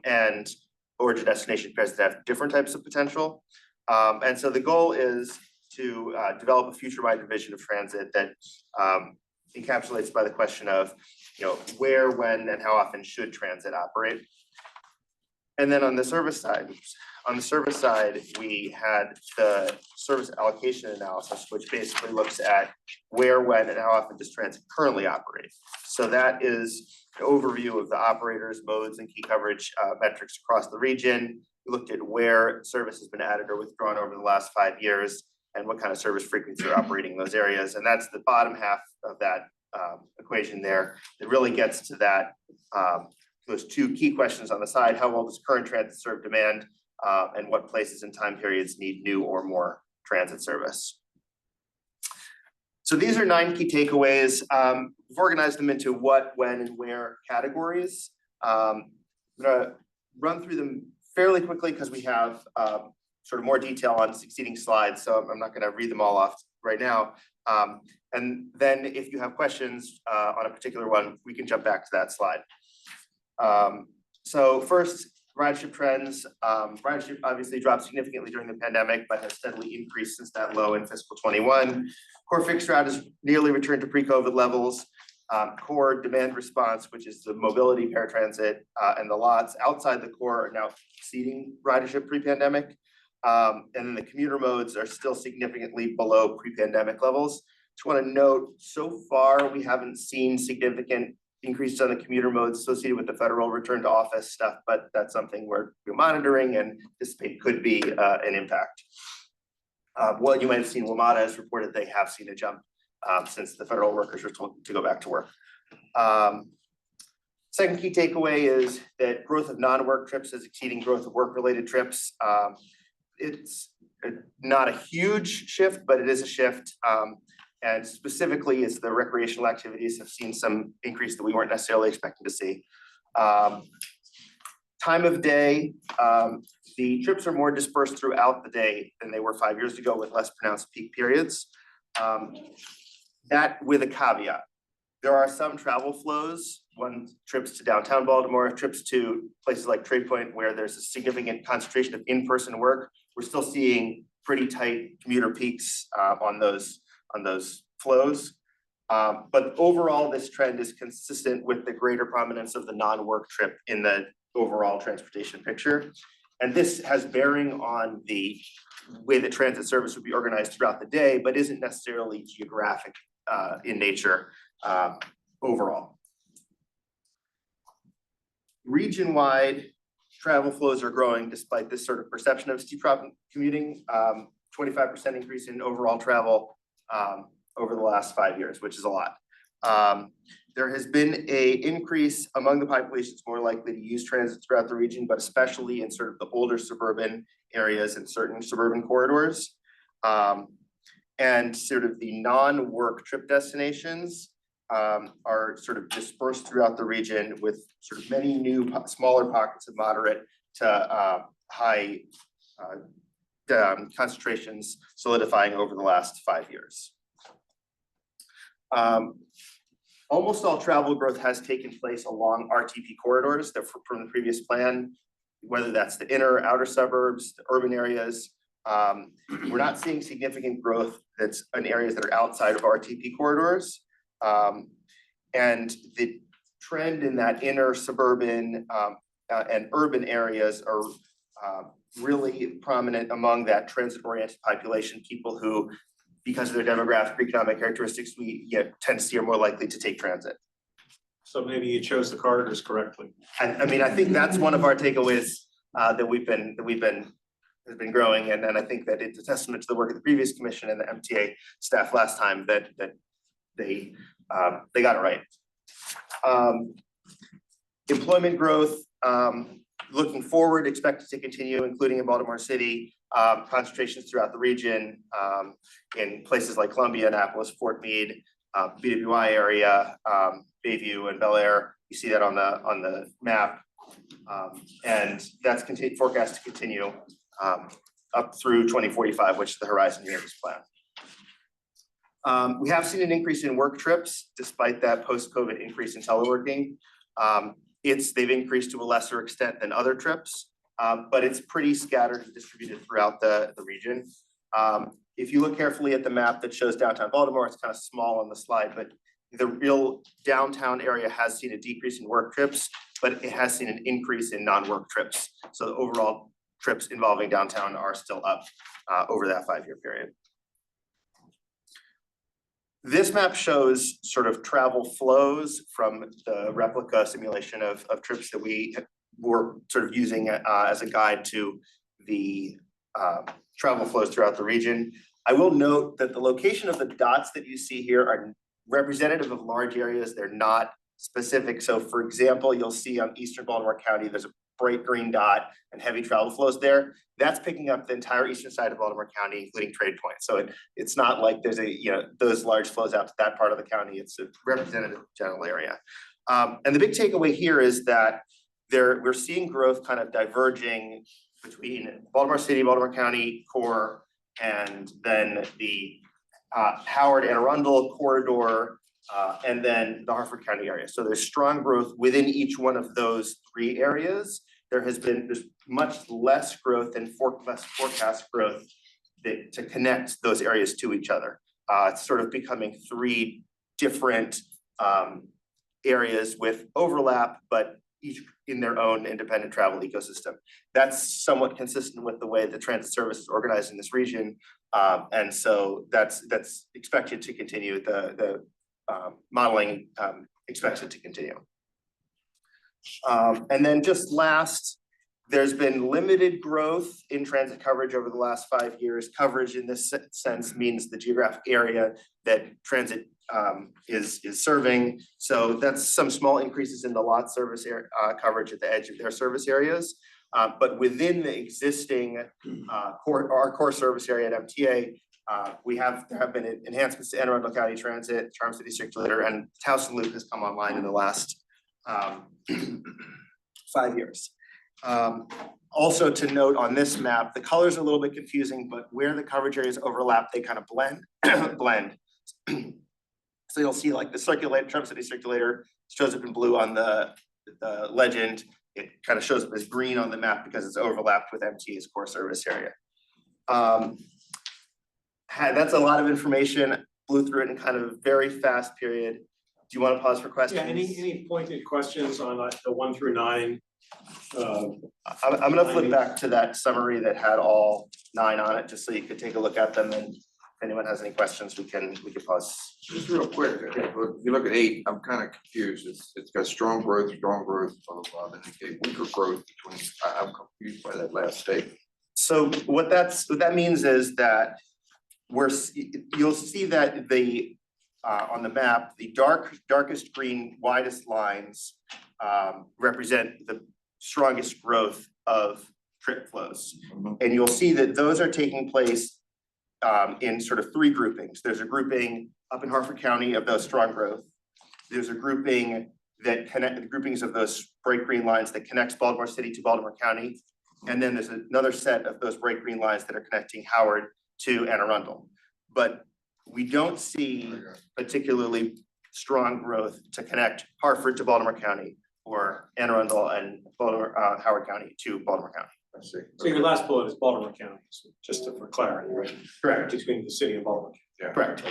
and origin destination pairs that have different types of potential. And so the goal is to develop a future-minded vision of transit that encapsulates by the question of, where, when, and how often should transit operate. And then on the service side, we had the service allocation analysis, which basically looks at where, when, and how often does transit currently operate. So that is an overview of the operators, modes, and key coverage metrics across the region. We looked at where service has been added or withdrawn over the last 5 years, and what kind of service frequency are operating in those areas. And that's the bottom half of that equation there. It really gets to that those 2 key questions on the side: how well does current transit serve demand, and what places and time periods need new or more transit service. So these are 9 key takeaways. We've organized them into what, when, and where categories. I'm gonna run through them fairly quickly because we have sort of more detail on succeeding slides, so I'm not gonna read them all off right now. And then if you have questions on a particular one, we can jump back to that slide. So first, ridership trends, ridership obviously dropped significantly during the pandemic, but has steadily increased since that low in fiscal 21. Core fixed route has nearly returned to pre-COVID levels. Core demand response, which is the mobility, paratransit, and the lots outside the core are now exceeding ridership pre-pandemic. And then the commuter modes are still significantly below pre-pandemic levels. Just want to note, so far, we haven't seen significant increases on the commuter modes associated with the federal return to office stuff, but that's something we're monitoring and anticipate could be an impact. Well, you might have seen WMATA has reported they have seen a jump since the federal workers were told to go back to work. Second key takeaway is that growth of non-work trips is exceeding growth of work-related trips. It's not a huge shift, but it is a shift. And specifically, as the recreational activities have seen some increase that we weren't necessarily expecting to see. Time of day, the trips are more dispersed throughout the day than they were 5 years ago with less pronounced peak periods. That with a caveat. There are some travel flows, trips to downtown Baltimore, trips to places like Trade Point where there's a significant concentration of in-person work. We're still seeing pretty tight commuter peaks on those flows. But overall, this trend is consistent with the greater prominence of the non-work trip in the overall transportation picture. And this has bearing on the way that transit service would be organized throughout the day, but isn't necessarily geographic in nature overall. Region-wide travel flows are growing despite this sort of perception of steep drop in commuting, 25% increase in overall travel over the last 5 years, which is a lot. There has been an increase among the populations more likely to use transit throughout the region, but especially in sort of the older suburban areas and certain suburban corridors. And sort of the non-work trip destinations are sort of dispersed throughout the region with sort of many new smaller pockets of moderate to high concentrations solidifying over the last 5 years. Almost all travel growth has taken place along RTP corridors that from the previous plan, whether that's the inner, outer suburbs, the urban areas. We're not seeing significant growth that's in areas that are outside of RTP corridors. And the trend in that inner suburban and urban areas are really prominent among that transit-oriented population, people who, because of their demographic, economic characteristics, we tend to see are more likely to take transit. So maybe you chose the corridors correctly. I mean, I think that's one of our takeaways that has been growing, and I think that it's a testament to the work of the previous commission and the MTA staff last time that they got it right. Employment growth, looking forward, expected to continue, including in Baltimore City, concentrations throughout the region, in places like Columbia, Annapolis, Fort Meade, BWI area, Bayview and Bel Air. You see that on the map. And that's forecast to continue up through 2045, which is the Horizon Years plan. We have seen an increase in work trips despite that post-COVID increase in teleworking. They've increased to a lesser extent than other trips, but it's pretty scattered and distributed throughout the region. If you look carefully at the map that shows downtown Baltimore, it's kind of small on the slide, but the real downtown area has seen a decrease in work trips, but it has seen an increase in non-work trips. So the overall trips involving downtown are still up over that 5-year period. This map shows sort of travel flows from the replica simulation of trips that we were sort of using as a guide to the travel flows throughout the region. I will note that the location of the dots that you see here are representative of large areas. They're not specific. So for example, you'll see on Eastern Baltimore County, there's a bright green dot and heavy travel flows there. That's picking up the entire eastern side of Baltimore County, including Trade Point. So it's not like there's those large flows out to that part of the county. It's a representative general area. And the big takeaway here is that we're seeing growth kind of diverging between Baltimore City, Baltimore County core, and then the Howard and Arundel corridor, and then the Harford County area. So there's strong growth within each one of those 3 areas, there's much less growth and less forecast growth to connect those areas to each other. It's sort of becoming three different areas with overlap, but each in their own independent travel ecosystem. That's somewhat consistent with the way the transit service is organized in this region. And so that's expected to continue. The modeling expects it to continue. And then just last, there's been limited growth in transit coverage over the last 5 years. Coverage in this sense means the geographic area that transit is serving. So that's some small increases in the lot service coverage at the edge of their service areas. But within the existing our core service area at MTA, there have been enhancements to Anne Arundel County Transit, Charm City Circulator, and Towson Loop has come online in the last 5 years. Also to note on this map, the colors are a little bit confusing, but where the coverage areas overlap, they kind of blend. So you'll see like the Charm City Circulator shows up in blue on the legend. It kind of shows up as green on the map because it's overlapped with MTA's core service area. That's a lot of information, blew through it in kind of a very fast period. Do you want to pause for questions? Yeah, any pointed questions on the 1 through 9? I'm gonna flip back to that summary that had all 9 on it, just so you could take a look at them, and if anyone has any questions, we can pause. Just real quick, if you look at 8, I'm kind of confused. It's got strong growth, blah, blah, blah, then you get weaker growth between, I'm confused by that last statement. So what that means is that you'll see that on the map, the darkest green, widest lines represent the strongest growth of trip flows. And you'll see that those are taking place in sort of 3 groupings. There's a grouping up in Harford County of those strong growth. There's a grouping groupings of those bright green lines that connects Baltimore City to Baltimore County. And then there's another set of those bright green lines that are connecting Howard to Anne Arundel. But we don't see particularly strong growth to connect Hartford to Baltimore County or Anne Arundel and Howard County to Baltimore County. I see. So your last bullet is Baltimore County, so just for clarity, right? Correct. Between the city of Baltimore. Yeah. Correct.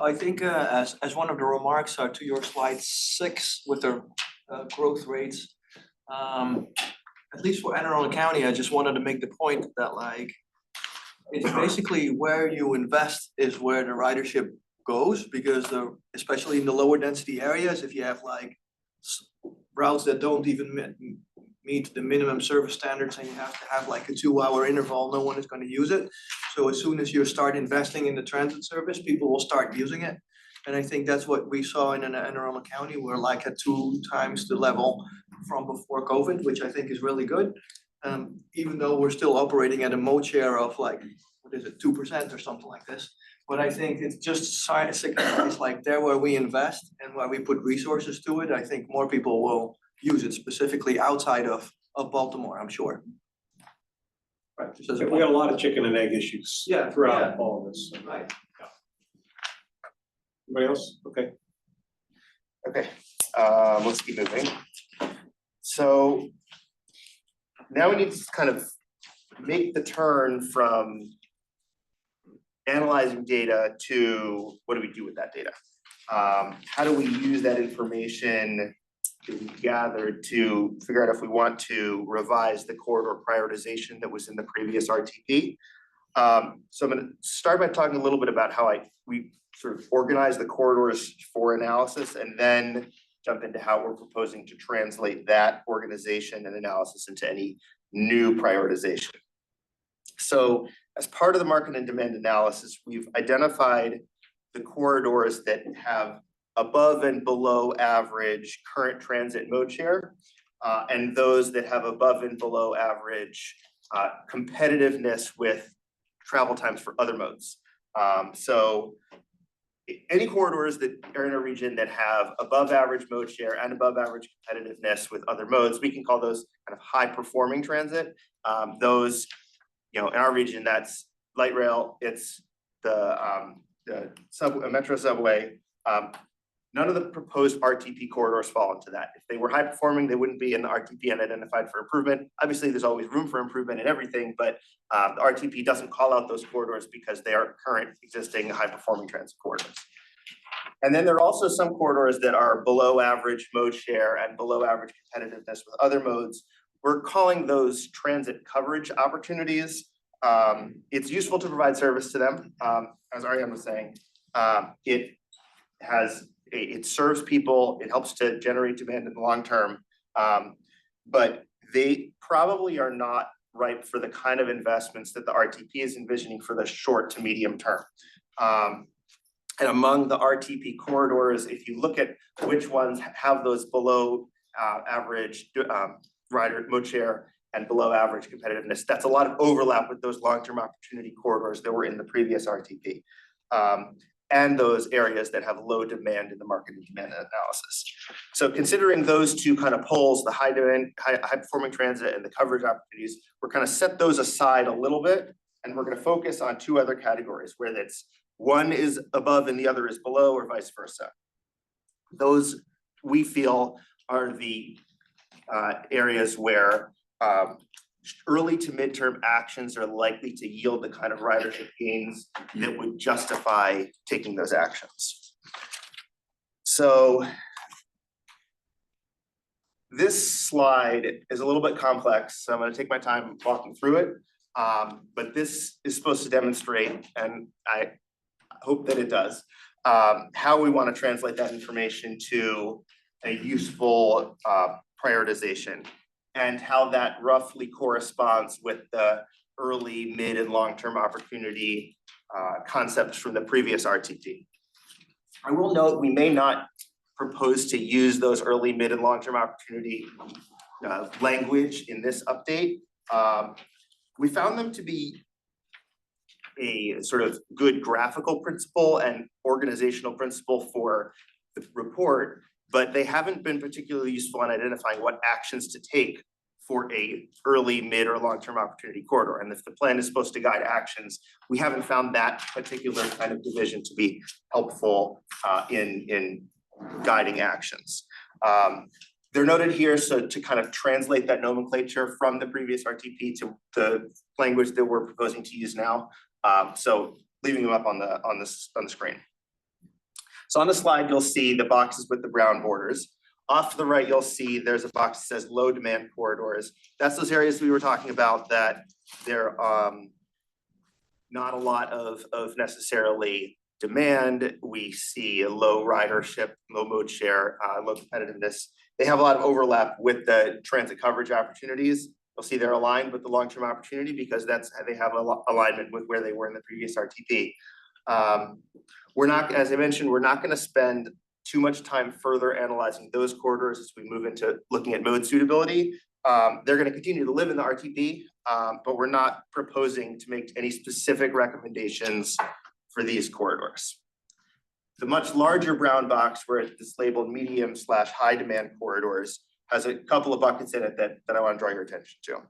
I think as one of the remarks to your slide 6 with the growth rates, at least for Anne Arundel County, I just wanted to make the point that like it's basically where you invest is where the ridership goes, because especially in the lower density areas, if you have like routes that don't even meet the minimum service standards and you have to have like a 2-hour interval, no one is going to use it. So as soon as you start investing in the transit service, people will start using it. And I think that's what we saw in Anne Arundel County. We're like at 2 times the level from before COVID, which I think is really good. Even though we're still operating at a mode share of like, what is it, 2% or something like this. But I think it's just signifies like there where we invest and where we put resources to it, I think more people will use it specifically outside of Baltimore, I'm sure. Right, we got a lot of chicken and egg issues throughout all of this. Right. Yeah. Anybody else? Okay. Okay, let's keep moving. So now we need to kind of make the turn from analyzing data to what do we do with that data? How do we use that information that we gathered to figure out if we want to revise the corridor prioritization that was in the previous RTP? So I'm going to start by talking a little bit about how we sort of organize the corridors for analysis, and then jump into how we're proposing to translate that organization and analysis into any new prioritization. So as part of the market and demand analysis, we've identified the corridors that have above and below average current transit mode share, and those that have above and below average competitiveness with travel times for other modes. So any corridors that are in a region that have above average mode share and above average competitiveness with other modes, we can call those kind of high performing transit. Those, in our region, that's light rail, it's the metro subway, None of the proposed RTP corridors fall into that. If they were high performing, they wouldn't be in the RTP and identified for improvement. Obviously, there's always room for improvement in everything, but the RTP doesn't call out those corridors because they are current existing high performing transit corridors. And then there are also some corridors that are below average mode share and below average competitiveness with other modes. We're calling those transit coverage opportunities. It's useful to provide service to them. As Ariane was saying, it serves people, it helps to generate demand in the long term. But they probably are not ripe for the kind of investments that the RTP is envisioning for the short to medium term. And among the RTP corridors, if you look at which ones have those below average rider mode share and below average competitiveness, that's a lot of overlap with those long-term opportunity corridors that were in the previous RTP. And those areas that have low demand in the market and demand analysis. So considering those two kind of poles, the high demand, high performing transit and the coverage opportunities, we're gonna set those aside a little bit, and we're gonna focus on two other categories where that's one is above and the other is below, or vice versa. Those we feel are the areas where early to midterm actions are likely to yield the kind of ridership gains that would justify taking those actions. So this slide is a little bit complex, so I'm going to take my time walking through it. But this is supposed to demonstrate, and I hope that it does, how we want to translate that information to a useful prioritization, and how that roughly corresponds with the early, mid, and long-term opportunity concepts from the previous RTP. I will note we may not propose to use those early, mid, and long-term opportunity language in this update. We found them to be a sort of good graphical principle and organizational principle for the report, but they haven't been particularly useful in identifying what actions to take for a early, mid, or long-term opportunity corridor. And if the plan is supposed to guide actions, we haven't found that particular kind of division to be helpful in guiding actions. They're noted here, so to kind of translate that nomenclature from the previous RTP to the language that we're proposing to use now. So leaving them up on the screen. So on the slide, you'll see the boxes with the brown borders. Off to the right, you'll see there's a box that says low demand corridors. That's those areas we were talking about that there not a lot of necessarily demand. We see a low ridership, low mode share, low competitiveness. They have a lot of overlap with the transit coverage opportunities. You'll see they're aligned with the long-term opportunity because that's they have a alignment with where they were in the previous RTP. We're not, as I mentioned, we're not going to spend too much time further analyzing those corridors as we move into looking at mode suitability. They're going to continue to live in the RTP, but we're not proposing to make any specific recommendations for these corridors. The much larger brown box where it's labeled medium/high demand corridors has a couple of buckets in it that I want to draw your attention to.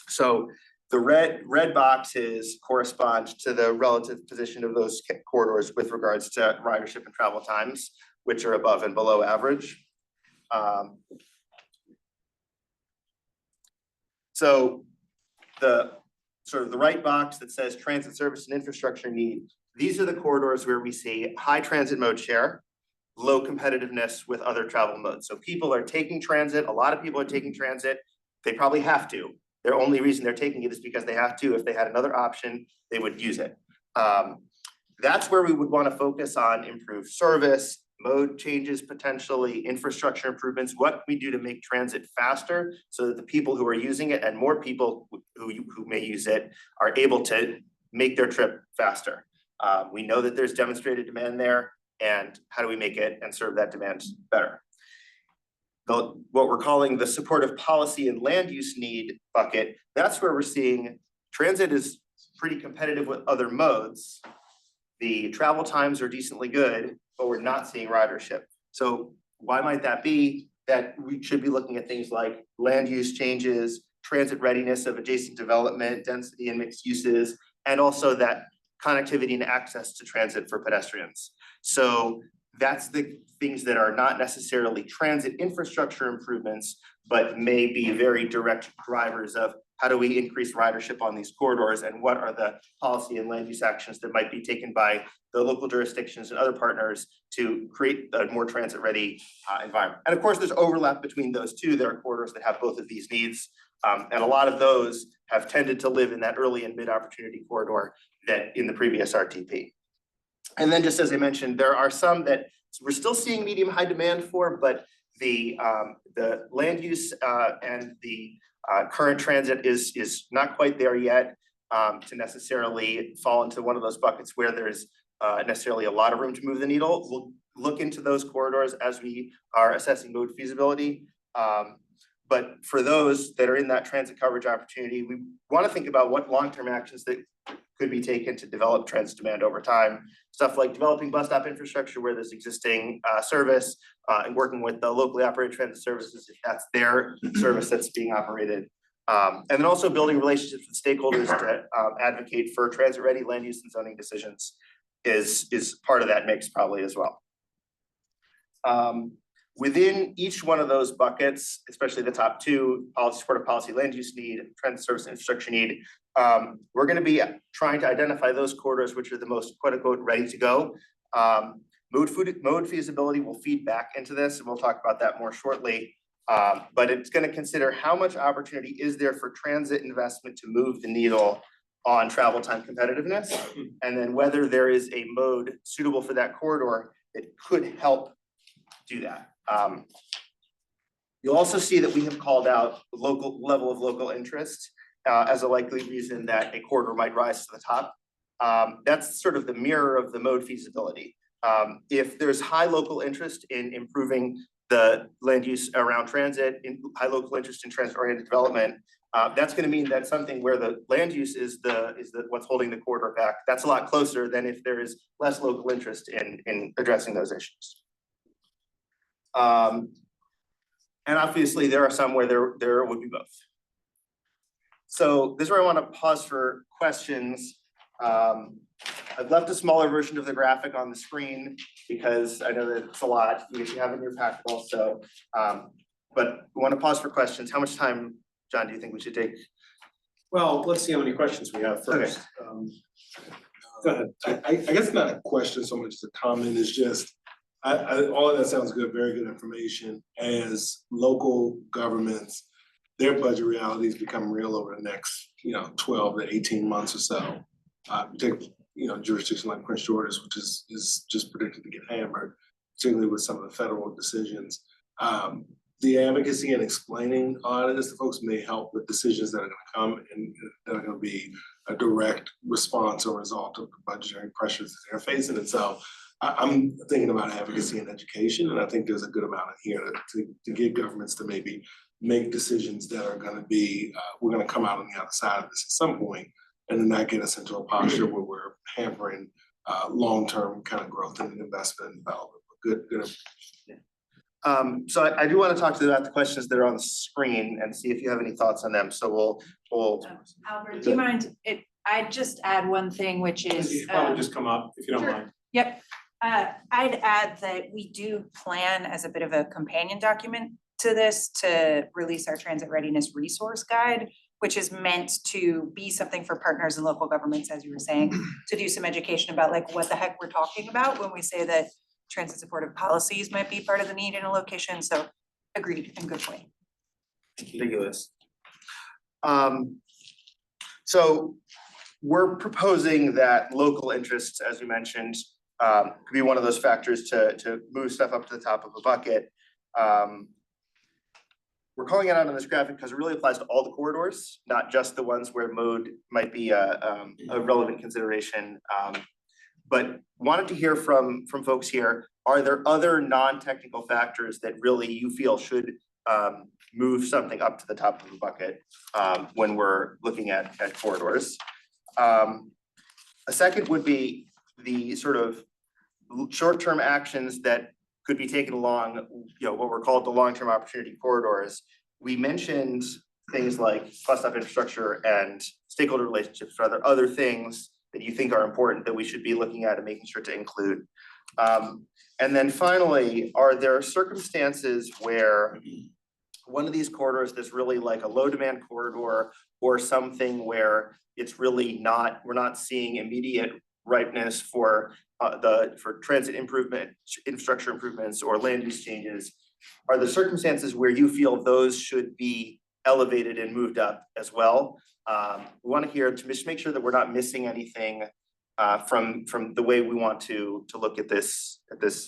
So the red boxes correspond to the relative position of those corridors with regards to ridership and travel times, which are above and below average. So the sort of the right box that says transit service and infrastructure need, these are the corridors where we see high transit mode share, low competitiveness with other travel modes. So people are taking transit, a lot of people are taking transit, they probably have to. Their only reason they're taking it is because they have to. If they had another option, they would use it. That's where we would want to focus on improved service, mode changes potentially, infrastructure improvements, what we do to make transit faster so that the people who are using it and more people who may use it are able to make their trip faster. We know that there's demonstrated demand there, and how do we make it and serve that demand better? What we're calling the supportive policy and land use need bucket, that's where we're seeing transit is pretty competitive with other modes. The travel times are decently good, but we're not seeing ridership. So why might that be? That we should be looking at things like land use changes, transit readiness of adjacent development, density and mixed uses, and also that connectivity and access to transit for pedestrians. So That's the things that are not necessarily transit infrastructure improvements, but may be very direct drivers of how do we increase ridership on these corridors, and what are the policy and land use actions that might be taken by the local jurisdictions and other partners to create a more transit ready environment. And of course, there's overlap between those two. There are corridors that have both of these needs. And a lot of those have tended to live in that early and mid opportunity corridor that in the previous RTP. And then just as I mentioned, there are some that we're still seeing medium high demand for, but the land use and the current transit is not quite there yet to necessarily fall into one of those buckets where there's necessarily a lot of room to move the needle. We'll look into those corridors as we are assessing mode feasibility. But for those that are in that transit coverage opportunity, we want to think about what long-term actions that could be taken to develop transit demand over time. Stuff like developing bus stop infrastructure where there's existing service and working with the locally operated transit services if that's their service that's being operated. And then also building relationships with stakeholders to advocate for transit-ready land use and zoning decisions is part of that mix probably as well. Within each one of those buckets, especially the top two, policy, supportive policy, land use need, transit service and infrastructure need, we're going to be trying to identify those corridors which are the most quote unquote ready to go. Mode feasibility will feed back into this, and we'll talk about that more shortly. But it's going to consider how much opportunity is there for transit investment to move the needle on travel time competitiveness, and then whether there is a mode suitable for that corridor that could help do that. You'll also see that we have called out the local level of local interest as a likely reason that a corridor might rise to the top. That's sort of the mirror of the mode feasibility. If there's high local interest in improving the land use around transit, in high local interest in transit-oriented development, that's going to mean that something where the land use is what's holding the corridor back. That's a lot closer than if there is less local interest in addressing those issues. And obviously there are some where there would be both. So this is where I want to pause for questions. I've left a smaller version of the graphic on the screen because I know that it's a lot which you have in your packet also. But we want to pause for questions. How much time, John, do you think we should take? Well, let's see how many questions we have first. Go ahead. I guess not a question so much as a comment, is just all of that sounds good, very good information. As local governments, their budget realities become real over the next 12 to 18 months or so. Take jurisdiction like Prince George's, which is just predicted to get hammered, particularly with some of the federal decisions. The advocacy and explaining all of this to folks may help with decisions that are going to come and that are going to be a direct response or result of the budgetary pressures that they're facing. And so I'm thinking about advocacy and education, and I think there's a good amount in here to get governments to maybe make decisions that are going to be, we're going to come out on the other side of this at some point, and then not get us into a posture where we're hampering long-term kind of growth and investment and development. Good. So I do want to talk to you about the questions that are on the screen and see if you have any thoughts on them. So we'll. Albert, do you mind, I'd just add one thing, which is. You should probably just come up if you don't mind. Yep. I'd add that we do plan as a bit of a companion document to this to release our transit readiness resource guide, which is meant to be something for partners and local governments, as you were saying, to do some education about like what the heck we're talking about when we say that transit supportive policies might be part of the need in a location. So agreed and good point. Thank you, Liz. So we're proposing that local interests, as we mentioned, could be one of those factors to move stuff up to the top of a bucket. We're calling it out on this graphic because it really applies to all the corridors, not just the ones where mode might be a relevant consideration. But wanted to hear from folks here, are there other non-technical factors that really you feel should move something up to the top of the bucket when we're looking at corridors? A second would be the sort of short-term actions that could be taken along, what we're called the long-term opportunity corridors. We mentioned things like bus stop infrastructure and stakeholder relationships. Are there other things that you think are important that we should be looking at and making sure to include? And then finally, are there circumstances where one of these corridors that's really like a low demand corridor or something where it's really not, we're not seeing immediate ripeness for for transit improvement, infrastructure improvements or land use changes? Are the circumstances where you feel those should be elevated and moved up as well? We want to hear to just make sure that we're not missing anything from the way we want to look at this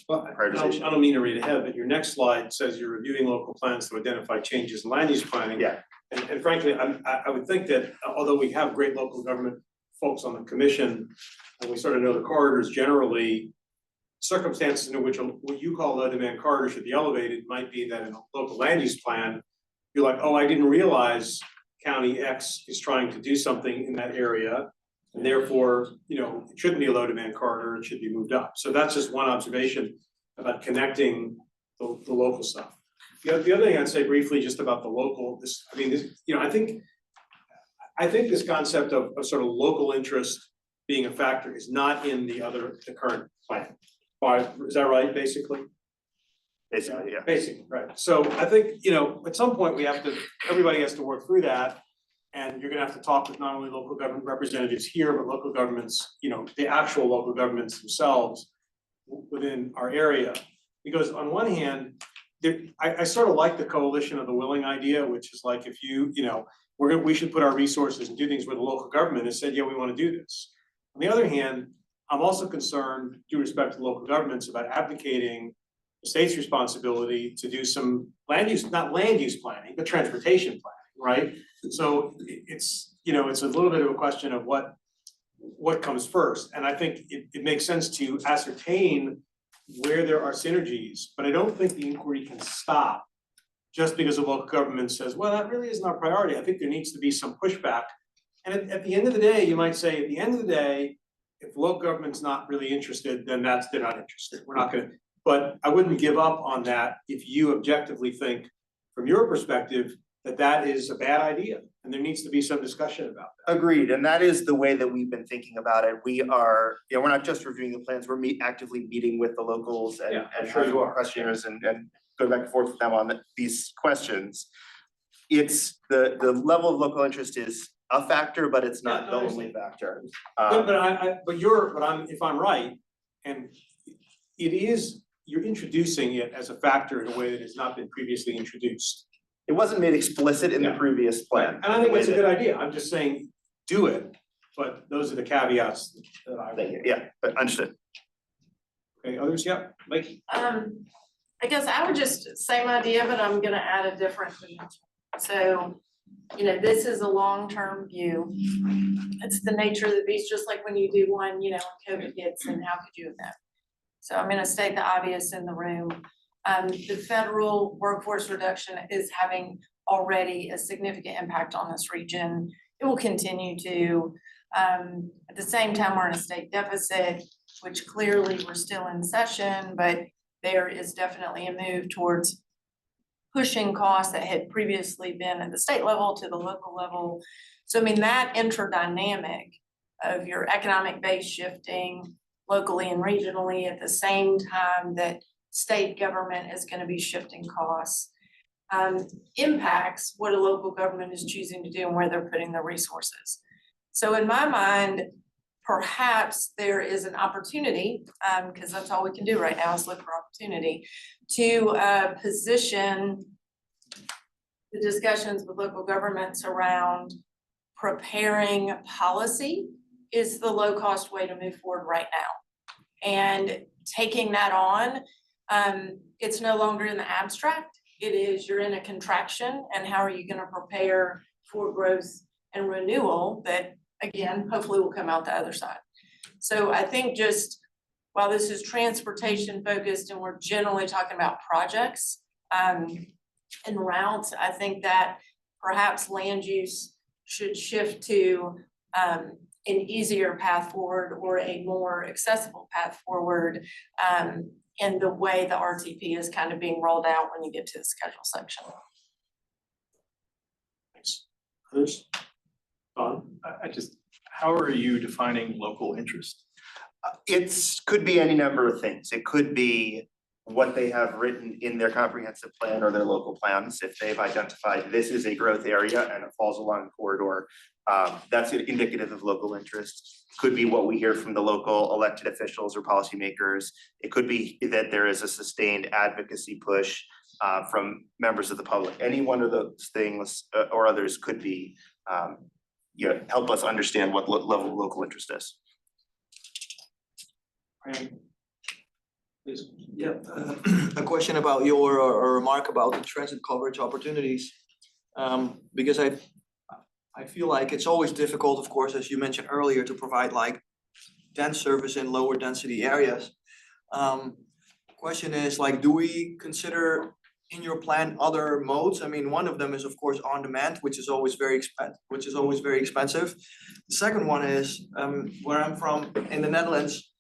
Well, prioritization. I don't mean to read ahead, but your next slide says you're reviewing local plans to identify changes in land use planning. Yeah. And frankly, I would think that although we have great local government folks on the commission, and we sort of know the corridors generally, circumstances in which what you call low demand corridor should be elevated might be that in a local land use plan, you're like, oh, I didn't realize County X is trying to do something in that area. And therefore, you know, it shouldn't be a low demand corridor, it should be moved up. So that's just one observation about connecting the local stuff. The other thing I'd say briefly just about the local, I think this concept of sort of local interest being a factor is not in the current plan. Is that right, basically? Basically, yeah. Basically, right. So I think, you know, at some point everybody has to work through that. And you're gonna have to talk with not only local government representatives here, but local governments, you know, the actual local governments themselves within our area. Because on one hand, I sort of like the coalition of the willing idea, which is like, if we should put our resources and do things where the local government has said, yeah, we want to do this. On the other hand, I'm also concerned, due respect to local governments, about abdicating the state's responsibility to do some not land use planning, but transportation planning, right? So it's a little bit of a question of what comes first. And I think it makes sense to ascertain where there are synergies, but I don't think the inquiry can stop just because the local government says, well, that really isn't our priority. I think there needs to be some pushback. And at the end of the day, you might say, at the end of the day, if the local government's not really interested, then they're not interested. We're not gonna, but I wouldn't give up on that if you objectively think, from your perspective, that is a bad idea, and there needs to be some discussion about that. Agreed, and that is the way that we've been thinking about it. We are, we're not just reviewing the plans, we're actively meeting with the locals and sure you are. questionnaires and going back and forth with them on these questions. It's the level of local interest is a factor, but it's not the only factor. If I'm right, and you're introducing it as a factor in a way that has not been previously introduced. It wasn't made explicit in the previous plan. And I think that's a good idea. I'm just saying, do it, but those are the caveats that I would. Yeah, but understood. Okay, others, yeah, Mike? I guess I would just, same idea, but I'm gonna add a different dimension. So, this is a long-term view. It's the nature of the beast, just like when you do one, when COVID hits, and how could you have known? So I'm gonna state the obvious in the room. The federal workforce reduction is having already a significant impact on this region. It will continue to. At the same time, we're in a state deficit, which clearly we're still in session, but there is definitely a move towards pushing costs that had previously been at the state level to the local level. So that interdynamic of your economic base shifting locally and regionally at the same time that state government is going to be shifting costs, impacts what a local government is choosing to do and where they're putting their resources. So in my mind, perhaps there is an opportunity, because that's all we can do right now is look for opportunity, to position the discussions with local governments around preparing policy is the low cost way to move forward right now. And taking that on, it's no longer in the abstract. It is, you're in a contraction, and how are you going to prepare for growth and renewal that, again, hopefully will come out the other side. So I think just while this is transportation focused and we're generally talking about projects and routes, I think that perhaps land use should shift to an easier path forward or a more accessible path forward in the way the RTP is kind of being rolled out when you get to the schedule section. Thanks. Others? Don? how are you defining local interest? Could be any number of things. It could be what they have written in their comprehensive plan or their local plans. If they've identified this is a growth area and it falls along the corridor, that's indicative of local interest. Could be what we hear from the local elected officials or policymakers. It could be that there is a sustained advocacy push from members of the public. Any one of those things or others could be, help us understand what level of local interest is. Please. Yeah, a question about your, or a remark about the transit coverage opportunities. Because I feel like it's always difficult, of course, as you mentioned earlier, to provide like dense service in lower density areas. Question is like, do we consider in your plan other modes? I mean, one of them is of course on demand, which is always very expensive. The second one is where I'm from in the Netherlands.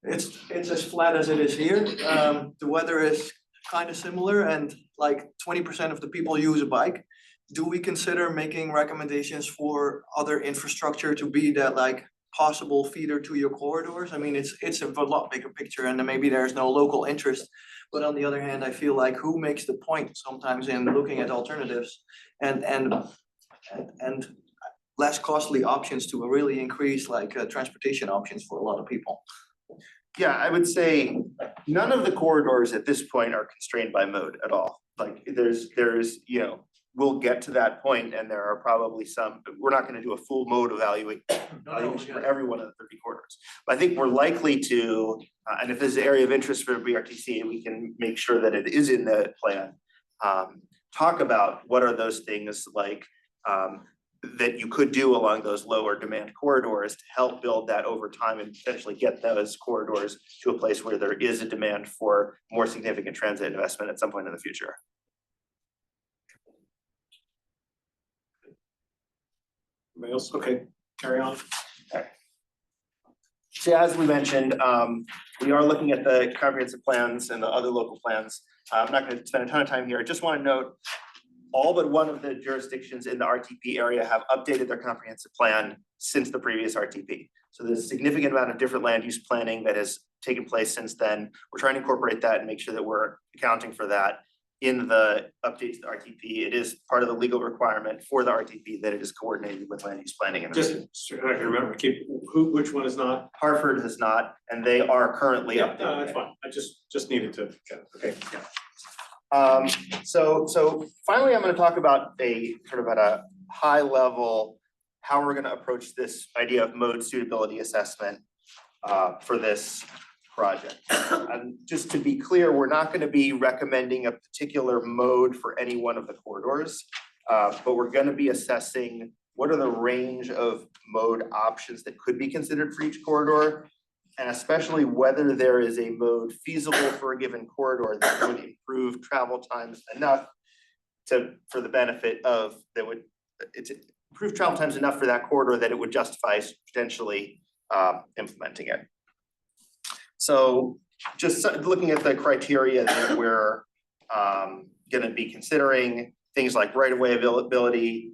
It's as flat as it is here. The weather is kind of similar and like 20% of the people use a bike. Do we consider making recommendations for other infrastructure to be that like possible feeder to your corridors? I mean, it's a lot bigger picture and then maybe there's no local interest. But on the other hand, I feel like who makes the point sometimes in looking at alternatives and less costly options to really increase like transportation options for a lot of people. Yeah, I would say none of the corridors at this point are constrained by mode at all. Like there's, we'll get to that point and there are probably some, we're not gonna do a full mode evaluation for every one of the 30 corridors. But I think we're likely to, and if there's an area of interest for BRTC, we can make sure that it is in the plan. Talk about what are those things like that you could do along those lower demand corridors to help build that over time and potentially get those corridors to a place where there is a demand for more significant transit investment at some point in the future. Anybody else? Okay, carry on. Okay. So as we mentioned, we are looking at the comprehensive plans and the other local plans. I'm not going to spend a ton of time here. I just want to note all but one of the jurisdictions in the RTP area have updated their comprehensive plan since the previous RTP. So there's a significant amount of different land use planning that has taken place since then. We're trying to incorporate that and make sure that we're accounting for that in the updates to the RTP. It is part of the legal requirement for the RTP that it is coordinated with land use planning. And just so I can remember, which one is not? Hartford has not, and they are currently updating. No, that's fine. I just needed to check. Okay. Yeah. So finally, I'm going to talk about a sort of at a high level, how we're going to approach this idea of mode suitability assessment for this project. And just to be clear, we're not going to be recommending a particular mode for any one of the corridors, but we're going to be assessing what are the range of mode options that could be considered for each corridor, and especially whether there is a mode feasible for a given corridor that would improve travel times enough for the benefit of, improve travel times enough for that corridor that it would justify potentially implementing it. So just looking at the criteria that we're gonna be considering, things like right-of-way availability,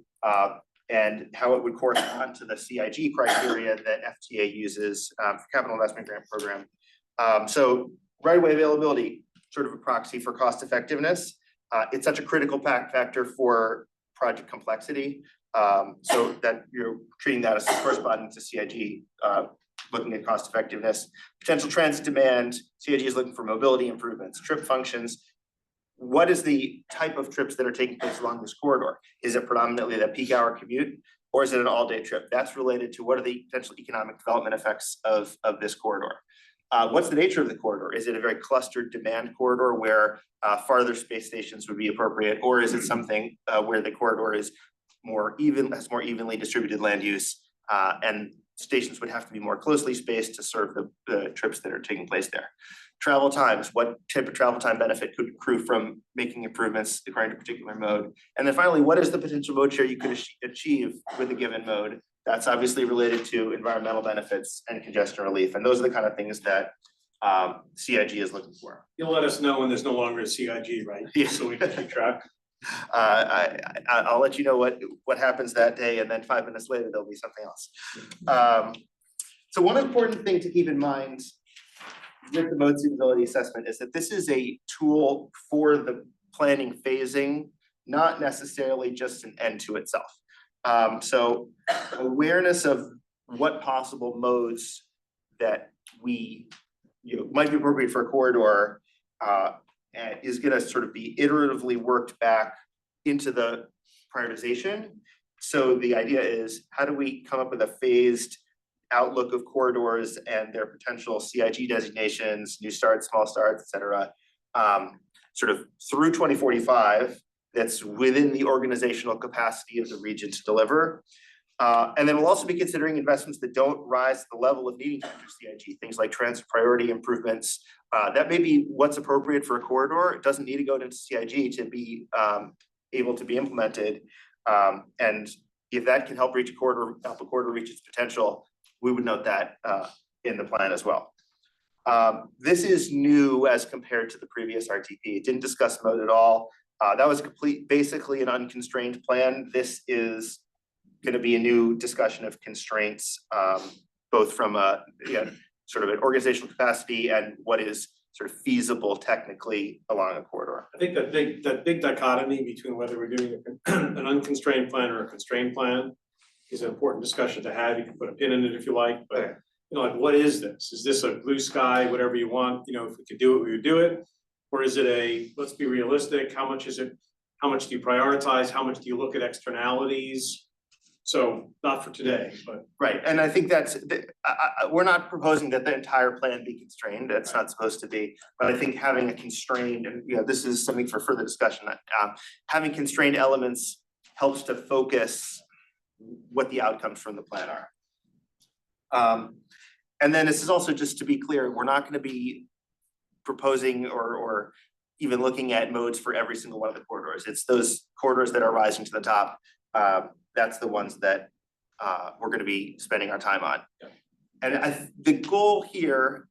and how it would correspond to the CIG criteria that FTA uses for capital investment grant program. So right-of-way availability, sort of a proxy for cost effectiveness. It's such a critical factor for project complexity, so that you're treating that as corresponding to CIG, looking at cost effectiveness. Potential transit demand, CIG is looking for mobility improvements, trip functions. What is the type of trips that are taking place along this corridor? Is it predominantly that peak hour commute, or is it an all-day trip? That's related to what are the potential economic development effects of this corridor. What's the nature of the corridor? Is it a very clustered demand corridor where farther space stations would be appropriate, or is it something where the corridor is has more evenly distributed land use, and stations would have to be more closely spaced to serve the trips that are taking place there? Travel times, what type of travel time benefit could accrue from making improvements according to a particular mode? And then finally, what is the potential mode share you could achieve with a given mode? That's obviously related to environmental benefits and congestion relief. And those are the kind of things that CIG is looking for. You'll let us know when there's no longer a CIG, right? Yeah. So we can keep track. I'll let you know what happens that day, and then 5 minutes later, there'll be something else. So one important thing to keep in mind with the mode suitability assessment is that this is a tool for the planning phasing, not necessarily just an end to itself. So awareness of what possible modes that might be appropriate for a corridor is gonna sort of be iteratively worked back into the prioritization. So the idea is, how do we come up with a phased outlook of corridors and their potential CIG designations, new starts, small starts, et cetera, sort of through 2045, that's within the organizational capacity of the region to deliver. And then we'll also be considering investments that don't rise to the level of needing to enter CIG, things like transit priority improvements. That may be what's appropriate for a corridor. It doesn't need to go into CIG to be able to be implemented. And if that can help reach help a corridor reach its potential, we would note that in the plan as well. This is new as compared to the previous RTP. It didn't discuss mode at all. That was basically an unconstrained plan. This is going to be a new discussion of constraints, both from a sort of an organizational capacity and what is sort of feasible technically along a corridor. I think that big dichotomy between whether we're doing an unconstrained plan or a constrained plan is an important discussion to have. You can put a pin in it if you like, but like, what is this? Is this a blue sky, whatever you want? If we could do it, we would do it. Or is it let's be realistic, how much is it? How much do you prioritize? How much do you look at externalities? So not for today, but. Right, and I think that's, we're not proposing that the entire plan be constrained, that's not supposed to be, but I think having a constrained, and this is something for further discussion, having constrained elements helps to focus what the outcomes from the plan are. And then this is also, just to be clear, we're not gonna be proposing or even looking at modes for every single one of the corridors. It's those corridors that are rising to the top. That's the ones that we're gonna be spending our time on. Yeah. And the goal here,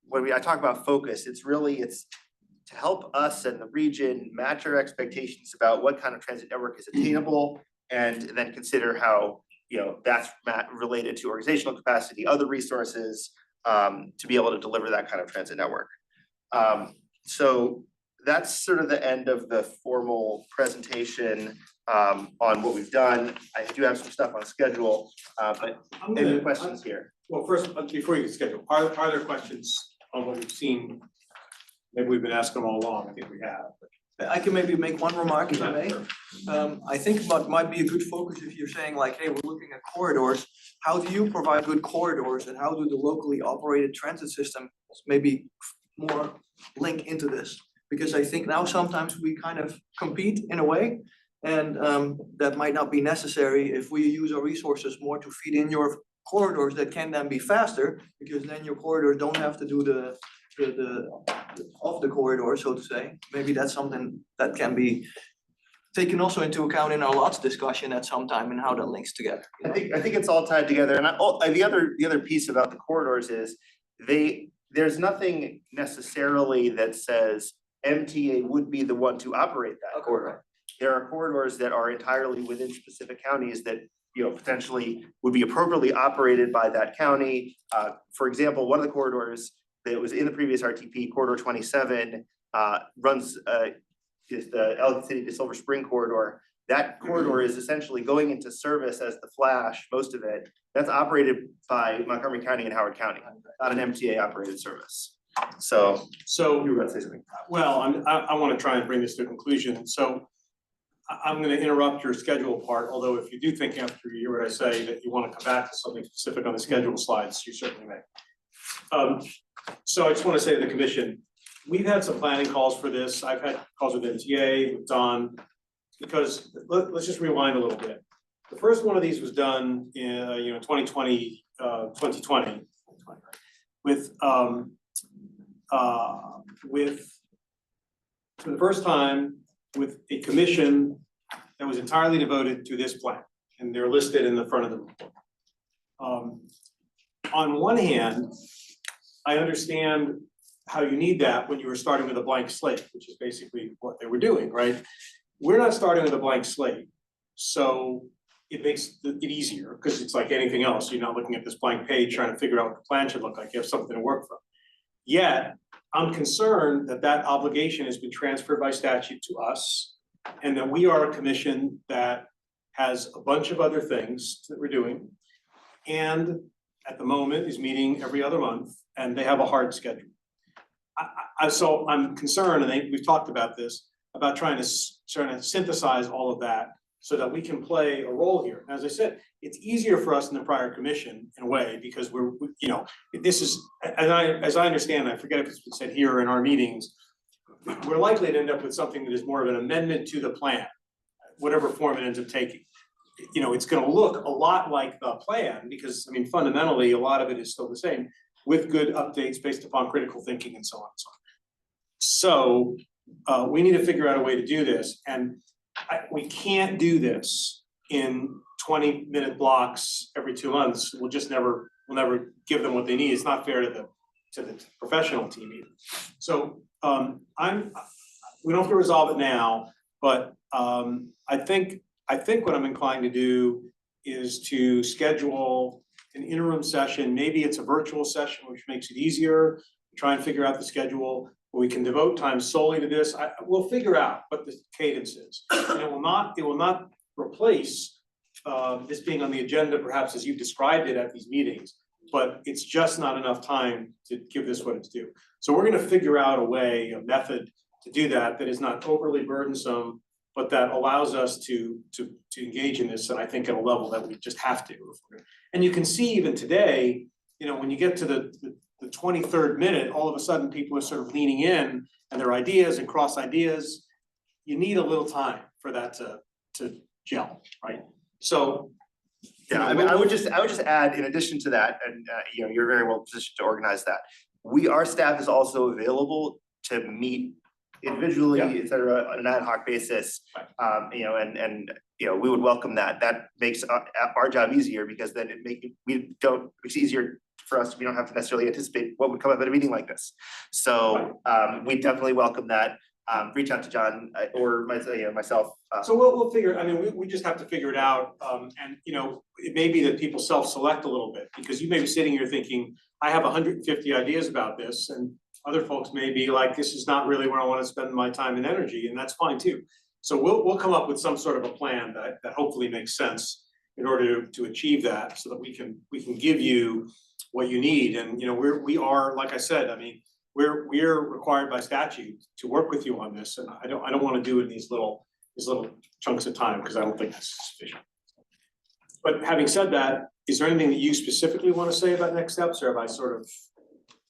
when I talk about focus, it's to help us and the region match our expectations about what kind of transit network is attainable, and then consider how that's related to organizational capacity, other resources, to be able to deliver that kind of transit network. So that's sort of the end of the formal presentation on what we've done. I do have some stuff on schedule, but any questions here? Well, first, before you get scheduled, are there questions on what we've seen? Maybe we've been asking them all along. I think we have. I can maybe make one remark if I may. I think what might be a good focus, if you're saying like, hey, we're looking at corridors, how do you provide good corridors and how do the locally operated transit system maybe more link into this? Because I think now sometimes we kind of compete in a way, and that might not be necessary if we use our resources more to feed in your corridors that can then be faster, because then your corridors don't have to do the off the corridor, so to say. Maybe that's something that can be taken also into account in our lots discussion at some time and how that links together. I think it's all tied together, and the other piece about the corridors is there's nothing necessarily that says MTA would be the one to operate that corridor. There are corridors that are entirely within specific counties that potentially would be appropriately operated by that county. For example, one of the corridors that was in the previous RTP, corridor 27, runs is the Elgin City to Silver Spring corridor. That corridor is essentially going into service as the Flash, most of it. That's operated by Montgomery County and Howard County, not an MTA operated service. So you were about to say something. Well, I want to try and bring this to a conclusion. So I'm going to interrupt your schedule part, although if you do think after you hear what I say that you want to come back to something specific on the schedule slides, you certainly may. So I just want to say to the commission, we've had some planning calls for this. I've had calls with MTA, with Don, because let's just rewind a little bit. The first one of these was done in 2020 with for the first time with a commission that was entirely devoted to this plan, and they're listed in the front of the report. On one hand, I understand how you need that when you were starting with a blank slate, which is basically what they were doing, right? We're not starting with a blank slate. So it makes it easier, because it's like anything else, you're not looking at this blank page trying to figure out what the plan should look like, you have something to work from. Yet, I'm concerned that that obligation has been transferred by statute to us, and that we are a commission that has a bunch of other things that we're doing. And at the moment is meeting every other month, and they have a hard schedule. So I'm concerned, and we've talked about this, about trying to synthesize all of that so that we can play a role here. As I said, it's easier for us in the prior commission in a way, because this is, as I understand, I forget if it's been said here or in our meetings, we're likely to end up with something that is more of an amendment to the plan, whatever form it ends up taking. It's gonna look a lot like the plan, because, I mean, fundamentally, a lot of it is still the same, with good updates based upon critical thinking and so on and so on. So, we need to figure out a way to do this, and we can't do this in 20-minute blocks every 2 months. We'll never give them what they need. It's not fair to the professional team either. So, we don't have to resolve it now, but, I think what I'm inclined to do is to schedule an interim session. Maybe it's a virtual session, which makes it easier. Try and figure out the schedule where we can devote time solely to this. We'll figure out what the cadence is. And it will not replace this being on the agenda, perhaps as you've described it at these meetings, but it's just not enough time to give this what it's due. So we're gonna figure out a method to do that is not overly burdensome, but that allows us to engage in this, and I think at a level that we just have to. And you can see even today, when you get to the 23rd minute, all of a sudden people are sort of leaning in and their ideas and cross ideas. You need a little time for that to gel, right? So. Yeah, I mean, I would just add, in addition to that, and you're very well positioned to organize that. Our staff is also available to meet individually, et cetera, on an ad hoc basis. And we would welcome that. That makes our job easier, because then it's easier for us. We don't have to necessarily anticipate what would come up at a meeting like this. So we definitely welcome that. Reach out to John or myself. So we'll figure. I mean, we just have to figure it out. And it may be that people self-select a little bit, because you may be sitting here thinking, I have 150 ideas about this, and other folks may be like, this is not really where I want to spend my time and energy, and that's fine too. So we'll come up with some sort of a plan that hopefully makes sense in order to achieve that, so that we can give you what you need. And we are, like I said, I mean, we're required by statute to work with you on this, and I don't want to do it in these little chunks of time, because I don't think that's sufficient. But having said that, is there anything that you specifically want to say about next steps, or have I sort of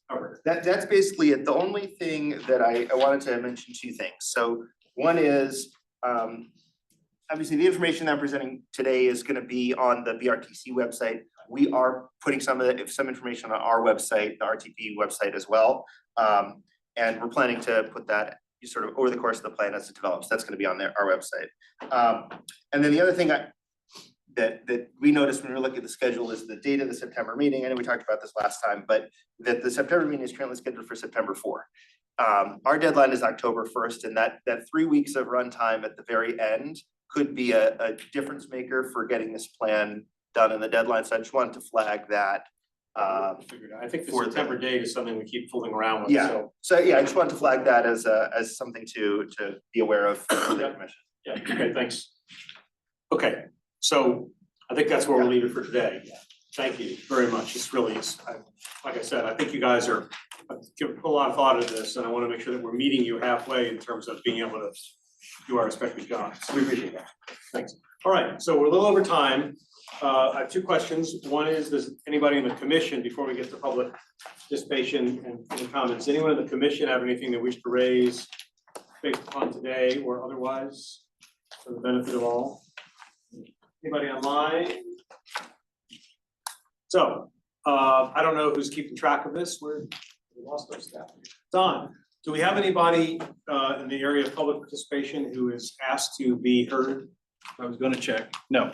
covered? That's basically it. The only thing that I wanted to mention, two things. So one is, obviously the information that I'm presenting today is going to be on the BRTC website. We are putting some information on our website, the RTP website as well. And we're planning to put that sort of over the course of the plan as it develops. That's going to be on our website. And then the other thing that we noticed when we were looking at the schedule is the date of the September meeting. I know we talked about this last time, but that the September meeting is currently scheduled for September 4. Our deadline is October 1st, and that 3 weeks of runtime at the very end could be a difference maker for getting this plan done in the deadline. So I just wanted to flag that. I think the September date is something we keep fooling around with. Yeah. So I just wanted to flag that as something to be aware of for the commission. Yeah. Okay. Thanks. Okay. So I think that's where we'll leave it for today. Thank you very much. This really is, like I said, I think you guys are giving a lot of thought into this, and I want to make sure that we're meeting you halfway in terms of being able to do our respective jobs. So we appreciate that. Thanks. All right. So we're a little over time. I have two questions. One is, does anybody in the commission, before we get to public participation and any comments, anyone in the commission have anything they wish to raise based upon today or otherwise for the benefit of all? Anybody online? So I don't know who's keeping track of this. We lost our staff. Don, do we have anybody in the area of public participation who is asked to be heard? I was going to check. No.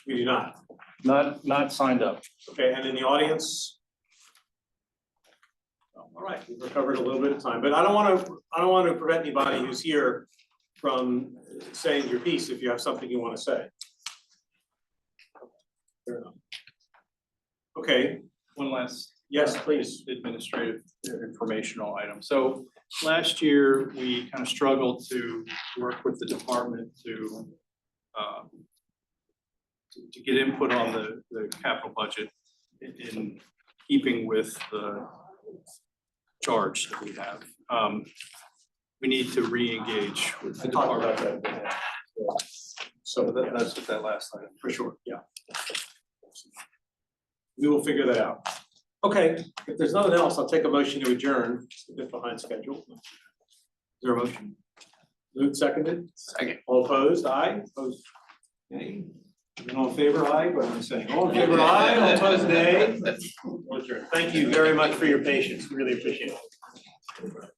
We do not. Not signed up. Okay, and in the audience? All right, we've recovered a little bit of time, but I don't want to prevent anybody who's here from saying your piece if you have something you want to say. Fair enough. Okay, One last. yes, please. Administrative informational item. So last year, we kind of struggled to work with the department to get input on the capital budget in keeping with the charge that we have. We need to re-engage with the department. So that's what that last item. For sure, yeah. We will figure that out. Okay, if there's nothing else, I'll take a motion to adjourn, just a bit behind schedule. Is there a motion? Moved, seconded? Second. All opposed, aye, opposed, nay? And all in favor, aye, what am I saying? All in favor, aye, all opposed, nay? We'll adjourn. Thank you very much for your patience, really appreciate it.